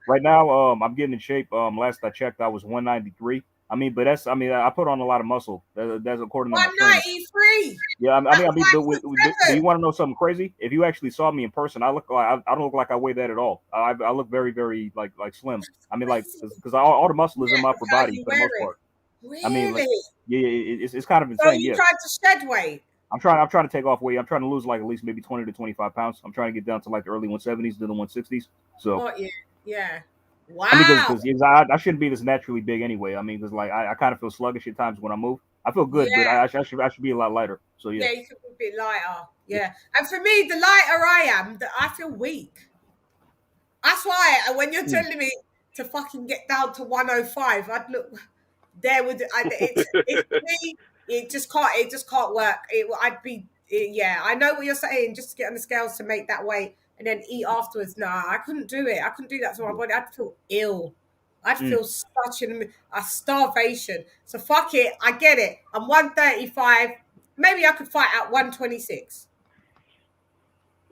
Right now, I'm getting in shape. Last I checked, I was 193. I put on a lot of muscle. That's according to my 193. Yeah, do you want to know something crazy? If you actually saw me in person, I don't look like I weigh that at all. I look very, very like slim. I mean, like because all the muscle is in my upper body for the most part. Really? I mean, like, it's kind of insane. So you tried to shed weight? I'm trying to take off weight. I'm trying to lose like at least maybe 20 to 25 pounds. I'm trying to get down to like the early 170s to the 160s. So yeah. Wow. Because I shouldn't be this naturally big anyway. I mean, because like I kind of feel sluggish at times when I move. I feel good, but I should be a lot lighter. So yeah, you could be a bit lighter. Yeah, and for me, the lighter I am, I feel weak. That's why when you're telling me to fucking get down to 105. I'd look there with it's me. It just can't work. Yeah. I know what you're saying. Just to get on the scales to make that weight and then eat afterwards. Nah, I couldn't do it. I couldn't do that to my body. I'd feel ill. I'd feel such a starvation. So fuck it. I get it. I'm 135. Maybe I could fight at 126.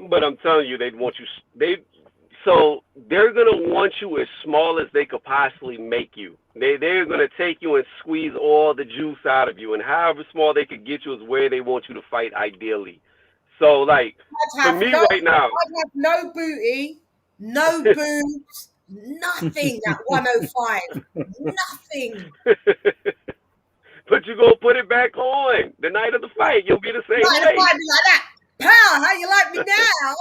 But I'm telling you, they'd want you. So they're gonna want you as small as they could possibly make you. They're gonna take you and squeeze all the juice out of you, and however small they could get you is where they want you to fight ideally. So like for me right now, I'd have no booty, no boobs, nothing at 105. Nothing. But you gonna put it back on the night of the fight. You'll be the same way. Be like that. Pal, how you like me now?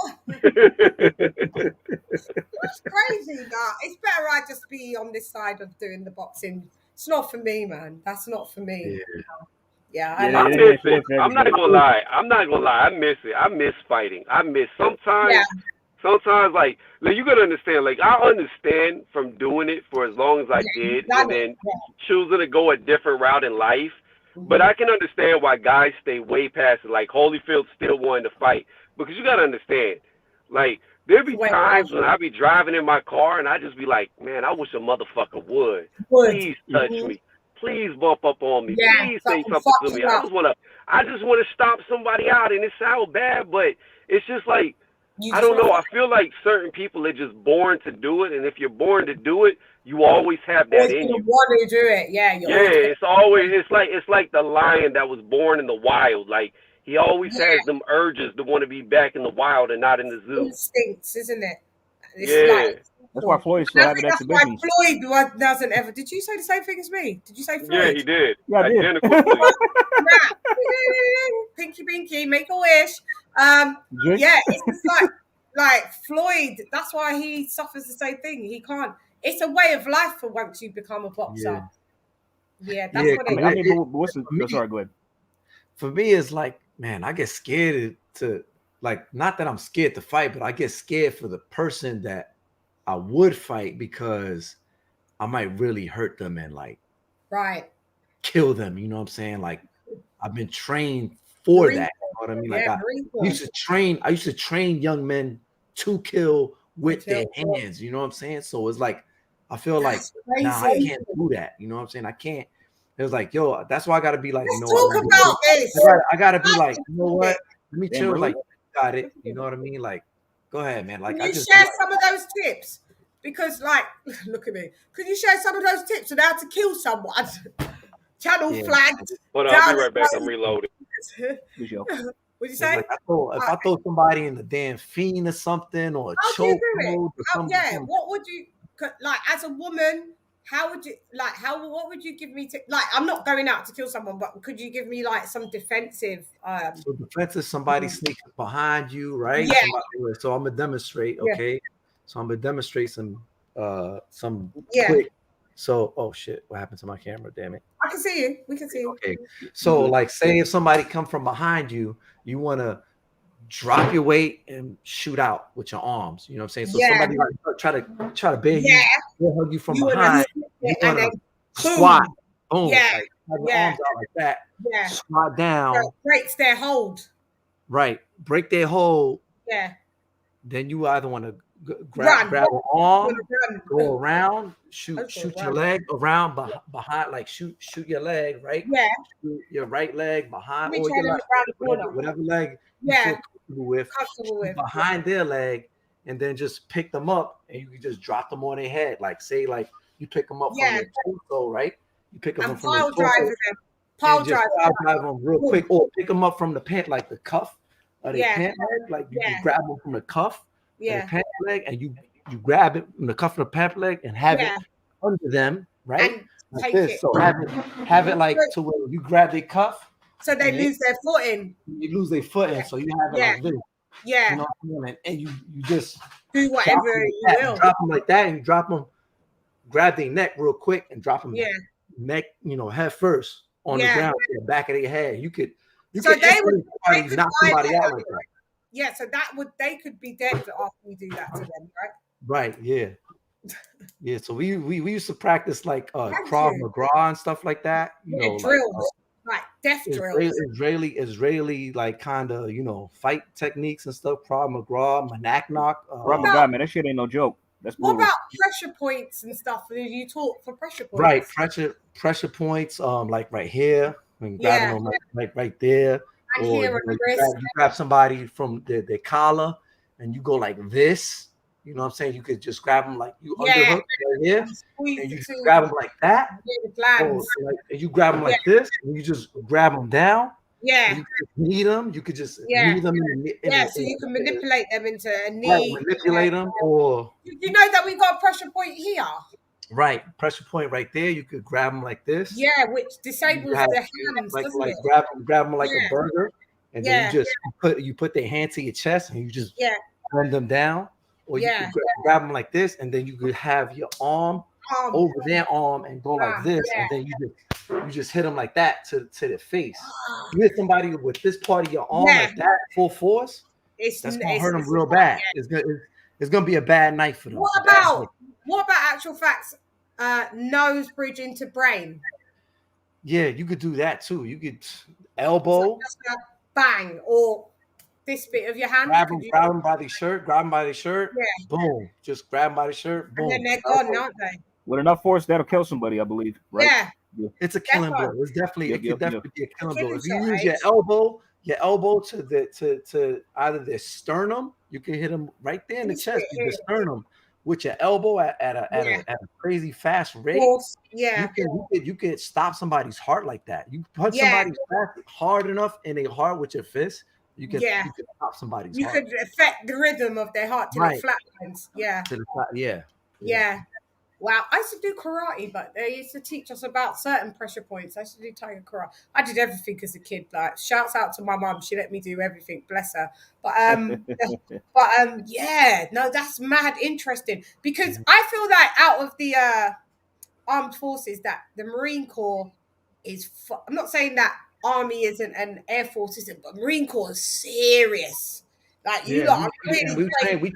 That's crazy. Nah, it's better I just be on this side of doing the boxing. It's not for me, man. That's not for me. Yeah, I miss it. I'm not gonna lie. I miss it. I miss fighting. I miss sometimes. Yeah. Sometimes, like you gotta understand. Like I understand from doing it for as long as I did, and then choosing to go a different route in life. But I can understand why guys stay way past it. Like Holyfield still wanting to fight, because you gotta understand. Like there be times when I be driving in my car and I just be like, man, I wish a motherfucker would. Please touch me. Please bump up on me. Yeah, please say something to me. I just wanna stomp somebody out, and it sounds bad, but it's just like I don't know. I feel like certain people are just born to do it, and if you're born to do it, you always have that in you. Want to do it, yeah. It's like the lion that was born in the wild. Like he always has them urges to want to be back in the wild and not in the zoo. Instincts, isn't it? That's why Floyd still having exhibitions. Floyd doesn't ever. Did you say the same thing as me? Did you say Floyd? Yeah, he did. Yeah, I did. Pinky, pinky, make a wish. Yeah, it's like Floyd. That's why he suffers the same thing. He can't. It's a way of life for once you become a boxer. Yeah, that's what it is. Sorry, go ahead. For me, it's like, man, I get scared to like, not that I'm scared to fight, but I get scared for the person that I would fight because I might really hurt them and like kill them. You know what I'm saying? Like I've been trained for that. You know what I mean? Like I used to train young men to kill with their hands. You know what I'm saying? So it's like I feel like I can't do that. You know what I'm saying? I can't. It was like, yo, that's why I gotta be like, Let's talk about this. I gotta be like, you know what? Let me chill. Like, got it. You know what I mean? Like, go ahead, man. Like, can you share some of those tips? Because, like, look at me. Could you share some of those tips on how to kill someone? Channel flagged. Hold on, I'll be right back. I'm reloading. What'd you say? Like if I throw somebody in the damn fiend or something, or a choke mode or something. Yeah. What would you like as a woman? How would you like? What would you give me to like? I'm not going out to kill someone, but could you give me like some defensive? So defensive, somebody sneaks behind you, right? Yeah. So I'm gonna demonstrate. Okay. So I'm gonna demonstrate some quick. So oh shit, what happened to my camera? Damn it. I can see you. We can see you. Okay. So like, say if somebody come from behind you, you want to drop your weight and shoot out with your arms. You know what I'm saying? So somebody like try to bear you, hug you from behind. You want to squat. Boom. Yeah. Like, have your arms out like that. Yeah. Squat down. So breaks their hold. Right. Break their hold. Yeah. Then you either want to grab an arm, go around, shoot your leg around behind, like shoot your leg, right? Yeah. Shoot your right leg behind, or your left, whatever leg you feel comfortable with behind their leg, and then just pick them up, and you can just drop them on their head. Like say, like you pick them up from their torso, right? You pick them from their torso. Pile drive them real quick, or pick them up from the pant, like the cuff of their pant leg, like you can grab them from the cuff. The pant leg, and you grab it from the cuff of the pant leg and have it under them, right? Like this. So have it like to where you grab their cuff, so they lose their footing. You lose their footing, so you have it like this. Yeah. You know what I mean? And you just do whatever you will. Drop them like that, and you drop them. Grab their neck real quick and drop them. Neck, head first on the ground, to the back of their head. You could knock somebody out like that. Yeah, so they could be dead after you do that to them, right? Right, yeah. Yeah, so we used to practice like Krav Maga and stuff like that. You know, drills, like death drills. Israeli like kind of, you know, fight techniques and stuff. Krav Maga, Monaknok. Krav Maga, man, that shit ain't no joke. That's brutal. What about pressure points and stuff? You taught for pressure points, right? Pressure points, like right here, and grabbing them like right there, and or here on the wrist. You grab somebody from the collar, and you go like this. You know what I'm saying? You could just grab them like you underhook right here, and you just grab them like that. Or, like, and you grab them like this, and you just grab them down. Yeah. You could knee them. You could just knee them so you can manipulate them into a knee. Right, manipulate them, or you know that we got a pressure point here. Right, pressure point right there. You could grab them like this. Yeah, which disables their hands, like doesn't it? grab them like a burger, and then you put their hand to your chest, and you just bend them down. Or you could grab them like this, and then you could have your arm over their arm and go like this, and then you just hit them like that to their face. You hit somebody with this part of your arm like that, full force. That's gonna hurt them real bad. It's gonna be a bad night for them. What about actual facts? Nose bridge into brain. Yeah, you could do that too. You could elbow, bang, or this bit of your hand. Grab them by the shirt. Yeah. Boom. Just grab them by the shirt. Boom. And then they're gone, aren't they? With enough force, that'll kill somebody, I believe. Right? Yeah. It's a killing blow. It's definitely it could definitely be a killing blow. If you use your elbow to either their sternum, you can hit them right there in the chest. The sternum with your elbow at a crazy fast rate. You can stop somebody's heart like that. You punch somebody's heart hard enough in their heart with your fist. You can stop somebody's heart. You could affect the rhythm of their heart to the flatlines. Yeah. Wow. I used to do karate, but they used to teach us about certain pressure points. I used to do tiger karate. I did everything as a kid. Like, shouts out to my mum. She let me do everything. Bless her. But that's mad interesting, because I feel like out of the armed forces, that the Marine Corps is. I'm not saying that Army isn't and Air Force isn't, but Marine Corps is serious. Like we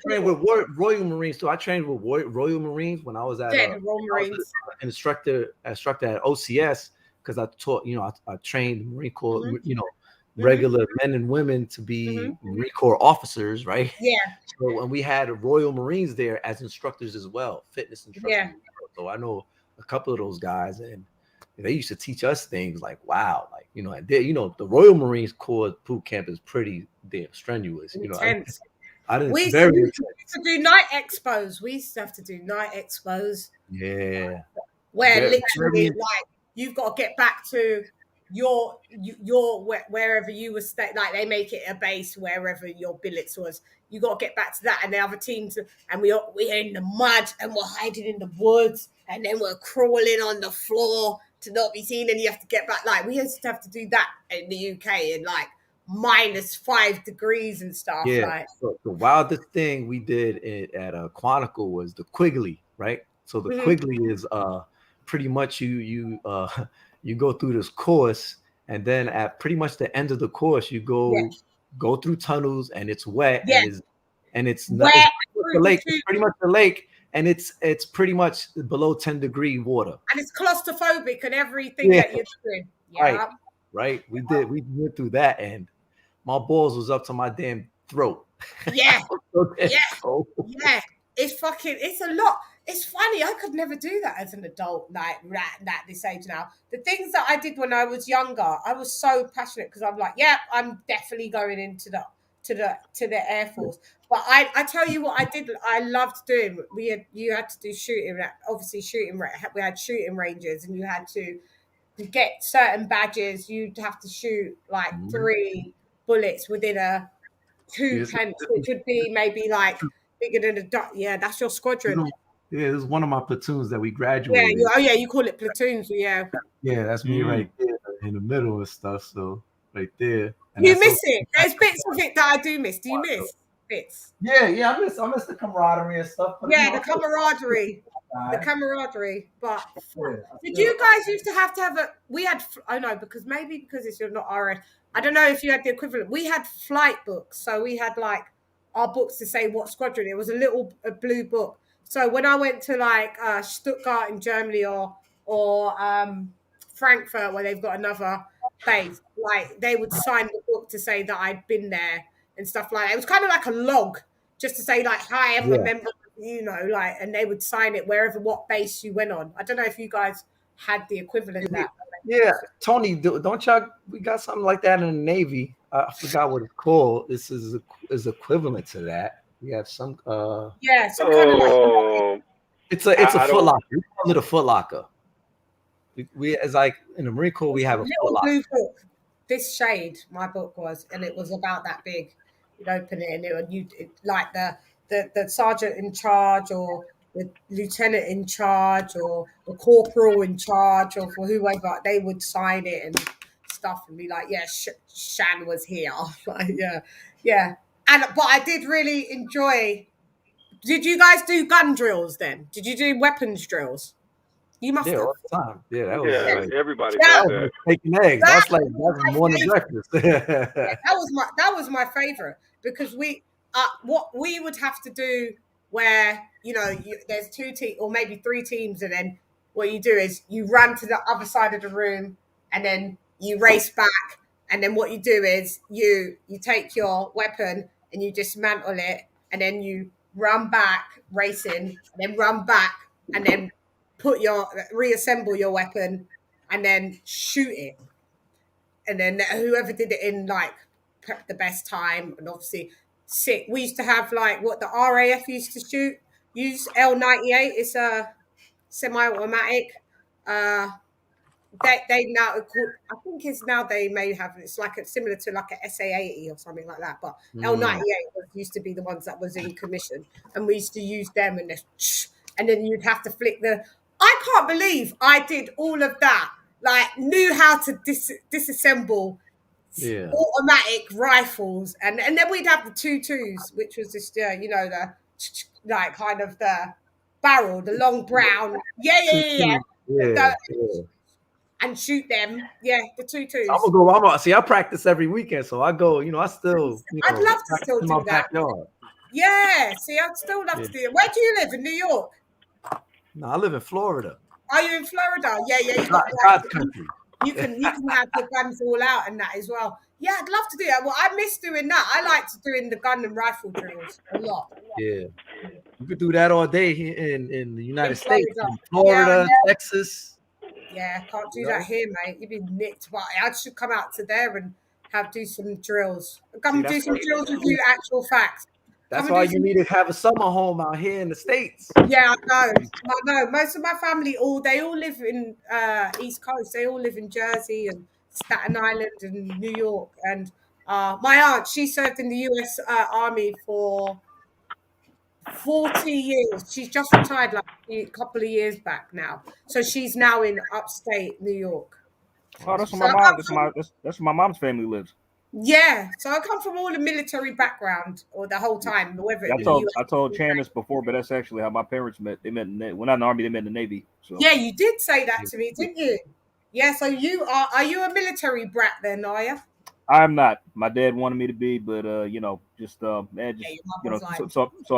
train with Royal Marines too. I trained with Royal Marines when I was at Royal Marines. Instructor at OCS, because I taught, I trained Marine Corps, regular men and women to be Marine Corps officers, right? Yeah. So when we had Royal Marines there as instructors as well, fitness instructors. Yeah. So I know a couple of those guys, and they used to teach us things like, wow, like, the Royal Marines Corps boot camp is pretty damn strenuous. Intense. We used to do night expos. We used to have to do night expos. Yeah. Where literally, like, you've got to get back to your wherever you were staying. Like, they make it a base wherever your billets was. You got to get back to that, and the other teams, and we're in the mud, and we're hiding in the woods, and then we're crawling on the floor to not be seen, and you have to get back. Like, we used to have to do that in the UK in like -5 degrees and stuff. Yeah. Like, so the wildest thing we did at Quantico was the Quigley, right? So the Quigley is pretty much you go through this course, and then at pretty much the end of the course, you go through tunnels, and it's wet, and it's not the lake. It's pretty much the lake. And it's pretty much below 10-degree water. And it's claustrophobic and everything that you're doing. Yeah. Right. We went through that, and my balls was up to my damn throat. Yeah. Yeah. It's a lot. It's funny. I could never do that as an adult, like at this age now. The things that I did when I was younger, I was so passionate, because I'm like, I'm definitely going into the Air Force. But I tell you what I did. I loved doing. You had to do shooting. Obviously, we had shooting ranges, and you had to get certain badges. You'd have to shoot like 3 bullets within a 2 pence, which would be maybe like bigger than a duck. Yeah, that's your squadron. Yeah, this is one of my platoons that we graduated. Yeah, you call it platoons. Yeah. Yeah, that's me right there in the middle of stuff. So right there. And you miss it. There's bits of it that I do miss. Do you miss bits? Yeah, I miss the camaraderie and stuff. But, the camaraderie. The camaraderie. But did you guys used to have we had, I know, because it's you're not RN. I don't know if you had the equivalent. We had flight books. So we had like our books to say what squadron. It was a blue book. So when I went to like Stuttgart in Germany or Frankfurt, where they've got another base, like they would sign the book to say that I'd been there and stuff like that. It was kind of like a log, just to say like, "Hi, I'm a member," you know, like, and they would sign it wherever what base you went on. I don't know if you guys had the equivalent of that. Yeah, Tony, don't y'all? We got something like that in the Navy. I forgot what it's called. This is equivalent to that. We have some. Yeah, some kind of like. It's a Foot Locker. We call it a Foot Locker. We as like in the Marine Corps, we have a Foot Locker. Blue book. This shade, my book was, and it was about that big. You'd open it, and it like the sergeant in charge, or the lieutenant in charge, or the corporal in charge, or for whoever, they would sign it and stuff, and be like, "Yeah, Shan was here." Like, yeah. But I did really enjoy. Did you guys do gun drills then? Did you do weapons drills? You must have. All the time. Yeah, that was like, everybody does that. Taking eggs. That's morning breakfast. That was my favorite, because what we would have to do, where there's 2 teams or maybe 3 teams, and then what you do is you run to the other side of the room, and then you race back, and then what you do is you take your weapon and you dismantle it, and then you run back racing, and then run back, and then reassemble your weapon, and then shoot it, and then whoever did it in like the best time, and obviously we used to have like what the RAF used to use L98. It's a semi-automatic. They now called, I think it's now they may have, it's like similar to like a SA80 or something like that, but L98 used to be the ones that was in commission, and we used to use them, and then you'd have to flick I can't believe I did all of that, like knew how to disassemble automatic rifles, and then we'd have the 2.2s, which was just the like kind of the barrel, the long brown, and shoot them, the 2.2s. I'm gonna go. See, I practice every weekend, so I go. I still. I'd love to still do that. Backyard. Yeah, see, I'd still love to do it. Where do you live? In New York? No, I live in Florida. Are you in Florida? Yeah. God's country. You can have the guns all out and that as well. Yeah, I'd love to do that. Well, I miss doing that. I like doing the gun and rifle drills a lot. Yeah, you could do that all day here in the United States, in Florida, Texas. Yeah, can't do that here, mate. You'd be nicked. But I should come out to there and do some drills. Come do some drills with you, actual facts. That's why you need to have a summer home out here in the States. Yeah, I know. Most of my family, they all live in East Coast. They all live in Jersey and Staten Island and New York. And my aunt, she served in the U.S. Army for 40 years. She's just retired like a couple of years back now. So she's now in upstate New York. Oh, that's where my mom. That's where my mom's family lives. Yeah, so I come from all the military background, or the whole time. Whether I told Chan this before, but that's actually how my parents met. They met not in the Army, they met in the Navy. So. Yeah, you did say that to me, didn't you? Yeah, so are you a military brat then, are you? I'm not. My dad wanted me to be, but saw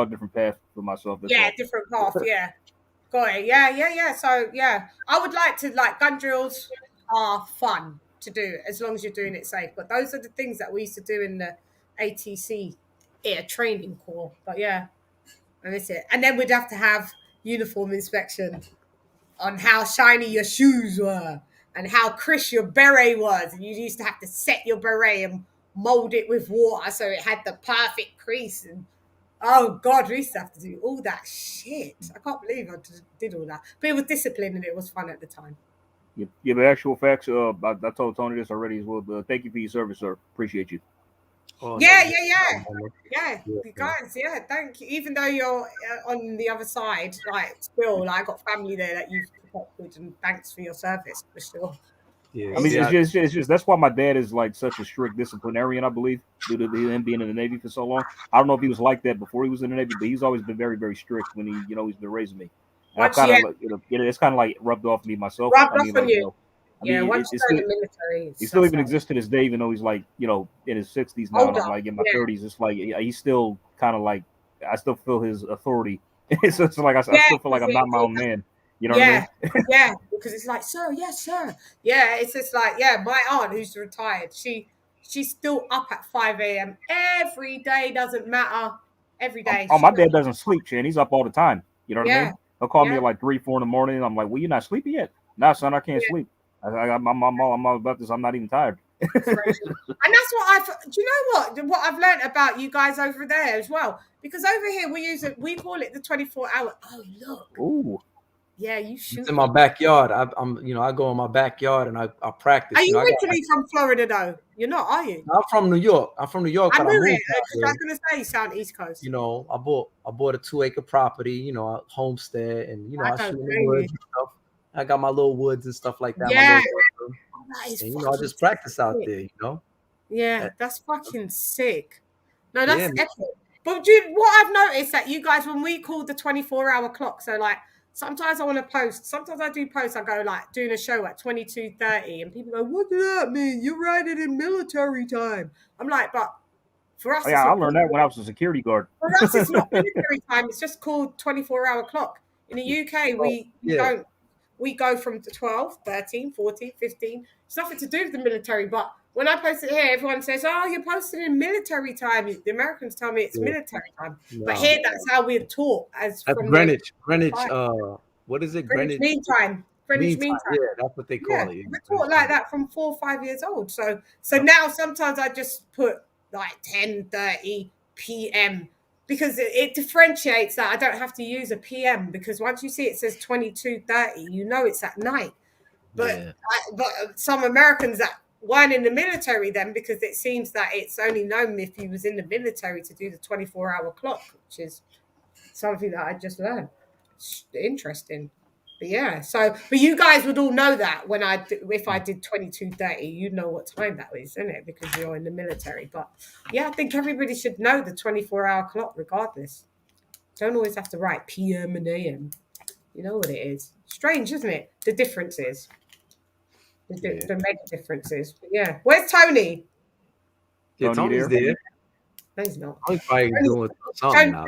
a different path for myself. Different path. Yeah, got it. Yeah. So I would like to gun drills are fun to do as long as you're doing it safe. But those are the things that we used to do in the ATC air training corps. But and that's it. And then we'd have to have uniform inspection on how shiny your shoes were and how crisp your beret was. And you used to have to set your beret and mold it with water so it had the perfect crease. And oh God, we used to have to do all that shit. I can't believe I did all that. But it was discipline and it was fun at the time. Yeah, but actual facts. I told Tony this already as well. But thank you for your service, sir. Appreciate you. Yeah. You guys, thank you. Even though you're on the other side, still, I got family there that you've protected, and thanks for your service for sure. Yeah, I mean, it's just that's why my dad is such a strict disciplinarian. I believe due to him being in the Navy for so long. I don't know if he was like that before he was in the Navy, but he's always been very, very strict when he's been raising me. And I kind of it's kind of rubbed off me myself. Rubbed off on you. Once you're in the military, he still even exists to this day, even though he's in his 60s now. I'm in my 30s. It's he's still kind of I still feel his authority It's like I still feel like I'm not my own man. You know what I mean? Yeah, because it's like, sir, yes, sir. Yeah, it's just like, yeah, my aunt who's retired, she's still up at 5 a.m. every day, doesn't matter. Every day. Oh, my dad doesn't sleep, Chan. He's up all the time. You know what I mean? He'll call me at like 3, 4 in the morning. And I'm like, well, you're not sleepy yet? Nah, son, I can't sleep. I'm all about this. I'm not even tired. And that's what do you know what I've learned about you guys over there as well? Because over here we call it the 24-hour. Oh, look. Ooh. Yeah, you shoot. It's in my backyard. I go in my backyard and I practice. Are you originally from Florida though? You're not, are you? I'm from New York. I knew it. I was gonna say you sound East Coast. You know, I bought a 2-acre property, you know, a homestead, and you know, I shoot in the woods and stuff. I got my little woods and stuff like that. Yeah. And, you know, I just practice out there, you know. Yeah, that's fucking sick. No, that's epic. But dude, what I've noticed that you guys, when we call the 24-hour clock, so like sometimes I want to post, sometimes I do post, I go like doing a show at 22:30 and people go, what does that mean? You write it in military time. I'm like, but for us, I learned that when I was a security guard. For us, it's not military time. It's just called 24-hour clock. In the UK, we go from 12, 13, 14, 15. It's nothing to do with the military, but when I post it here, everyone says, oh, you're posting in military time. The Americans tell me it's military time. No. But here, that's how we're taught. That's Greenwich. What is it? Greenwich Mean Time. Greenwich Mean Time. Yeah, that's what they call it. We're taught like that from 4 or 5 years old. So now sometimes I just put like 10:30 p.m. because it differentiates that I don't have to use a PM, because once you see it says 22:30, you know it's at night. But but some Americans that weren't in the military then, because it seems that it's only known if you was in the military to do the 24-hour clock, which is something that I just learned. It's interesting. But yeah, but you guys would all know that if I did 22:30, you'd know what time that is, isn't it? Because you're in the military. But yeah, I think everybody should know the 24-hour clock regardless. Don't always have to write PM and AM. You know what it is. Strange, isn't it? The differences. The major differences. But yeah. Where's Tony? Yeah, Tony's there. No, he's not. I'm probably doing something now.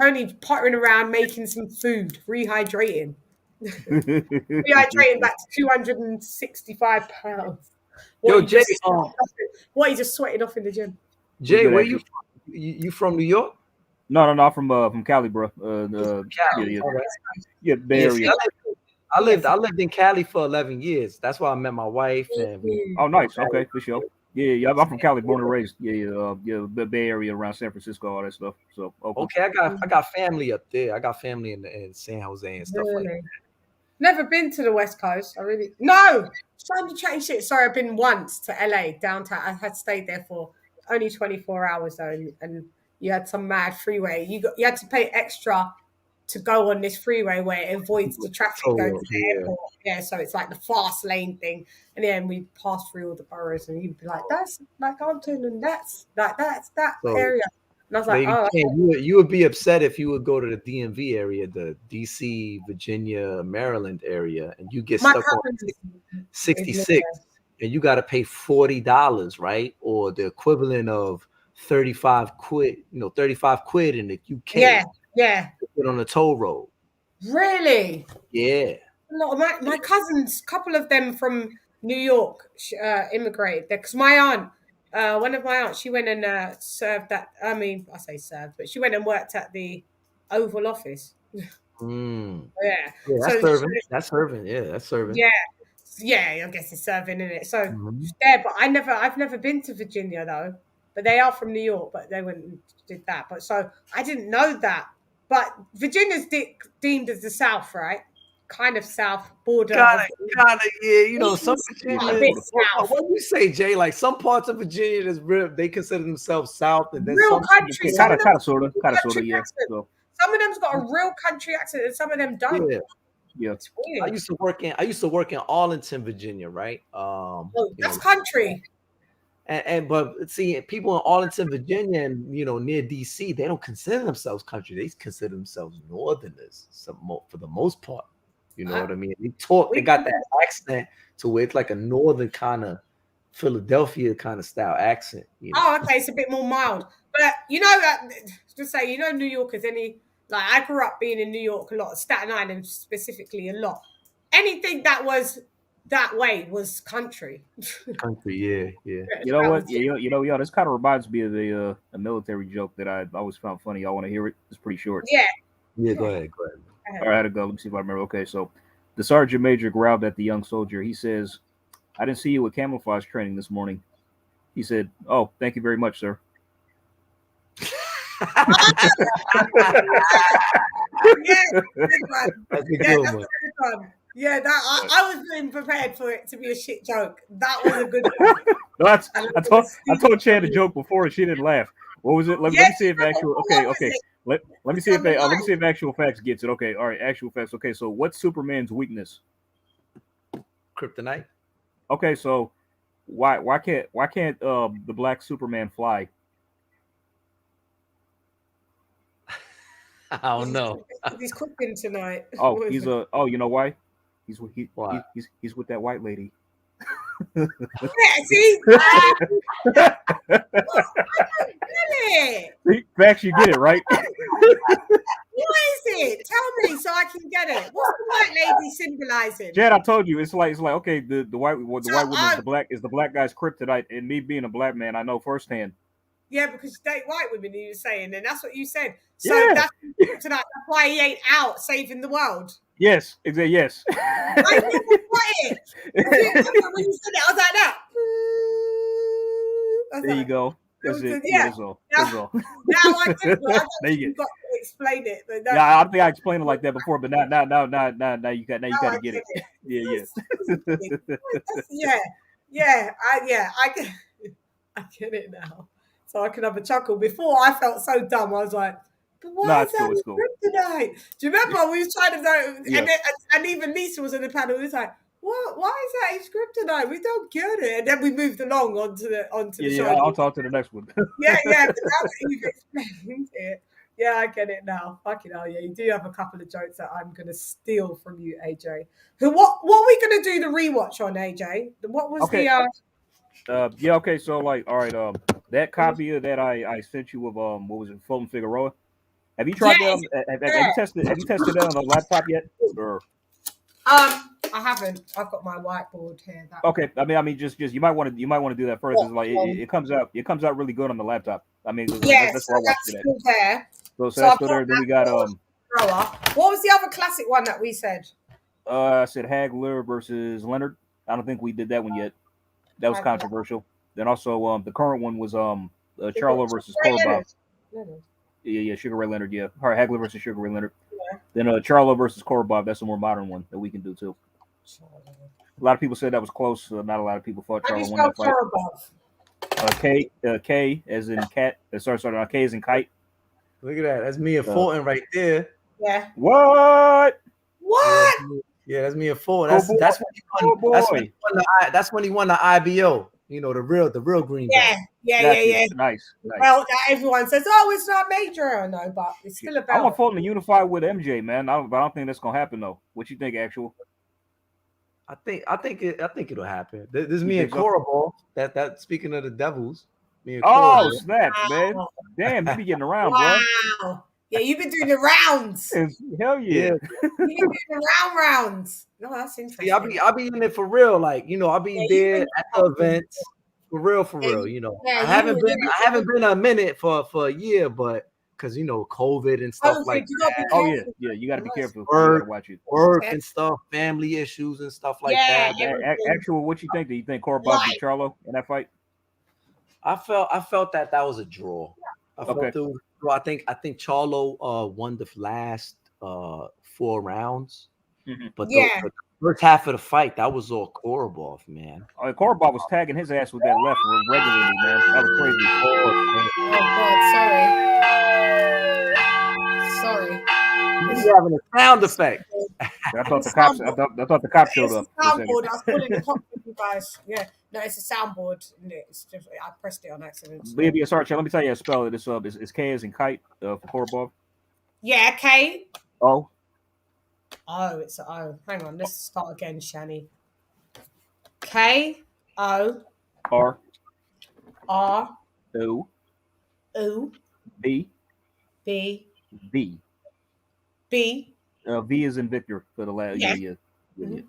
Tony's pottering around making some food, rehydrating. Rehydrating back to 265 pounds. Yo, Jay, what he just sweated off in the gym. Jay, where you from? You from New York? No, I'm from Cali, bro. Cali. Yeah, Bay Area. I lived in Cali for 11 years. That's why I met my wife. And oh, nice. Okay, for sure. Yeah. I'm from Cali, born and raised. Yeah, the Bay Area around San Francisco, all that stuff. So okay, I got family up there. I got family in San Jose and stuff like that. Never been to the West Coast. No. Trying to chatting shit. Sorry, I've been once to LA downtown. I had stayed there for only 24 hours though, and you had some mad freeway. You had to pay extra to go on this freeway where it avoids the traffic going to the airport. Yeah, so it's like the fast lane thing. And then we passed through all the boroughs, and you'd be like, that's like Compton, and that's that area. And I was like, you would be upset if you would go to the DMV area, the DC, Virginia, Maryland area, and you get stuck on 66, and you got to pay $40, right? Or the equivalent of 35 quid, 35 quid in the UK. Yeah. To put on the toll road. Really? Yeah. My cousins, couple of them from New York, immigrated there because my aunt, one of my aunts, she went and served at, I say served, but she went and worked at the Oval Office. Yeah, that's serving. Yeah, I guess it's serving, isn't it? So there, but I've never been to Virginia though. But they are from New York, but they went and did that. But so I didn't know that. But Virginia's deemed as the South, right? Kind of South border. Kind of, yeah. Some Virginia. What do you say, Jay? Like some parts of Virginia, they consider themselves South, and then real country. Kind of, sort of, yeah. So. Some of them's got a real country accent, and some of them don't. Yeah. I used to work in Arlington, Virginia, right? That's country. But see, people in Arlington, Virginia, and near DC, they don't consider themselves country. They consider themselves Northerners, for the most part. You know what I mean? They got that accent to where it's like a northern kind of Philadelphia kind of style accent. Oh, okay, it's a bit more mild. But just say, New Yorkers, any Like I grew up being in New York a lot, Staten Island specifically a lot. Anything that was that way was country. Country, yeah. You know what? Yo, this kind of reminds me of a military joke that I always found funny. Y'all want to hear it? It's pretty short. Yeah. Go ahead. All right, I had to go. Let me see if I remember. Okay, so the sergeant major growled at the young soldier. He says, "I didn't see you with camouflage training this morning." He said, "Oh, thank you very much, sir." Yeah, I was being prepared for it to be a shit joke. That was a good one. No, I told Chad a joke before and she didn't laugh. What was it? Let me see if actual. Okay. Let me see if actual facts gets it. Okay, all right, actual facts. Okay, so what's Superman's weakness? Kryptonite. Okay, so why can't the black Superman fly? I don't know. He's cooking tonight. Oh, you know why? He's with that white lady. Yeah, see? I don't get it. Facts, you get it, right? What is it? Tell me so I can get it. What's the white lady symbolizing? Jed, I told you, it's like okay, the white woman is the black guy's kryptonite, and me being a black man, I know firsthand. Yeah, because you date white women, you were saying, and that's what you said. So that's kryptonite. That's why he ain't out saving the world. Yes, exactly. Yes. I never got it. When you said it, I was like that. There you go. That's it. Yeah. That's all. Now I get it. There you got to explain it. But yeah, I don't think I explained it like that before, but now you got to get it. I get it now. So I can have a chuckle. Before I felt so dumb. I was like, but why is that kryptonite? Do you remember we was trying to know? And even Lisa was in the panel. It was like, what? Why is that his kryptonite? We don't get it. And then we moved along onto the show. Yeah, I'll talk to the next one. Yeah. But now that you've explained it, yeah, I get it now. Fucking hell, yeah. You do have a couple of jokes that I'm gonna steal from you, AJ. What are we gonna do the rewatch on, AJ? What was the okay, so like, all right, that copy of that I sent you of what was it, Fulton Figueroa? Have you tried that? Have you tested that on the laptop yet? Or I haven't. I've got my whiteboard here. Okay, I mean, just you might want to do that first. Like it comes out really good on the laptop. I mean, that's where I watched it at. So that's still there. Then we got What was the other classic one that we said? I said Hagler versus Leonard. I don't think we did that one yet. That was controversial. Then also the current one was Charlo versus Korobov. Yeah, Sugar Ray Leonard. Yeah, all right, Hagler versus Sugar Ray Leonard. Yeah. Then Charlo versus Korobov. That's a more modern one that we can do too. A lot of people said that was close. Not a lot of people thought Charlo won that fight. K as in cat. Sorry. K as in kite. Look at that. That's Mia Fulton right there. Yeah. What? Yeah, that's Mia Fulton. That's when he won the IBO. You know, the real greenback. Yeah. Nice. Well, everyone says, "Oh, it's not major." No, but it's still a belt. I want Fulton to unify with MJ, man. I don't think that's gonna happen though. What you think, actual? I think it'll happen. This is me and Korobov. That speaking of the Devils. Me and Korobov. Snap, man! Damn, you be getting around, bro. Yeah, you've been doing the rounds. Hell yeah. You've been doing the rounds. No, that's interesting. See, I'll be in it for real. Like, you know, I'll be there at the events. For real. You know, I haven't been a minute for a year, but because you know, COVID and stuff like that. Oh yeah, you got to be careful. Work and stuff, family issues and stuff like that. Actual, what you think? Do you think Korobov beat Charlo in that fight? I felt that was a draw. I think Charlo won the last 4 rounds, but the first half of the fight that was all Korobov, man. Korobov was tagging his ass with that left regularly, man. That was crazy. Oh God, sorry. You're having a sound effect. I thought the cops showed up. Soundboard. I was calling the cops with you guys. Yeah. No, it's a soundboard. It's just I pressed it on accident. Leah, sorry, let me tell you how to spell it. It's K as in kite for Korobov. Yeah, K. O. Oh, it's an O. Hang on, let's start again, Shani. K O R R O O B B V B. V is in Victor for the last. Yes. Yeah. Mm-hmm.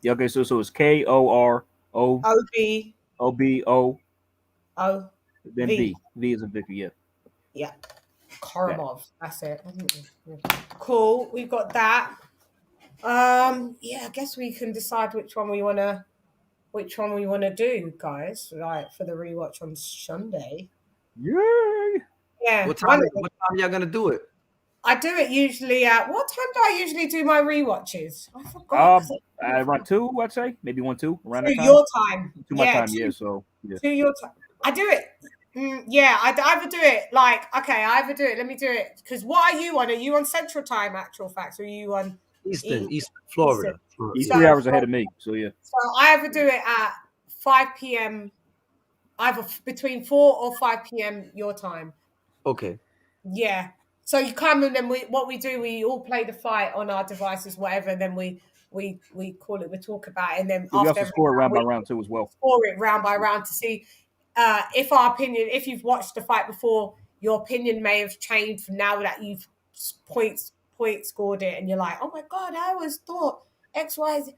Yeah. Okay. So it's KORO OB OBO O then V. V is in Victor. Yeah. Yeah. Karamov. That's it. Cool. We've got that. Yeah, I guess we can decide which one we wanna do, guys. Like for the rewatch on Sunday. Yay! Yeah. What time y'all gonna do it? I do it usually at what time do I usually do my rewatches? I forgot. Around 2, I'd say. Maybe 1, 2 around that time. Your time. To my time, yeah. So yeah. To your time. I do it. Yeah, I either do it let me do it. Because what are you on? Are you on Central Time, actual facts? Or are you on Eastern Florida? He's 3 hours ahead of me. So yeah. So I either do it at 5 p.m. either between 4 or 5 p.m. your time. Okay. Yeah. So you come and then we all play the fight on our devices, whatever, and then we call it, we talk about it, and then we also score it round by round too as well. Score it round by round to see if you've watched the fight before, your opinion may have changed now that you've point scored it, and you're like, oh my god, I always thought XY,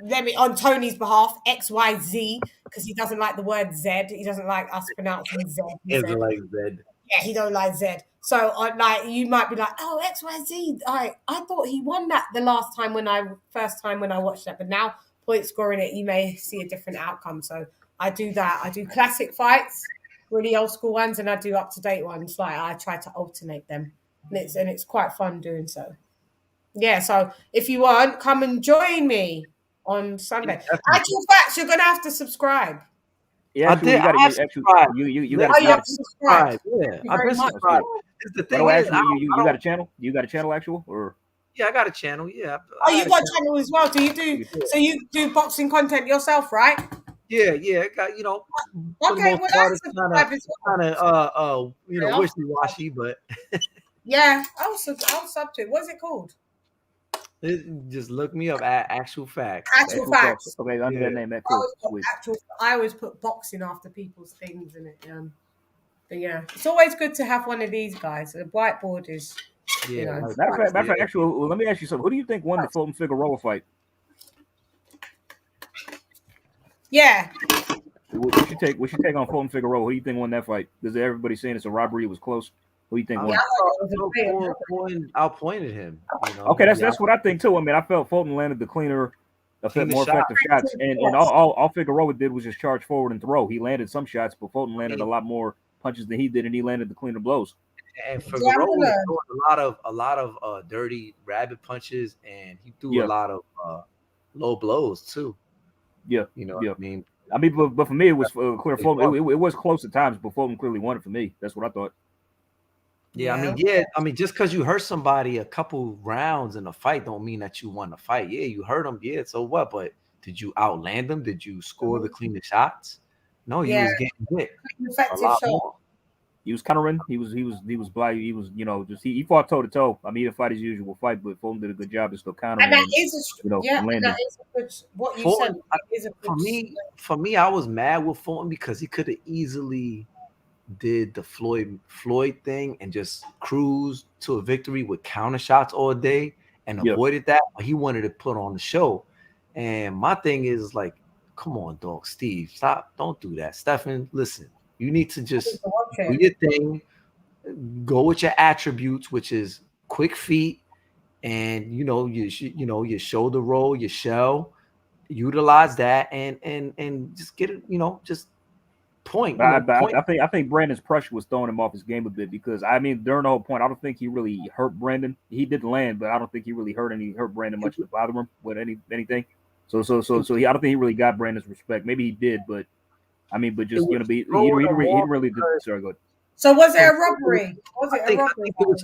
let me on Tony's behalf, XYZ, because he doesn't like the word Z. He doesn't like us pronouncing Z. He doesn't like Z. Yeah, he don't like Z. So like you might be like, oh, XYZ. I thought he won that the first time when I watched that, but now point scoring it, you may see a different outcome. So I do that. I do classic fights, really old school ones, and I do up to date ones. Like I try to alternate them, and it's quite fun doing so. Yeah. So if you want, come and join me on Sunday. Actual facts, you're gonna have to subscribe. Yeah, actually, you got to subscribe. You got to subscribe. Yeah, I've been subscribed. The thing is, you got a channel? You got a channel, actual, or? Yeah, I got a channel. Yeah. You got a channel as well. So you do boxing content yourself, right? Yeah. I got Okay, well that's kind of wishy-washy, but yeah, I was sub to it. What's it called? Just look me up at Actual Facts. Actual Facts. Okay, under that name, that cool. I always put boxing after people's things in it. But yeah, it's always good to have one of these guys. The whiteboard is. Yeah. Matter of fact, actually, let me ask you something. Who do you think won the Fulton Figueroa fight? Yeah. What's your take on Fulton Figueroa? Who do you think won that fight? Because everybody's saying it's a robbery. It was close. Who do you think won? I pointed him. Okay, that's what I think too. I mean, I felt Fulton landed the cleaner, more effective shots, and all Figueroa did was just charge forward and throw. He landed some shots, but Fulton landed a lot more punches than he did, and he landed the cleaner blows. And Figueroa was throwing a lot of dirty rabbit punches, and he threw a lot of low blows too. Yeah, what I mean. But for me, it was clear Fulton. It was close at times, but Fulton clearly won it for me. That's what I thought. Yeah, I mean, just because you hurt somebody a couple rounds in a fight don't mean that you won the fight. Yeah, you hurt them. Yeah, so what? But did you outland them? Did you score the cleanest shots? No, you was getting hit. Effective shot. He was countering. He was blind. He was, he fought toe to toe. I mean, he didn't fight his usual fight, but Fulton did a good job of still countering. And that is a good. What you Fulton, said is a good. For me, I was mad with Fulton because he could have easily did the Floyd thing and just cruised to a victory with counter shots all day and avoided that. But he wanted to put on the show. And my thing is like, come on, dog, Steve, stop. Don't do that. Stephen, listen, you need to just do your thing. Go with your attributes, which is quick feet and, your shoulder roll, your shell. Utilize that and just get it, just point. I think Brandon's pressure was throwing him off his game a bit because during the whole point, I don't think he really hurt Brandon. He did land, but I don't think he really hurt Brandon much to bother him with anything. So I don't think he really got Brandon's respect. Maybe he did, but he really did. Sorry, go ahead. So was there a robbery?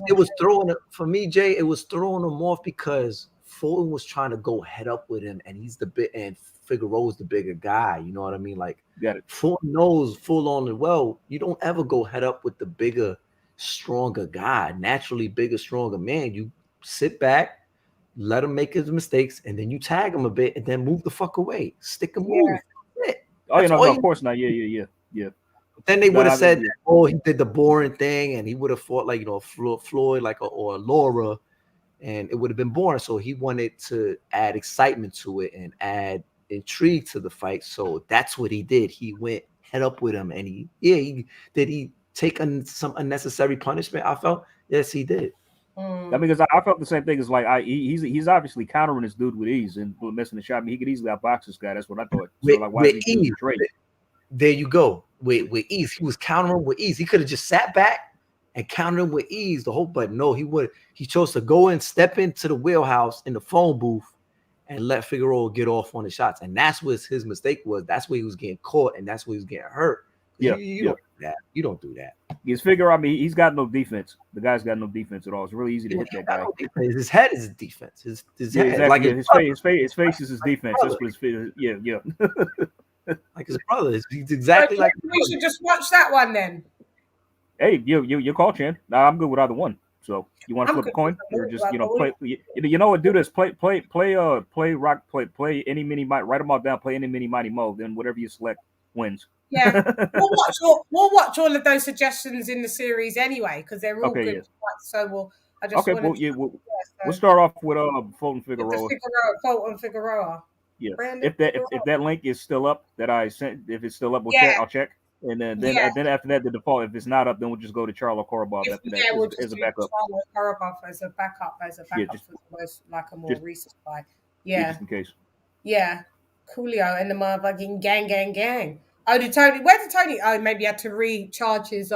It was throwing for me, Jay. It was throwing him off because Fulton was trying to go head up with him, and he's and Figueroa's the bigger guy. You know what I mean? Like, Fulton knows full on and well. You don't ever go head up with the bigger, stronger guy. Naturally, bigger, stronger man. You sit back, let him make his mistakes, and then you tag him a bit, and then move the fuck away. Stick and move. Of course not. Yeah. Then they would have said, "Oh, he did the boring thing, and he would have fought like Floyd, or Laura." and it would have been boring. So he wanted to add excitement to it and add intrigue to the fight. So that's what he did. He went head up with him, and he take some unnecessary punishment? I felt yes, he did. I mean, because I felt the same thing as like he's obviously countering this dude with ease and missing the shot. I mean, he could easily outbox this guy. That's what I thought. So like, why did he trade? There you go. With ease, he was countering with ease. He could have just sat back and countered him with ease the whole. But no, he chose to go and step into the wheelhouse in the phone booth and let Figueroa get off on the shots. And that's what his mistake was. That's where he was getting caught, and that's where he was getting hurt. You don't do that. You don't do that. His Figueroa, I mean, he's got no defense. The guy's got no defense at all. It's really easy to hit that guy. His head is his defense. His head, exactly. like his face is his defense. That's what his face. Yeah. Like his brother. He's exactly like. We should just watch that one then. Hey, you call, Chan. Nah, I'm good with either one. So you want to flip a coin or just play? You know what? Do this. Play any mini mighty. Write them all down. Play any mini mighty mo. Then whatever you select wins. Yeah, we'll watch all of those suggestions in the series anyway because they're all good. Yes. So we'll start off with Fulton Figueroa. Fulton Figueroa. Yeah. If that link is still up that I sent, if it's still up, I'll check. And then after that, the default. If it's not up, then we'll just go to Charlo Korobov after that as a backup. Charlo Korobov as a backup for the most like a more recent fight. Yeah. Just in case. Yeah. Coolio and the motherfucking gang. Oh, where did Tony? Oh, maybe he had to recharge his.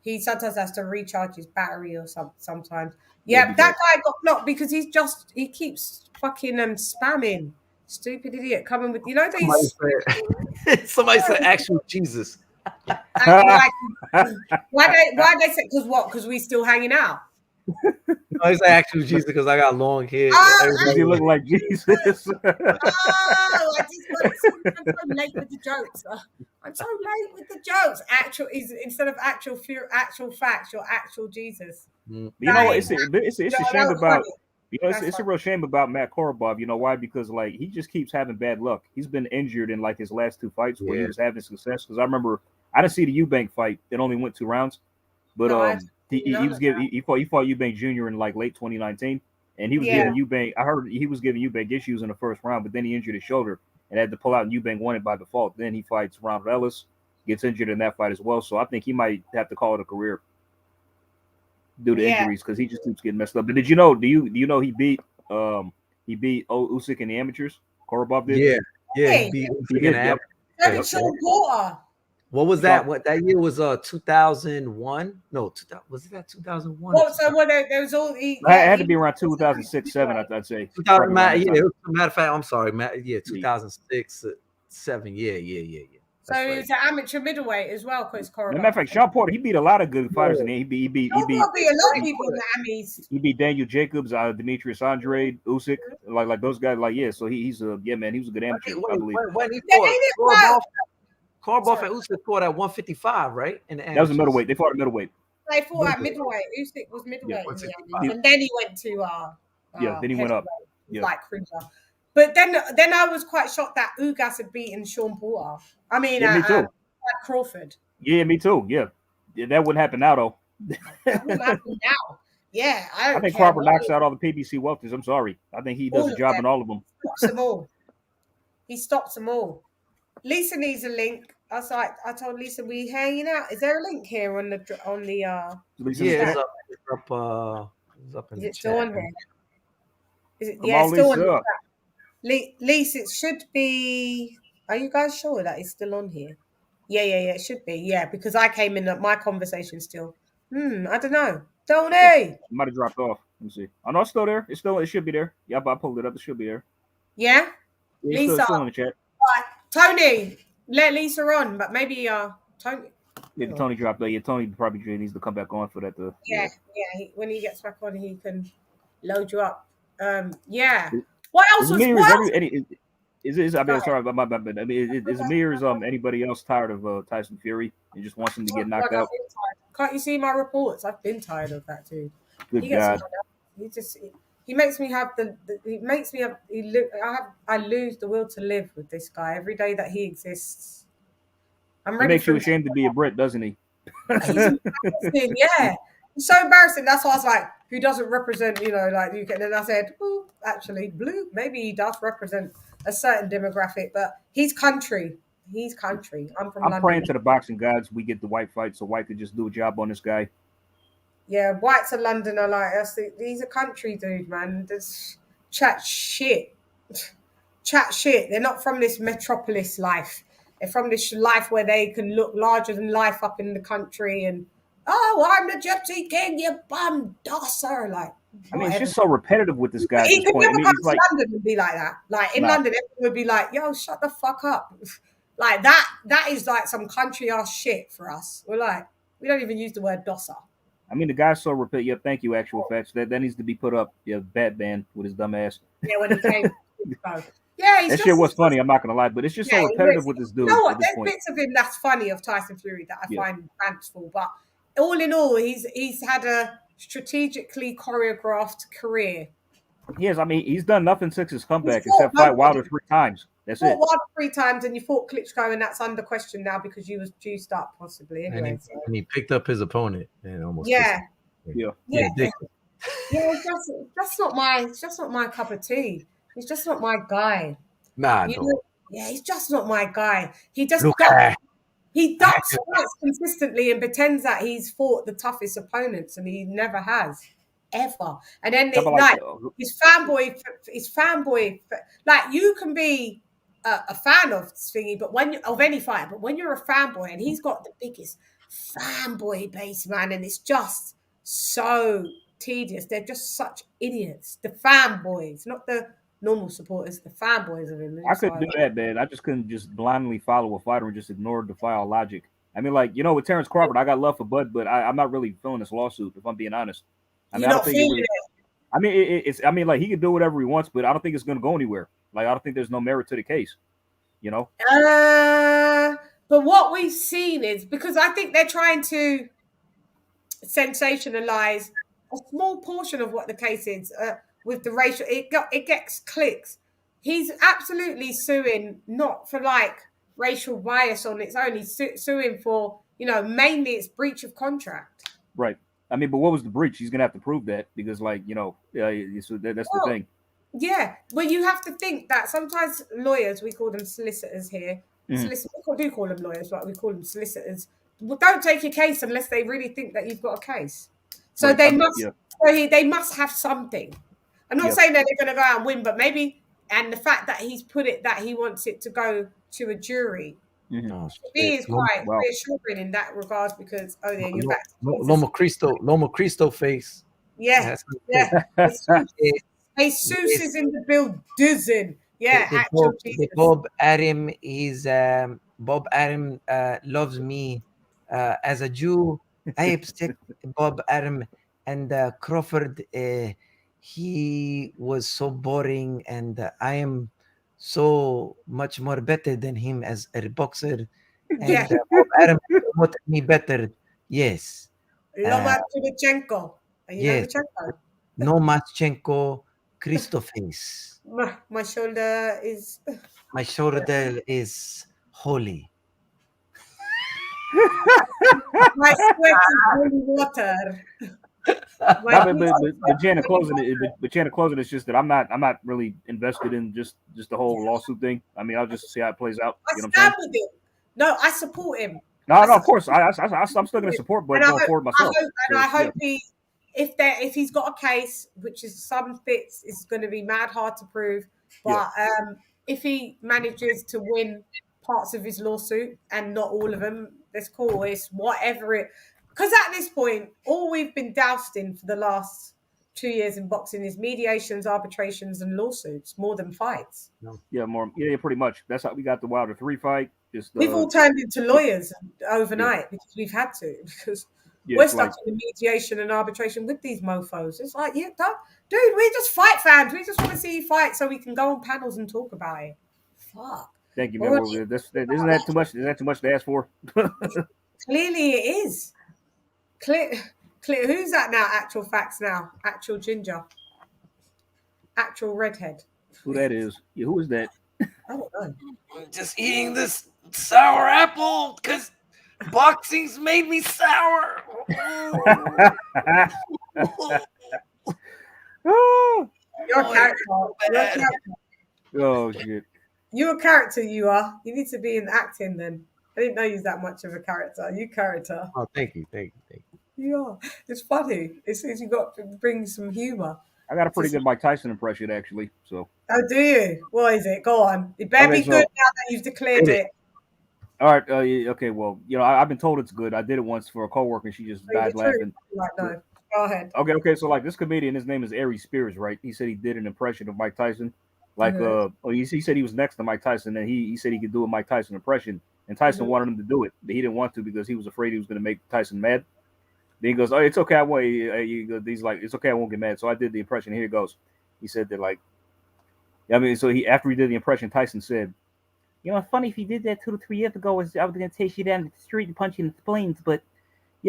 He sometimes has to recharge his battery or sometimes. Yeah, that guy got blocked because he keeps fucking spamming. Stupid idiot coming with these. Somebody said actual Jesus. Why they said because we still hanging out. No, he's actual Jesus because I got long hair. You look like Jesus. I'm so late with the jokes. I'm so late with the jokes. Instead of actual facts, you're actual Jesus. You know what? It's a shame about. It's a real shame about Matt Korobov. You know why? Because like he just keeps having bad luck. He's been injured in like his last two fights where he was having success. Because I remember I didn't see the Eubank fight. It only went 2 rounds, but he fought Eubank Jr. in like late 2019, and he was giving Eubank. I heard he was giving Eubank issues in the first round, but then he injured his shoulder and had to pull out. And Eubank won it by default. Then he fights Ronald Ellis, gets injured in that fight as well. So I think he might have to call it a career due to injuries because he just keeps getting messed up. But did you know? Do you know he beat Usyk in the amateurs? Korobov did. Yeah. He beat Usyk in the amateurs. What was that? What that year was 2001? No, was it that 2001? Well, so there was all it had to be around 2006, 7, I'd say. 2000, matter of fact, I'm sorry, 2006, 7. Yeah. So he was an amateur middleweight as well, because Korobov. Matter of fact, Sean Porter, he beat a lot of good fighters, and he beat a lot of people in the Amis. He beat Daniel Jacobs, Demetrius Andrade, Usyk, like those guys. Like so he was a good amateur. I believe. When he fought Korobov and Usyk fought at 155, right? That was a middleweight. They fought at middleweight. They fought at middleweight. Usyk was middleweight, and then he went to then he went up, like cruiser. But then I was quite shocked that Ugas had beaten Sean Porter. I mean, me too. Crawford. Yeah, me too. Yeah, that wouldn't happen now though. That wouldn't happen now. Yeah, I think Crawford knocks out all the PBC welters. I'm sorry. I think he does a job in all of them. He stops them all. Lisa needs a link. I told Lisa we hanging out. Is there a link here on the it's up in the chat. Still on here? Is it? Yeah, still on here. Lisa, it should be. Are you guys sure that it's still on here? Yeah, it should be. Yeah, because I came in at my conversation still. I don't know. Tony! It might have dropped off. Let me see. Oh no, it's still there. It should be there. Yeah, but I pulled it up. It should be there. Yeah? Lisa. Still in the chat. Right. Tony, let Lisa on, but maybe Tony. Yeah, Tony dropped that. Yeah, Tony probably needs to come back on for that. Yeah. When he gets back on, he can load you up. Yeah. What else was Is Amir's anybody else tired of Tyson Fury and just wants him to get knocked out? Can't you see my reports? I've been tired of that too. Good God. He makes me have I lose the will to live with this guy every day that he exists. He makes you ashamed to be a Brit, doesn't he? He's It's so embarrassing. That's why I was like, who doesn't represent, like UK? And then I said, oh, actually, blue. Maybe he does represent a certain demographic, but he's country. He's country. I'm from London. Praying to the boxing gods we get the White fight so White could just do a job on this guy. Yeah, Whites of London are like us. He's a country dude, man. Just chat shit. Chat shit. They're not from this metropolis life. They're from this life where they can look larger than life up in the country and, oh, I'm the Gypsy King, you bum dosser. Like, I mean, it's just so repetitive with this guy. He could never come to London and be like that. Like in London, everyone would be like, yo, shut the fuck up. Like that is like some country ass shit for us. We're like, we don't even use the word dosser. I mean, the guy's so repetitive. Yeah, thank you, Actual Facts. That needs to be put up. Yeah, Batman with his dumb ass. Yeah, when he came. Yeah, that shit was funny. I'm not gonna lie, but it's just so repetitive with this dude. You know what? There's bits of him that's funny of Tyson Fury that I find fanciful, but all in all, he's had a strategically choreographed career. Yes, I mean he's done nothing since his comeback except fight Wilder 3 times. That's it. Wilder 3 times, and you fought Klitschko, and that's under question now because you was juiced up, possibly. Anyway, and he picked up his opponent and almost. Yeah. That's not my cup of tea. He's just not my guy. Nah, he's just not my guy. He just he ducks fights consistently and pretends that he's fought the toughest opponents, and he never has. Ever. And then his fanboy, like you can be a fan of Thingy, but of any fighter, but when you're a fanboy, and he's got the biggest fanboy base, man, and it's just so tedious. They're just such idiots. The fanboys, not the normal supporters, the fanboys of him. I couldn't do that, man. I just couldn't just blindly follow a fighter and just ignore defy all logic. I mean, like, with Terrence Crawford, I got love for Bud, but I'm not really feeling this lawsuit, if I'm being honest. I mean, like he can do whatever he wants, but I don't think it's going to go anywhere. Like, I don't think there's no merit to the case, But what we've seen is, because I think they're trying to sensationalize a small portion of what the case is with the racial. It gets clicks. He's absolutely suing not for like racial bias on its own. He's suing for mainly it's breach of contract. Right. I mean, but what was the breach? He's going to have to prove that because, so that's the thing. Yeah. Well, you have to think that sometimes lawyers, we call them solicitors here. Mm-hmm. We do call them lawyers, but we call them solicitors. Well, don't take your case unless they really think that you've got a case. So they must have something. I'm not saying that they're going to go out and win, but maybe, and the fact that he's put it that he wants it to go to a jury. Mm-hmm. He is quite reassuring in that regards because you're back. Lomo Cristo face. Yeah. Jesus is in the building. Yeah, Bob Arum is Bob Arum loves me as a Jew. I accept Bob Arum and Crawford. He was so boring, and I am so much more better than him as a boxer. And Bob Arum promoted me better. Yes. Lomachenko. Yes. Lomachenko, Christoface. My shoulder is. My shoulder is holy. My sweat is holy water. But Janet closing it's just that I'm not really invested in just the whole lawsuit thing. I mean, I'll just see how it plays out. I stand with him. No, I support him. No, of course, I'm still going to support, but going forward myself. I hope if he's got a case, which is some bits is going to be mad hard to prove, but if he manages to win parts of his lawsuit and not all of them, that's cool. It's whatever it. Because at this point, all we've been doused in for the last 2 years in boxing is mediations, arbitrations, and lawsuits, more than fights. Yeah, pretty much. That's how we got the Wilder 3 fight. We've all turned into lawyers overnight because we've had to, because we're stuck in the mediation and arbitration with these mofos. It's like, dude, we're just fight fans. We just want to see you fight so we can go on panels and talk about it. Fuck. Thank you, man. Isn't that too much? Is that too much to ask for? Clearly, it is. Clear. Who's that now? Actual Facts now. Actual Ginger. Actual Redhead. Who that is? Yeah, who is that? I don't know. I'm just eating this sour apple because Boxing's made me sour. Your character. Oh shit. You're a character, you are. You need to be in acting then. I didn't know you was that much of a character. You character. Oh, thank you. You are. It's funny. It says you got to bring some humor. I got a pretty good Mike Tyson impression, actually. So. Oh, do you? What is it? Go on. It better be good now that you've declared it. All right. Okay. Well, I've been told it's good. I did it once for a coworker. She just died laughing. Like, no. Go ahead. Okay. So, like, this comedian, his name is Aries Spears, right? He said he did an impression of Mike Tyson. Like, he said he was next to Mike Tyson, and he said he could do a Mike Tyson impression. And Tyson wanted him to do it, but he didn't want to because he was afraid he was going to make Tyson mad. Then he goes, "Oh, it's okay. I won't." He's like, "It's okay. I won't get mad." So I did the impression. Here it goes. He said that, like, so after he did the impression, Tyson said, "It's funny if you did that 2 to 3 years ago. I was going to chase you down the street and punch you in the spleens, but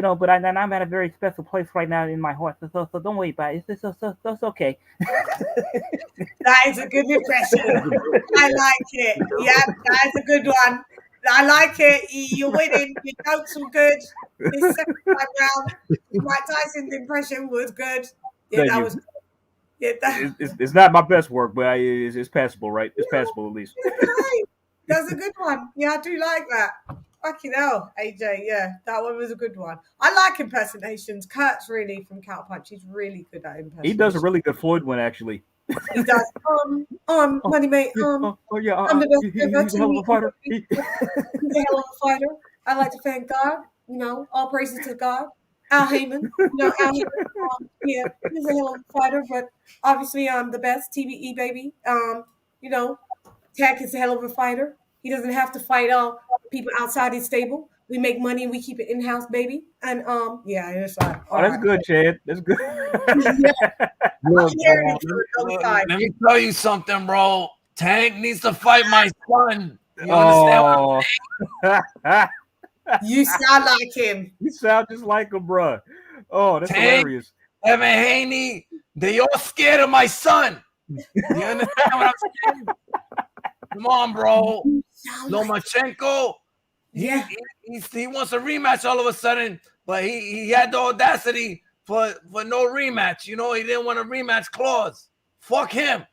I'm at a very special place right now in my heart. So don't worry about it. It's okay." That is a good impression. I like it. Yeah, that is a good one. I like it. You're winning. Your jokes were good. This second time round, Mike Tyson's impression was good. Yeah, that was good. Yeah, it's not my best work, but it's passable, right? It's passable at least. That's a good one. Yeah, I do like that. Fucking hell, AJ. Yeah, that one was a good one. I like impersonations. Kurt's really from Cow Punch. He's really good at impersonations. He does a really good Floyd one, actually. He does. Money mate. Yeah. I'm the best. He's a hell of a fighter. He's a hell of a fighter. I like to thank God. All praises to God. Al Heyman. Al Heyman. Yeah, he's a hell of a fighter, but obviously I'm the best. TBE baby. Tech is a hell of a fighter. He doesn't have to fight all people outside his stable. We make money and we keep it in-house, baby. And it's like, that's good, Chad. That's good. Let me tell you something, bro. Tank needs to fight my son. You understand? You sound like him. You sound just like him, bro. Oh, that's Tank, hilarious. Evan Haney, they all scared of my son. You understand what I'm saying? Come on, bro. Lomachenko. Yeah. He wants a rematch all of a sudden, but he had the audacity for no rematch. He didn't want a rematch clause. Fuck him.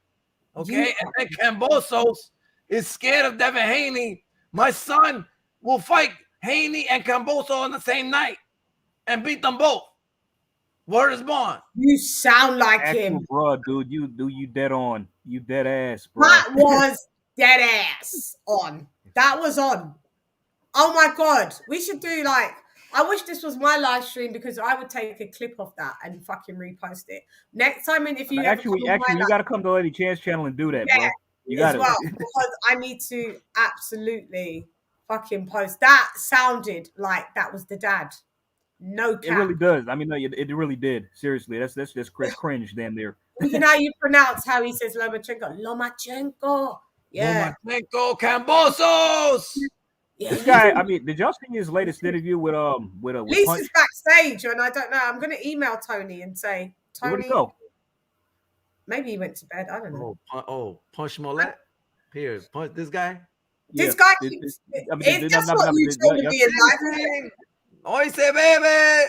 Okay. And then Kambosos is scared of Devin Haney. My son will fight Haney and Kambosos on the same night and beat them both. Word is born. You sound like him. Bro, dude, you dead on. You dead ass, bro. That was dead ass on. That was on. Oh my God. We should do I wish this was my live stream because I would take a clip of that and fucking repost it. Next time, if you actually, you got to come to Lady Chance channel and do that, bro. You got to. Because I need to absolutely fucking post. That sounded like that was the dad. No cap. It really does. I mean, no, it really did. Seriously, that's just cringe damn near. You know how you pronounce how he says Lomachenko. Yeah. Lomachenko, Kambosos. Yeah, this guy, I mean, did y'all see his latest interview with Lisa's Punch? backstage, and I don't know. I'm gonna email Tony and say, Tony, where'd he go? Maybe he went to bed. I don't know. Punch Smollett. Here, punch this guy. This guy keeps. That's what you told me in life. Oise, baby.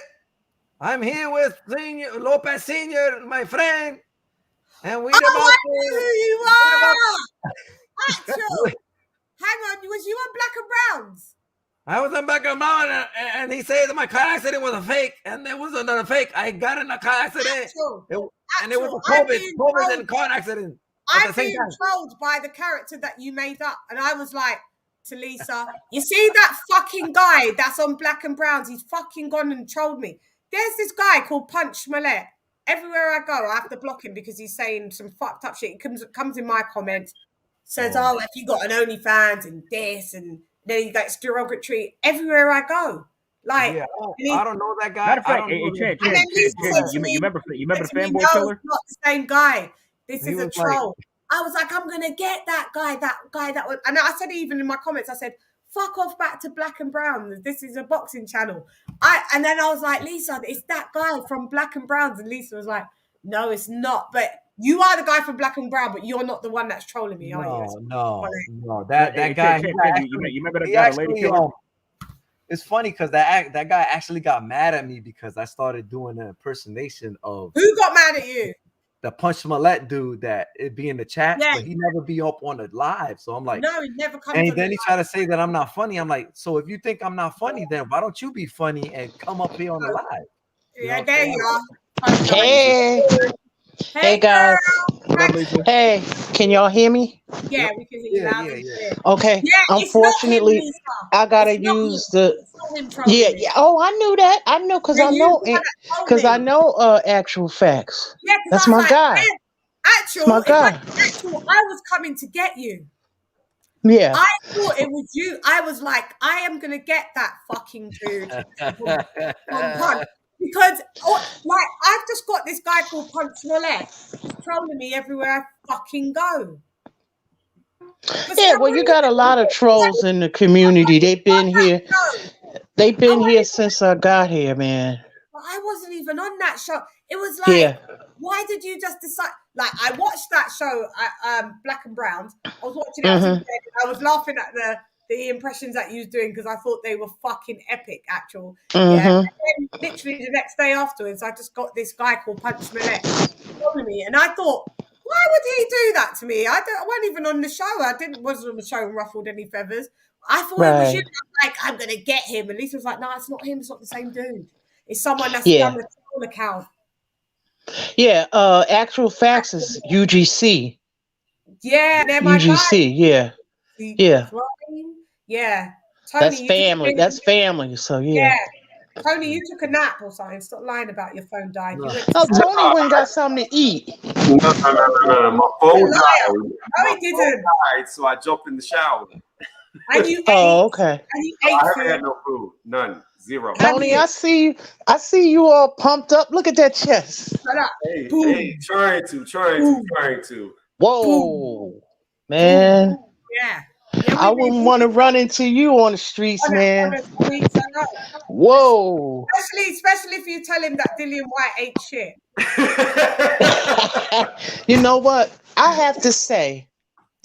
I'm here with Lopez Senior, my friend, and we. I know who you are. Actually. Hang on, was you on Black and Browns? I was on Black and Brown, and he said that my car accident was a fake, and there was another fake. I got in a car accident, and it was a COVID and car accident. I'm being trolled by the character that you made up, and I was like to Lisa, you see that fucking guy that's on Black and Browns? He's fucking gone and trolled me. There's this guy called Punch Smollett. Everywhere I go, I have to block him because he's saying some fucked up shit. It comes in my comments. Says, if you got an OnlyFans and this, and then he gets derogatory everywhere I go. I don't know that guy. Matter of fact, you remember the fanboy killer? Not the same guy. This is a troll. I was like, I'm gonna get that guy that was, and I said even in my comments, I said, fuck off back to Black and Brown. This is a boxing channel. And then I was like, Lisa, it's that guy from Black and Browns, and Lisa was like, no, it's not, but. You are the guy from Black and Brown, but you're not the one that's trolling me, are you? No. That guy. You remember that guy, the lady killer? it's funny because that guy actually got mad at me because I started doing an impersonation of who got mad at you? The Punch Millette dude that it be in the chat, Yeah. but he never be up on the live. So I'm like, no, he never comes. And then he tried to say that I'm not funny. I'm like, so if you think I'm not funny, then why don't you be funny and come up here on the live? Yeah, there you are. Hey guys. Hey, can y'all hear me? Yeah, we can hear you loud and clear. Okay. Yeah, Unfortunately, I gotta use the. Yeah. Oh, I knew that. I knew because I know it. Because I know Actual Facts. Yeah, that's my guy. Actual, my guy. Actual, I was coming to get you. Yeah. I thought it was you. I was like, I am gonna get that fucking dude. Because, like, I've just got this guy called Punch Millette trolling me everywhere I fucking go. Yeah, well, you got a lot of trolls in the community. They've been here. They've been here since I got here, man. But I wasn't even on that show. It was like, why did you just decide? Like, I watched that show, Black and Brown. I was watching it. And I was laughing at the impressions that you was doing because I thought they were fucking epic, Actual. Yeah. And then literally the next day afterwards, I just got this guy called Punch Millette following me, and I thought, why would he do that to me? I wasn't even on the show. Wasn't on the show and ruffled any feathers. I thought it was you. I'm like, I'm gonna get him. And Lisa was like, no, it's not him. It's not the same dude. It's someone that's done the troll account. Yeah. Actual Facts is UGC. Yeah, they're my UGC. guys. Yeah. Yeah. Tony, that's family. That's family. So yeah. Tony, you took a nap or something. Stop lying about your phone died. No. Tony went and got something to eat. No. My phone died. No, he didn't. Died, so I jumped in the shower. And you ate. Okay. And you ate I haven't had no food. None. Zero. Tony, I see you all pumped up. Look at that chest. Hey, trying to. Whoa, boom. Man. Yeah. I wouldn't want to run into you on the streets, man. Whoa. Especially if you tell him that Dillian White ate shit. You know what? I have to say,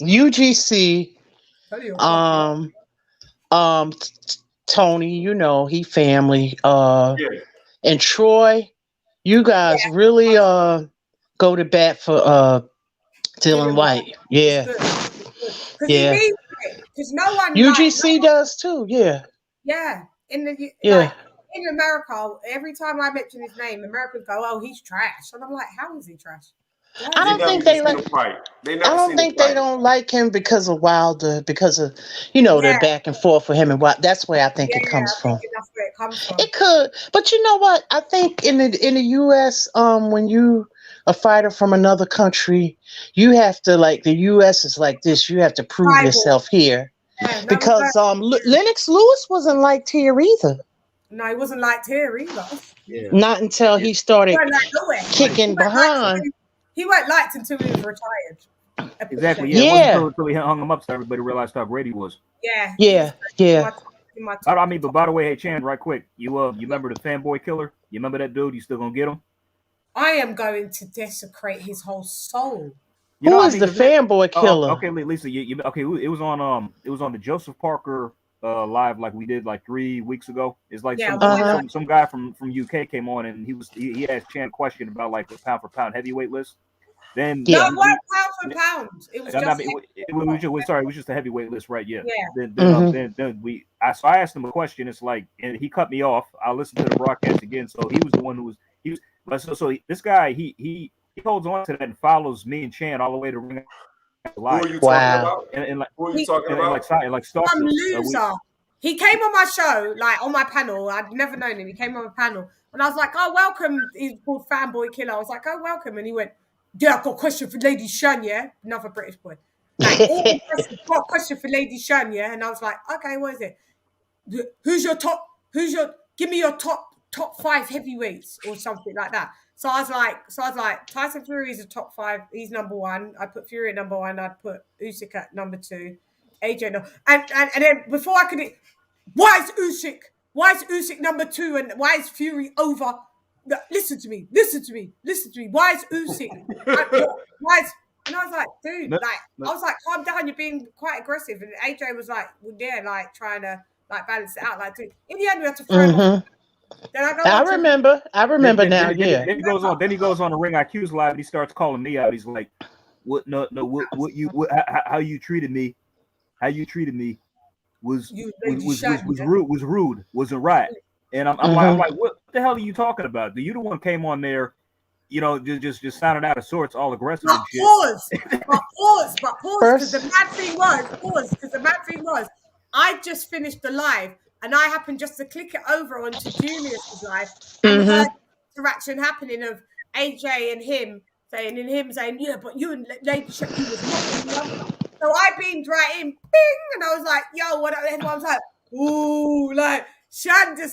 UGC, Tony, you know, he family, and Troy, you guys really go to bat for Dillian White. Yeah. Yeah. Because no one UGC does too, Yeah. In America, every time I mention his name, Americans go, "Oh, he's trash," and I'm like, "How is he trash?" I don't think they like. I don't think they don't like him because of Wilder, because of the back and forth for him and Wilder. That's where I think it comes from. That's where it comes from. It could, but you know what? I think in the U.S., when you a fighter from another country, you have to, like, the U.S. is like this. You have to prove yourself here. Yeah, because Lennox Lewis wasn't liked here either. No, he wasn't liked here either. Yeah. Not until he started kicking behind. He wasn't liked until he was retired. Exactly. Yeah. It wasn't until he hung him up so everybody realized how great he was. Yeah. I mean, but by the way, hey Chan, right quick, you remember the fanboy killer? You remember that dude? You still gonna get him? I am going to desecrate his whole soul. Who is the fanboy killer? Okay, Lisa. It was on the Joseph Parker live like we did like 3 weeks ago. It's like some guy from UK came on and he asked Chan a question about like the pound for pound heavyweight list. Then no, it wasn't pound for pound. It was it was just a heavyweight list, right? Yeah. Then I asked him a question. It's like, and he cut me off. I listened to the broadcast again. So he was the one who was this guy he holds on to that and follows me and Chan all the way to ring. Who are you talking about? Who are you talking about? Some loser. He came on my show, like on my panel. I'd never known him. He came on my panel, and I was like, "Oh, welcome." He's called Fanboy Killer. I was like, "Oh, welcome," and he went, "Yeah, I've got a question for Lady Shan, yeah." Another British boy. Like, got a question for Lady Shan, yeah, and I was like, "Okay, what is it? Give me your top 5 heavyweights or something like that." So I was like, Tyson Fury is a top 5. He's number 1. I put Fury at number 1. I'd put Usyk at number 2. AJ no, and then before I could, why is Usyk number 2 and why is Fury over? Listen to me. Why is Usyk? And I was like, dude, I was like, calm down. You're being quite aggressive. And AJ was like, well, yeah, like trying to like balance it out. Like in the end, we had to throw him off. Then I remember now. Yeah. Then he goes on the Ring IQ's live and he starts calling me out. He's like, "What? No, how you treated me? How you treated me was rude. Was rude. Wasn't right." And I'm like, "What the hell are you talking about? You the one came on there, you know, just sounding out of sorts, all aggressive and shit." Pause. Because the mad thing was, I just finished the live. And I happened just to click it over onto Julius's live and heard interaction happening of AJ and him saying, yeah, but you and Lady Shanti was not. So I beamed right in, bing, and I was like, yo, what? And everyone was like, ooh, like Shanti.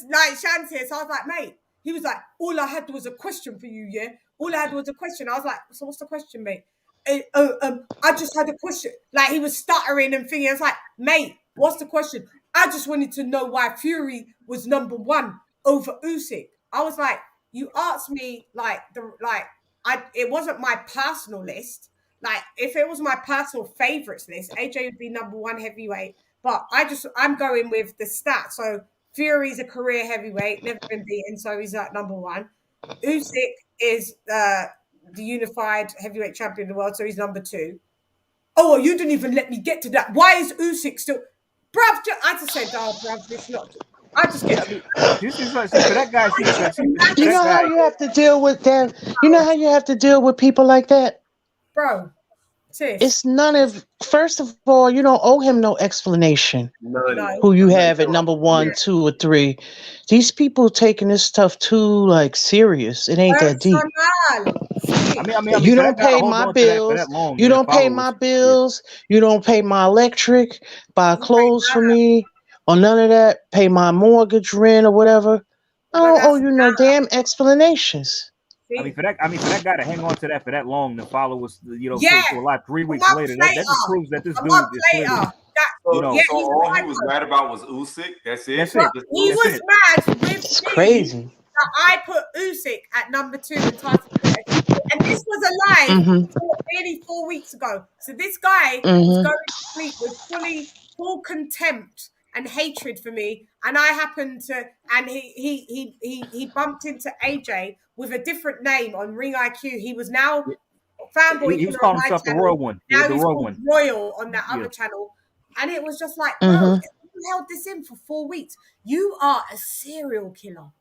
So I was like, mate. He was like, all I had was a question for you, yeah. All I had was a question. I was like, so what's the question, mate? I just had a question. Like he was stuttering and thinking. I was like, mate, what's the question? I just wanted to know why Fury was number 1 over Usyk. I was like, you asked me it wasn't my personal list. Like if it was my personal favorites list, AJ would be number 1 heavyweight. But I'm going with the stats. So Fury's a career heavyweight, never been beaten, so he's at number 1. Usyk is the unified heavyweight champion of the world, so he's number 2. Oh, well, you didn't even let me get to that. Why is Usyk still? Bruv, I just said, bruv, it's not. I just get it. That guy, you know how you have to deal with them? You know how you have to deal with people like that? Bro, it's none of, first of all, you don't owe him no explanation. None. Who you have at number 1, 2, or 3. These people taking this stuff too, like, serious. It ain't that deep. I mean, you don't pay my bills. You don't pay my bills. You don't pay my electric, buy clothes for me, or none of that. Pay my mortgage, rent, or whatever. I don't owe you no damn explanations. I mean, for that guy to hang on to that for that long and follow us, you know, to a live 3 weeks later, that just proves that this dude is clearly, you know. So all he was mad about was Usyk. That's it. He was mad with it's crazy that I put Usyk at number 2 in title. And this was a live nearly 4 weeks ago. So this guy was going to sleep with full contempt and hatred for me. And I happened to, and he bumped into AJ with a different name on Ring IQ. He was now fanboy. He was calling himself the Royal One. Now the he's Royal called One. Royal on that other channel. And it was just like, bro, you held this in for 4 weeks. You are a serial killer.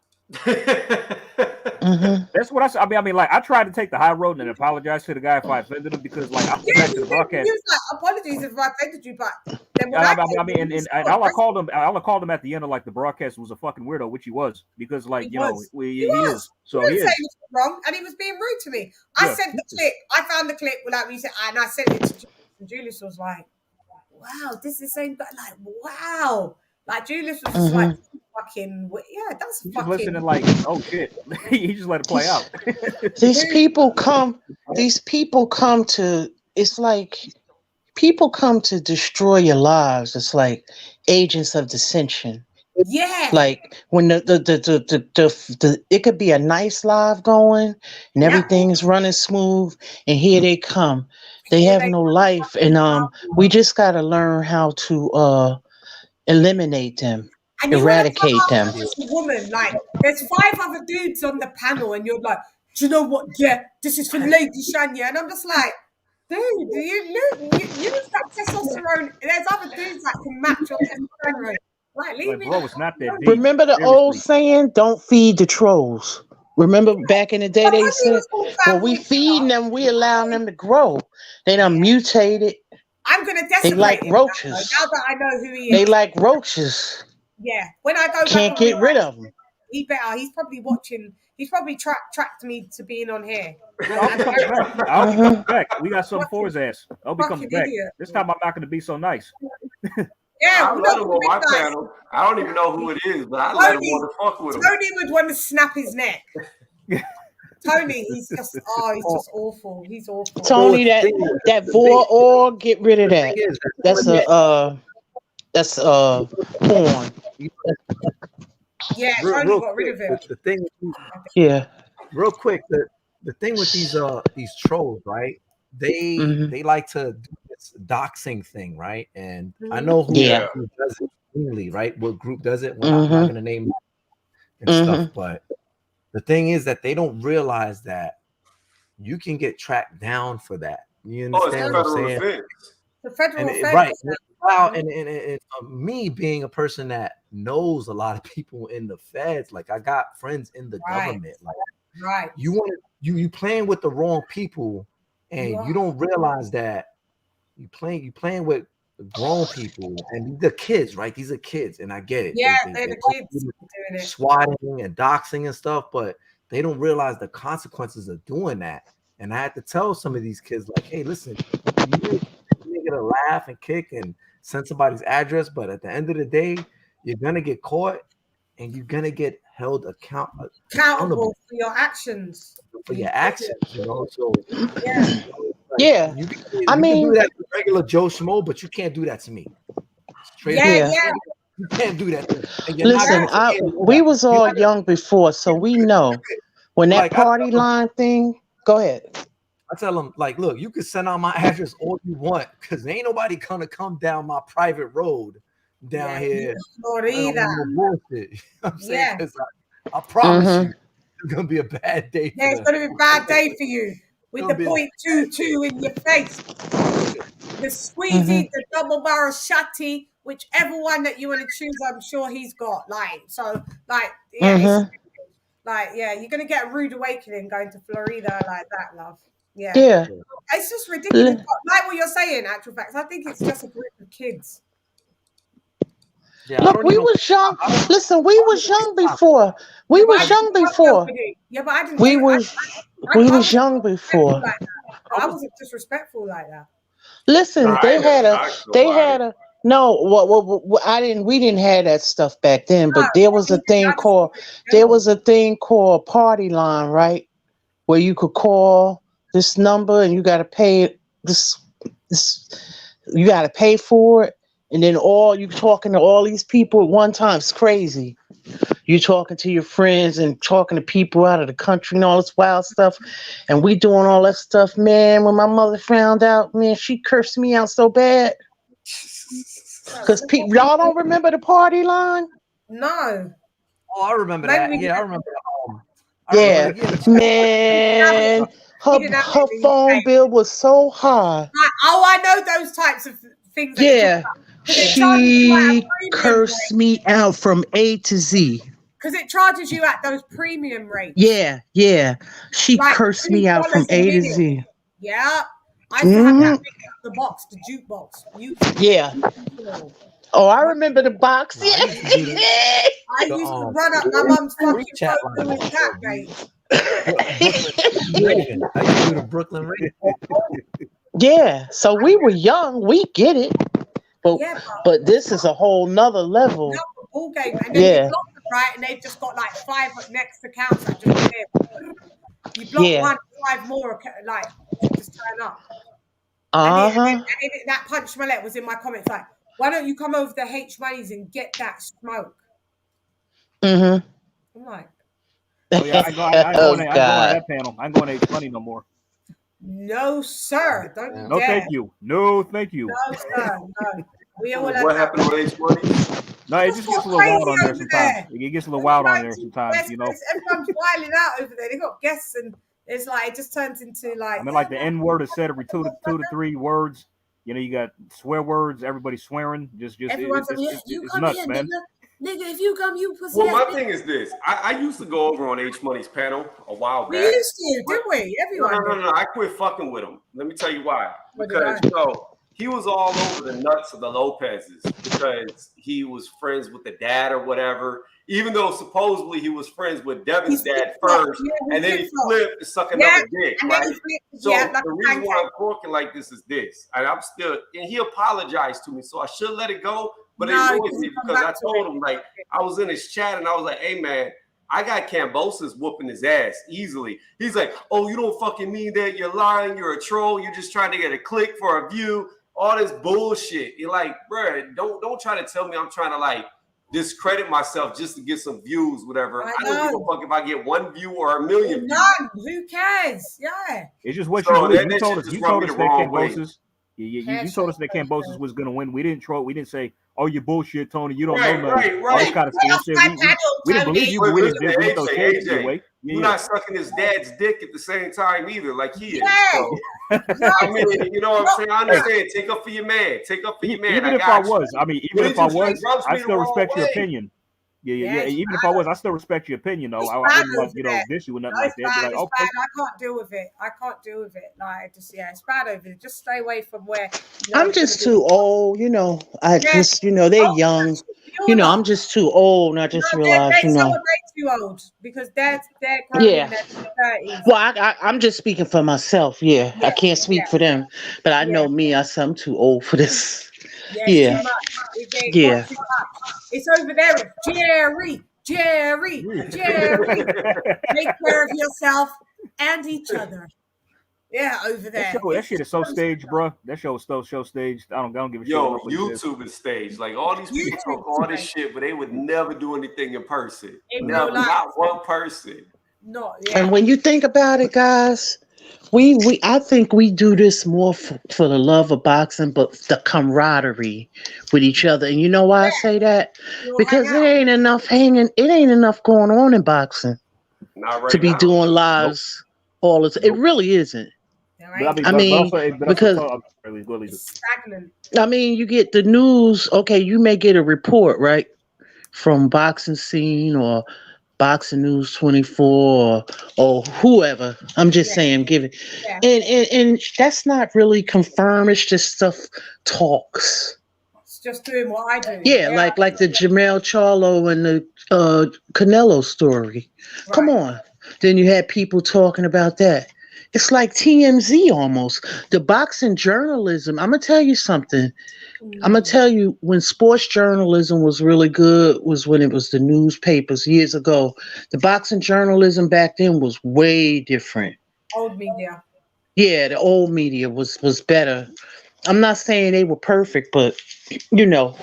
That's what I said. I mean, like I tried to take the high road and apologize to the guy if I offended him because, like, I went back to the broadcast. He was like, apologies if I offended you, but then all I called him at the end of like the broadcast was a fucking weirdo, which he was because, like, he is. So he is. Say he was wrong, and he was being rude to me. I sent the clip. I found the clip without research, and I sent it to Julius. And Julius was like, "Wow, this is the same guy." Like, wow. Like Julius was just like, fucking, that's he's fucking. Listening like, oh shit, he just let it play out. These people come to. It's like people come to destroy your lives. It's like agents of dissension. Yeah. Like when the it could be a nice live going and everything is running smooth, and here they come. They have no life, and we just gotta learn how to eliminate them, and eradicate them. Woman, like there's 5 other dudes on the panel, and you're like, do you know what? Yeah, this is for Lady Shania, and I'm just like, dude, do you use that testosterone? There's other dudes that can match your testosterone. Like, leave me. Bro, it's not that deep. Remember the old saying, "Don't feed the trolls." Remember back in the day they said, "Well, we feeding them, we allowing them to grow. They done mutated." I'm gonna decimate They like him roaches. now that I know who he is. They like roaches. Yeah, when I go back, Can't get rid of them. He better. He's probably watching. He's probably tracked me to being on here. I'll be coming back. We got something for his ass. I'll be coming back. Idiot. This time I'm not going to be so nice. Yeah, I let him on my panel. I don't even know who it is, but I let him want to fuck with him. Tony would want to snap his neck. Tony, he's just awful. He's awful. Tony, that vor or get rid of that. That's porn. Yeah, Tony got rid of it. The thing, real quick, the thing with these trolls, right? They like to do this doxing thing, right? And I know who does it. routinely, right? What group does it? Well, I'm not going to name and stuff, but the thing is that they don't realize that you can get tracked down for that. You understand what I'm saying? The federal offense. Right. Wow. And me being a person that knows a lot of people in the feds, like I got friends in the government. Like, you playing with the wrong people, and you don't realize that you playing with grown people, and the kids, right? These are kids, and I get it. Yeah, they're the kids doing it. Swatting and doxing and stuff, but they don't realize the consequences of doing that. And I had to tell some of these kids, like, hey, listen, you get a laugh and kick and send somebody's address, but at the end of the day, you're gonna get caught and you're gonna get held accountable for your actions. For your actions, you know. So yeah, you can do that to regular Joe Schmo, but you can't do that to me. Straight up. You can't do that. Listen, we was all young before, so we know when that party line thing. Go ahead. I tell them, like, look, you can send out my address all you want, because ain't nobody gonna come down my private road down here. Not either. Bullshit. I'm saying, because I promise you, it's gonna be a bad day. It's gonna be a bad day for you with the .22 in your face, the squeezy, the double barrel shotty, whichever one that you want to choose. I'm sure he's got you're gonna get a rude awakening going to Florida like that, love. Yeah. It's just ridiculous. Like what you're saying, actual facts. I think it's just a group of kids. Yeah, look, we was young. Listen, we was young before. We was young before. Yeah, but I didn't. We was young before. I wasn't disrespectful like that. Listen, they had a. No, we didn't have that stuff back then, but there was a thing called party line, right? Where you could call this number and you got to pay you got to pay for it. And then you talking to all these people at one time. It's crazy. You talking to your friends and talking to people out of the country and all this wild stuff. And we doing all that stuff, man. When my mother found out, man, she cursed me out so bad. Because y'all don't remember the party line? No. Oh, I remember that. Yeah, I remember that. Man. Her phone bill was so high. Oh, I know those types of things. Yeah. She cursed me out from A to Z. Because it charges you at those premium rates. Yeah. She cursed me out from A to Z. Yeah. I used to have that the box, the jukebox. Yeah. Oh, I remember the box. I used to run up my mum's fucking phone with that gate. I used to do the Brooklyn Radio. Yeah, so we were young, we get it, but this is a whole nother level. Ball game, and then you block them, right, and they've just got like 5 next accounts that just appear. You block 5 more, like just turn up. And that punch Smollett was in my comments like, why don't you come over to H Money's and get that smoke? I'm like, I go on that panel. I ain't going to H Money no more. No, sir. Don't No, thank you. No, thank you. No, sir. No. What happened with H Money? No, it just gets a little wild on there sometimes. It gets a little wild on there sometimes, you know. Everyone's wilding out over there. They got guests, and it's like it just turns into like. I mean, like the N word is said every 2 to 3 words. You know, you got swear words. Everybody's swearing. Just it's nuts, man. Nigga, if you come, you pussy. Well, my thing is this. I used to go over on H Money's panel a while back. We used to, didn't we? Everyone. No. I quit fucking with him. Let me tell you why. Because he was all over the nuts of the Lopez's because he was friends with the dad or whatever. Even though supposedly he was friends with Devin's dad first, and then he flipped to suck another dick, right? So the reason why I'm talking like this is this, and I'm still, and he apologized to me, so I should let it go. But it annoys me because I told him, like, I was in his chat and I was like, hey, man, I got Cambosis whooping his ass easily. He's like, oh, you don't fucking mean that. You're lying. You're a troll. You're just trying to get a click for a view. All this bullshit. You're like, bro, don't try to tell me I'm trying to, like, discredit myself just to get some views, whatever. I don't give a fuck if I get 1 view or 1 million views. None. Who cares? Yeah. It's just what you told us that You told us that Kambosos was going to win. We didn't troll. We didn't say, "Oh, you bullshit, Tony. You don't know nothing." All this kind of stuff. We didn't believe you, but we didn't throw shade your way. You're not sucking his dad's dick at the same time either, like he is. So, I mean, you know what I'm saying? I understand. Take up for your man. Take up for your man. Even if I was, I still respect your opinion. Yeah. Even if I was, I still respect your opinion, though. I wouldn't dish you or nothing like that. Bad, like, okay. I can't deal with it. Like, it's bad over it. Just stay away from where. I'm just too old, they're young. I'm just too old, and I just realized, they're too old because they're in their 30s. Well, I'm just speaking for myself. Yeah. I can't speak for them, but I know me. I'm too old for this. Yeah. It's over there. Jerry. Take care of yourself and each other. Yeah, over there. That shit is so staged, bro. That show is so staged. I don't give a shit. Yo, YouTube is staged. Like all these people talk all this shit, but they would never do anything in person. Never, not one person. No. And when you think about it, guys, I think we do this more for the love of boxing, but the camaraderie with each other. And you know why I say that? Because it ain't enough going on in boxing to be doing lives all the time. It really isn't. I mean, because you get the news. Okay, you may get a report right from Boxing Scene or Boxing News 24 or whoever. I'm just saying, give it. And that's not really confirmed. It's just stuff talks. It's just doing what I do. Yeah, like the Jermell Charlo and the Canelo story. Right. Come on. Then you had people talking about that. It's like TMZ almost. The boxing journalism. I'm going to tell you something. I'm going to tell you when sports journalism was really good was when it was the newspapers years ago. The boxing journalism back then was way different. Old media. Yeah, the old media was better. I'm not saying they were perfect, but grammar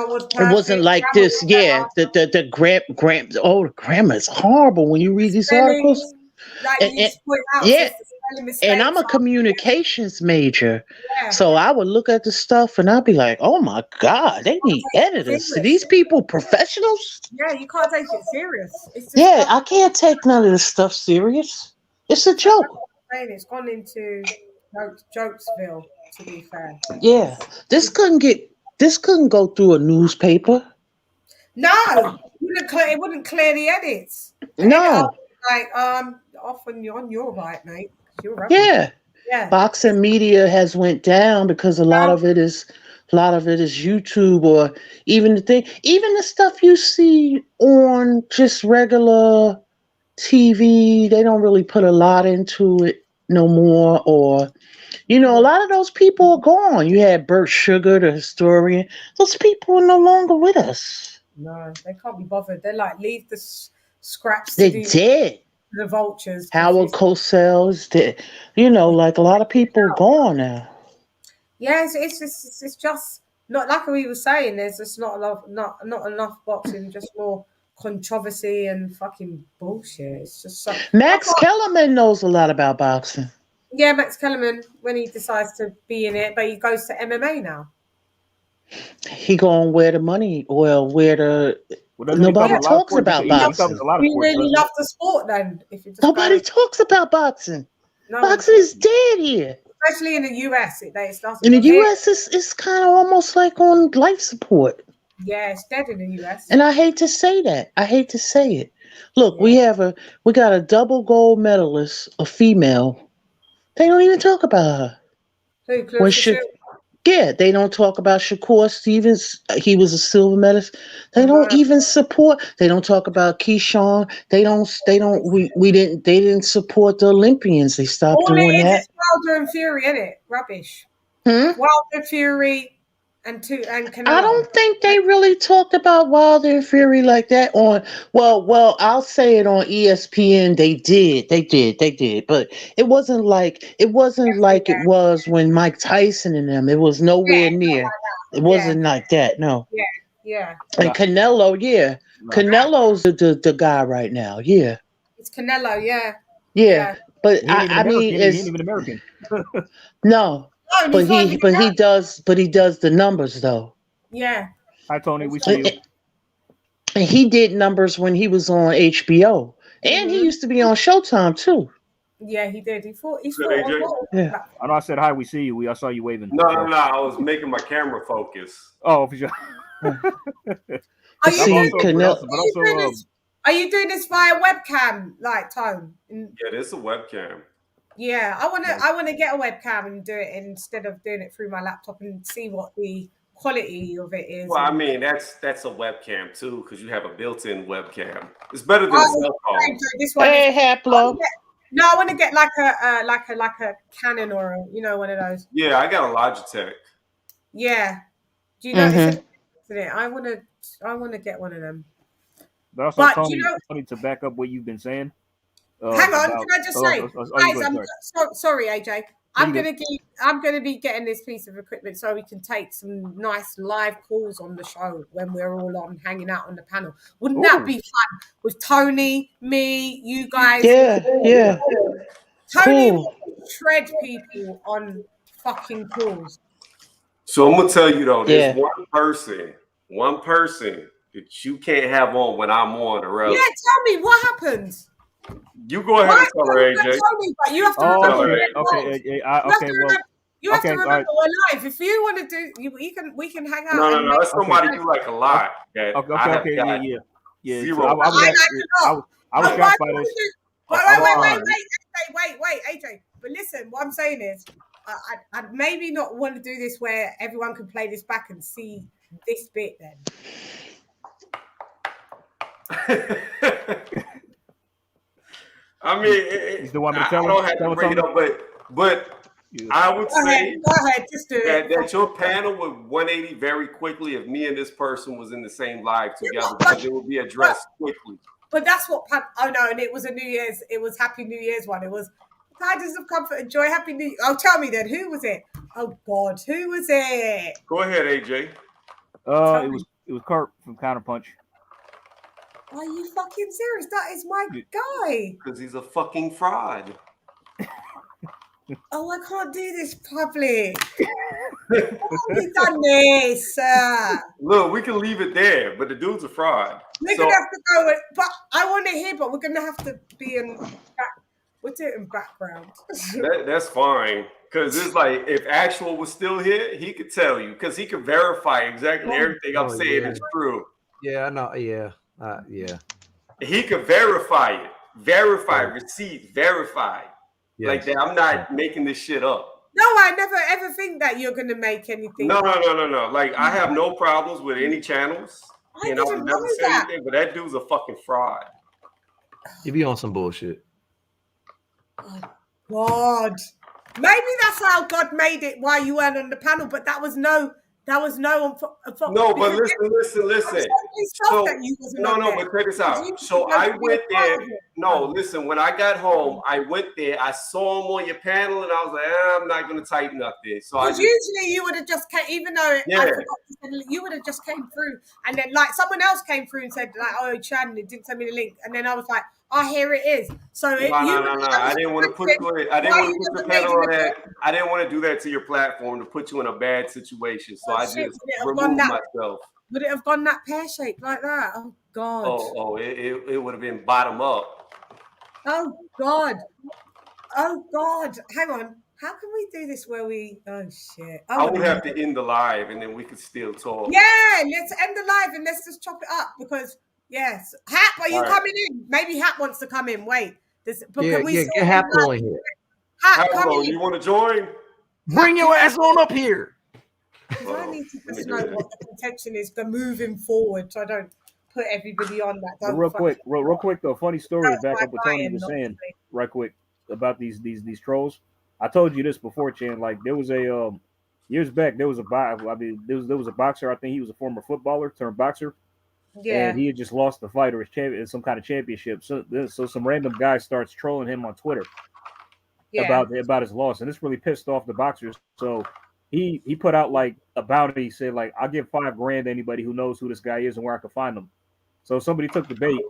was perfect. It wasn't like this. Yeah, the grammar is horrible when you read these articles. And I'm a communications major, so I would look at the stuff and I'd be like, "Oh my God, they need editors. Are these people professionals?" Yeah, you can't take it serious. I can't take none of this stuff serious. It's a joke. It's gone into Jokesville, to be fair. Yeah, this couldn't go through a newspaper. No, it wouldn't clear the edits. No, often you're on your right, mate. You're right. Yeah. Boxing media has went down because a lot of it is YouTube, or even the stuff you see on just regular TV. They don't really put a lot into it no more, or a lot of those people are gone. You had Bert Sugar, the historian. Those people are no longer with us. No, they can't be bothered. They're like, leave the scraps. They're dead. The vultures. Howard Cosell is dead. Like a lot of people are gone now. Yeah, it's just not like we were saying. There's just not enough boxing. Just more controversy and fucking bullshit. It's just Max Kellerman knows a lot about boxing. Yeah, Max Kellerman, when he decides to be in it, but he goes to MMA now. He going where the money, nobody talks about boxing. You really love the sport then? Nobody talks about boxing. No, boxing is dead here. Especially in the US. In the US, it's kind of almost like on life support. Yeah, it's dead in the US. And I hate to say that. I hate to say it. Look, we got a double gold medalist, a female. They don't even talk about her. Who? Yeah, they don't talk about Shakur Stevens. He was a silver medalist. They don't even support. They don't talk about Keyshawn. They didn't support the Olympians. They stopped doing that. It's Wilder and Fury, isn't it? Rubbish. Wilder, Fury, and Canelo. I don't think they really talked about Wilder and Fury like that well, I'll say it on ESPN. They did. But it wasn't like it was when Mike Tyson and them. It was nowhere near. It wasn't like that. No. Yeah. And Canelo, Canelo's the guy right now. Yeah. It's Canelo, Yeah. But I mean, he ain't even American. No. he does the numbers though. Yeah. Hi Tony, we see you. And he did numbers when he was on HBO, and he used to be on Showtime too. Yeah, he did. He fought. Yeah. I know. I said hi. We see you. I saw you waving. No. I was making my camera focus. Oh, for sure. Are you doing this via webcam, like Tone? Yeah, this is a webcam. Yeah, I wanna get a webcam and do it instead of doing it through my laptop and see what the quality of it is. Well, I mean that's a webcam too, because you have a built-in webcam. It's better than a cell phone. Hey, Haplo. No, I want to get like a Canon or one of those. Yeah, I got a Logitech. Yeah. Do you notice it? I want to get one of them. But also, Tony, to back up what you've been saying. Hang on, can I just say, guys? I'm sorry, AJ. I'm gonna be getting this piece of equipment so we can take some nice live calls on the show when we're all on hanging out on the panel. Wouldn't that be fun with Tony, me, you guys? Yeah. Tony will shred people on fucking calls. So I'm gonna tell you though, there's one person that you can't have on when I'm on, or else. Yeah, tell me what happens. You go ahead and tell her, AJ. But you have to remember. You have to remember we're live. If you want to do, we can hang out. No. That's somebody you like a lot. Yeah. Zero. I was shocked by this. Wait, AJ. But listen, what I'm saying is, I'd maybe not want to do this where everyone can play this back and see this bit then. I mean, I don't have to bring it up, but I would say go ahead, just do it. That your panel would 180 very quickly if me and this person was in the same live together, because it would be addressed quickly. But that's what. Oh no, and it was it was Happy New Year's one. It was tidings of comfort and joy. Happy New. Oh, tell me then, who was it? Oh God, who was it? Go ahead, AJ. It was Kurt from Counterpunch. Are you fucking serious? That is my guy. Because he's a fucking fraud. Oh, I can't do this public. Why have you done this? Look, we can leave it there, but the dude's a fraud. We're going to have to go with, but I want to hear, but we're going to have to be in we'll do it in background. That's fine. Because it's like, if Actual was still here, he could tell you. Because he could verify exactly everything I'm saying is true. Yeah, I know. Yeah. He could verify it. Receipt, verify. Yes. Like that. I'm not making this shit up. No, I never ever think that you're gonna make anything. No. Like, I have no problems with any channels. I would never say anything, but that dude's a fucking fraud. You be on some bullshit. Oh God. Maybe that's how God made it while you weren't on the panel, but that was no. No, but listen. But check this out. So I went there. No, listen. When I got home, I went there. I saw him on your panel, and I was like, I'm not going to type nothing. So usually you would have just came, even though I forgot to send, you would have just came through, and then like someone else came through and said like, "Oh, Chan, it didn't send me the link," and then I was like, "Oh, here it is." So no. I didn't want to put you in. I didn't want to put your panel on that. I didn't want to do that to your platform to put you in a bad situation. So I just removed myself. Would it have gone that pear shaped like that? Oh God. It would have been bottom up. Oh God. Hang on. How can we do this where we? Oh shit. I would have to end the live and then we could still talk. Yeah, let's end the live and let's just chop it up because yes, Hap, are you coming in? Maybe Hap wants to come in. Wait, get Hap on here. Hap, you want to join? Bring your ass on up here. I need to just know what the contention is for moving forward, so I don't put everybody on that. Real quick though, funny story back up what Tony was saying. Right quick about these trolls. I told you this before, Chan. Like there was a years back, there was a boxer. I think he was a former footballer turned boxer. Yeah. And he had just lost the fight or his some kind of championship. So some random guy starts trolling him on Twitter about his loss, and this really pissed off the boxers. So he put out like a bounty. He said like, I'll give $5,000 to anybody who knows who this guy is and where I can find him. So somebody took the bait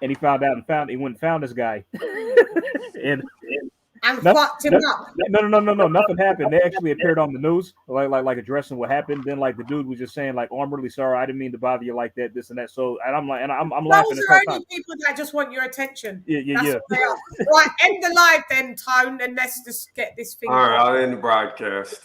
and he found out he went and found this guy. and and fucked him up. No, nothing happened. They actually appeared on the news, like addressing what happened. Then like the dude was just saying like, "Oh, I'm really sorry. I didn't mean to bother you like that, this and that." So, and I'm like, and I'm laughing. Those are only people that just want your attention. Yeah. Right, end the live then, Tone, and let's just get this thing. All right, I'll end the broadcast.